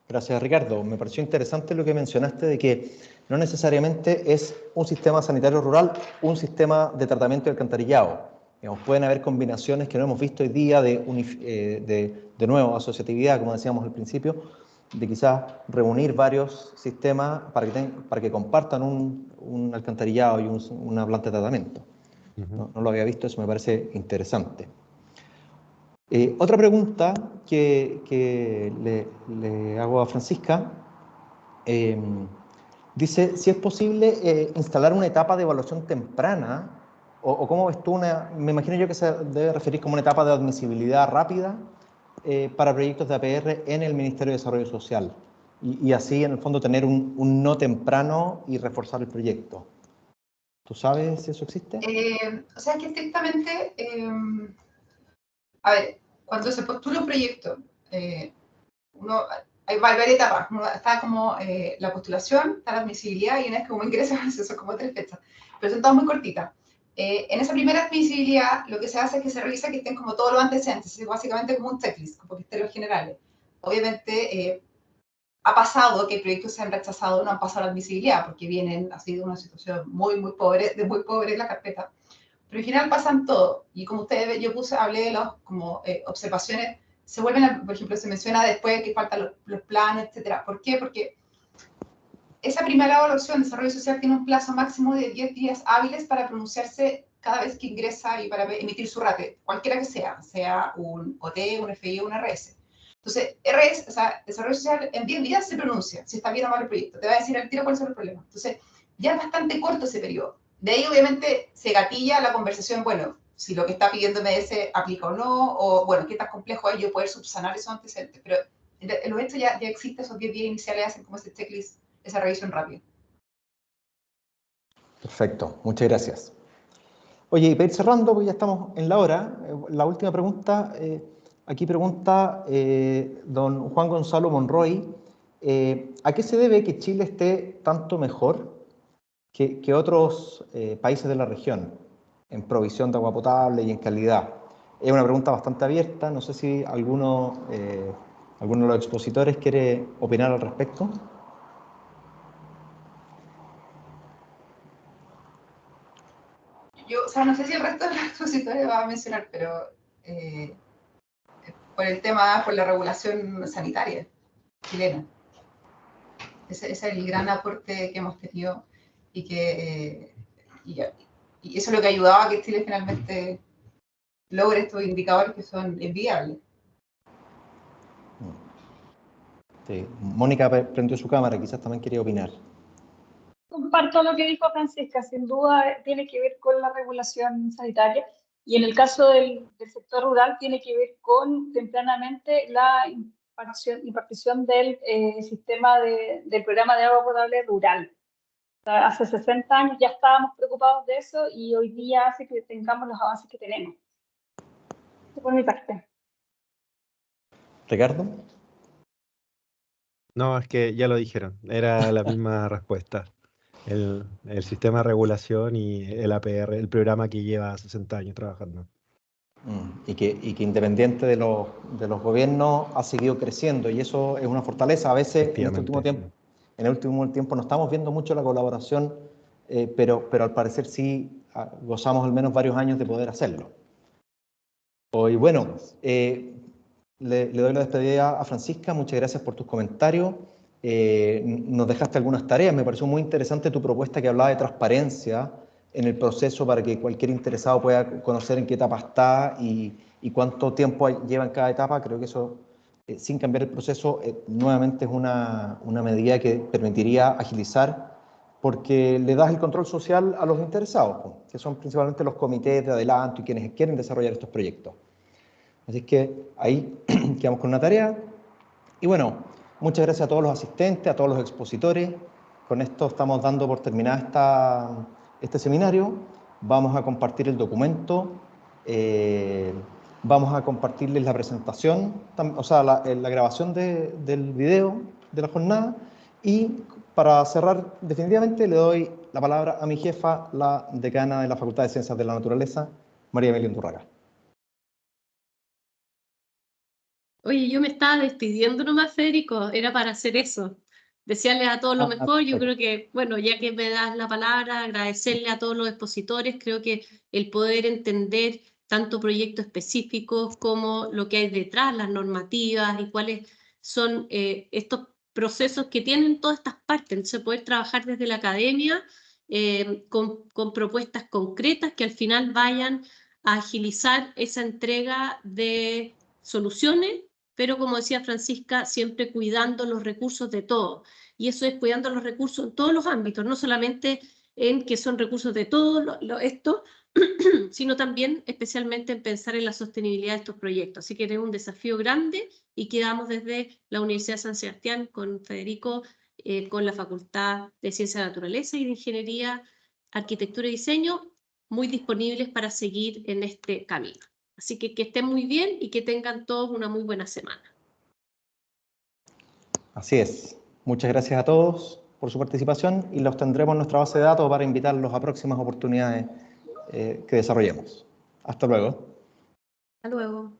Speaker 1: Gracias, Ricardo. Me pareció interesante lo que mencionaste de que no necesariamente es un sistema sanitario rural, un sistema de tratamiento de alcantarillado. Digamos, pueden haber combinaciones que no hemos visto hoy día de nuevo, asociatividad, como decíamos al principio, de quizás reunir varios sistemas para que compartan un alcantarillado y una planta de tratamiento. No lo había visto, eso me parece interesante. Otra pregunta que le hago a Francisca, dice si es posible instalar una etapa de evaluación temprana, o cómo ves tú, me imagino yo que se debe referir como una etapa de admisibilidad rápida para proyectos de APR en el Ministerio de Desarrollo Social, y así en el fondo tener un no temprano y reforzar el proyecto. ¿Tú sabes si eso existe?
Speaker 8: O sea, que estrictamente... a ver, cuando se postula un proyecto, hay varias etapas. Está como la postulación, está la admisibilidad y una vez que uno ingresa, son como 3 fechas, pero son todas muy cortitas. En esa primera admisibilidad, lo que se hace es que se revisa que estén como todos los antecedentes, es básicamente como un checklist, como que estén los generales. Obviamente, ha pasado que proyectos se han rechazado, no han pasado la admisibilidad, porque vienen así de una situación muy pobre, en la carpeta. Pero en general pasan todo, y como ustedes ven, hablé de las como observaciones, se vuelven, por ejemplo, se menciona después que faltan los planes, etcétera. ¿Por qué? Porque esa primera evaluación de desarrollo social tiene un plazo máximo de 10 días hábiles para pronunciarse cada vez que ingresa y para emitir su RATE, cualquiera que sea un OT, un FI o un RS. Entonces, RS, o sea, desarrollo social en 10 días se pronuncia, si está bien o mal el proyecto, te va a decir al tiro cuáles son los problemas. Entonces, ya es bastante corto ese periodo. De ahí, obviamente, se gatilla la conversación, bueno, si lo que está pidiendo MS aplica o no, o, bueno, qué tan complejo es yo poder subsanar esos antecedentes. Pero en los hechos ya existe, esos 10 días iniciales hacen como ese checklist, esa revisión rápida.
Speaker 1: Perfecto, muchas gracias. Oye, y para ir cerrando, porque ya estamos en la hora, la última pregunta, aquí pregunta don Juan Gonzalo Monroy, ¿a qué se debe que Chile esté tanto mejor que otros países de la región en provisión de agua potable y en calidad? Es una pregunta bastante abierta, no sé si alguno de los expositores quiere opinar al respecto.
Speaker 8: Yo, o sea, no sé si el resto de los expositores va a mencionar, pero por la regulación sanitaria chilena. Ese es el gran aporte que hemos tenido y eso es lo que ha ayudado a que Chile finalmente logre estos indicadores que son enviables.
Speaker 1: Sí. Mónica prendió su cámara, quizás también quería opinar.
Speaker 7: Comparto lo que dijo Francisca, sin duda tiene que ver con la regulación sanitaria y en el caso del sector rural tiene que ver con tempranamente la impartición del sistema del programa de agua potable rural. O sea, hace 60 años ya estábamos preocupados de eso y hoy día hace que tengamos los avances que tenemos. Eso por mi parte.
Speaker 1: Ricardo.
Speaker 5: No, es que ya lo dijeron, era la misma respuesta. El sistema de regulación y el APR, el programa que lleva 60 años trabajando.
Speaker 1: Y que independiente de los gobiernos ha seguido creciendo y eso es una fortaleza. A veces en este último tiempo no estamos viendo mucho la colaboración, pero al parecer sí gozamos al menos varios años de poder hacerlo. Y bueno, le doy la despedida a Francisca, muchas gracias por tus comentarios. Nos dejaste algunas tareas, me pareció muy interesante tu propuesta que hablaba de transparencia en el proceso para que cualquier interesado pueda conocer en qué etapa está y cuánto tiempo lleva en cada etapa. Creo que eso, sin cambiar el proceso, nuevamente es una medida que permitiría agilizar porque le das el control social a los interesados, que son principalmente los comités de adelanto y quienes quieren desarrollar estos proyectos. Así que ahí quedamos con una tarea. Y bueno, muchas gracias a todos los asistentes, a todos los expositores. Con esto estamos dando por terminada este seminario. Vamos a compartir el documento. Vamos a compartirles la presentación, o sea, la grabación del video de la jornada. Y para cerrar, definitivamente le doy la palabra a mi jefa, la decana de la Facultad de Ciencias de la Naturaleza, María Emilia Undurraga.
Speaker 2: Oye, yo me estaba despidiendo nomás, Federico, era para hacer eso. Desearles a todos lo mejor. Yo creo que, bueno, ya que me das la palabra, agradecerle a todos los expositores. Creo que el poder entender tanto proyectos específicos como lo que hay detrás, las normativas y cuáles son estos procesos que tienen todas estas partes. Entonces, poder trabajar desde la academia con propuestas concretas que al final vayan a agilizar esa entrega de soluciones, pero como decía Francisca, siempre cuidando los recursos de todos. Y eso es cuidando los recursos en todos los ámbitos, no solamente en que son recursos de todo esto, sino también especialmente en pensar en la sostenibilidad de estos proyectos. Así que es un desafío grande y quedamos desde la Universidad de San Sebastián con Federico, con la Facultad de Ciencia de la Naturaleza y de Ingeniería, Arquitectura y Diseño, muy disponibles para seguir en este camino. Así que estén muy bien y que tengan todos una muy buena semana.
Speaker 1: Así es. Muchas gracias a todos por su participación y los tendremos en nuestra base de datos para invitarlos a próximas oportunidades que desarrollemos. Hasta luego.
Speaker 2: Hasta luego.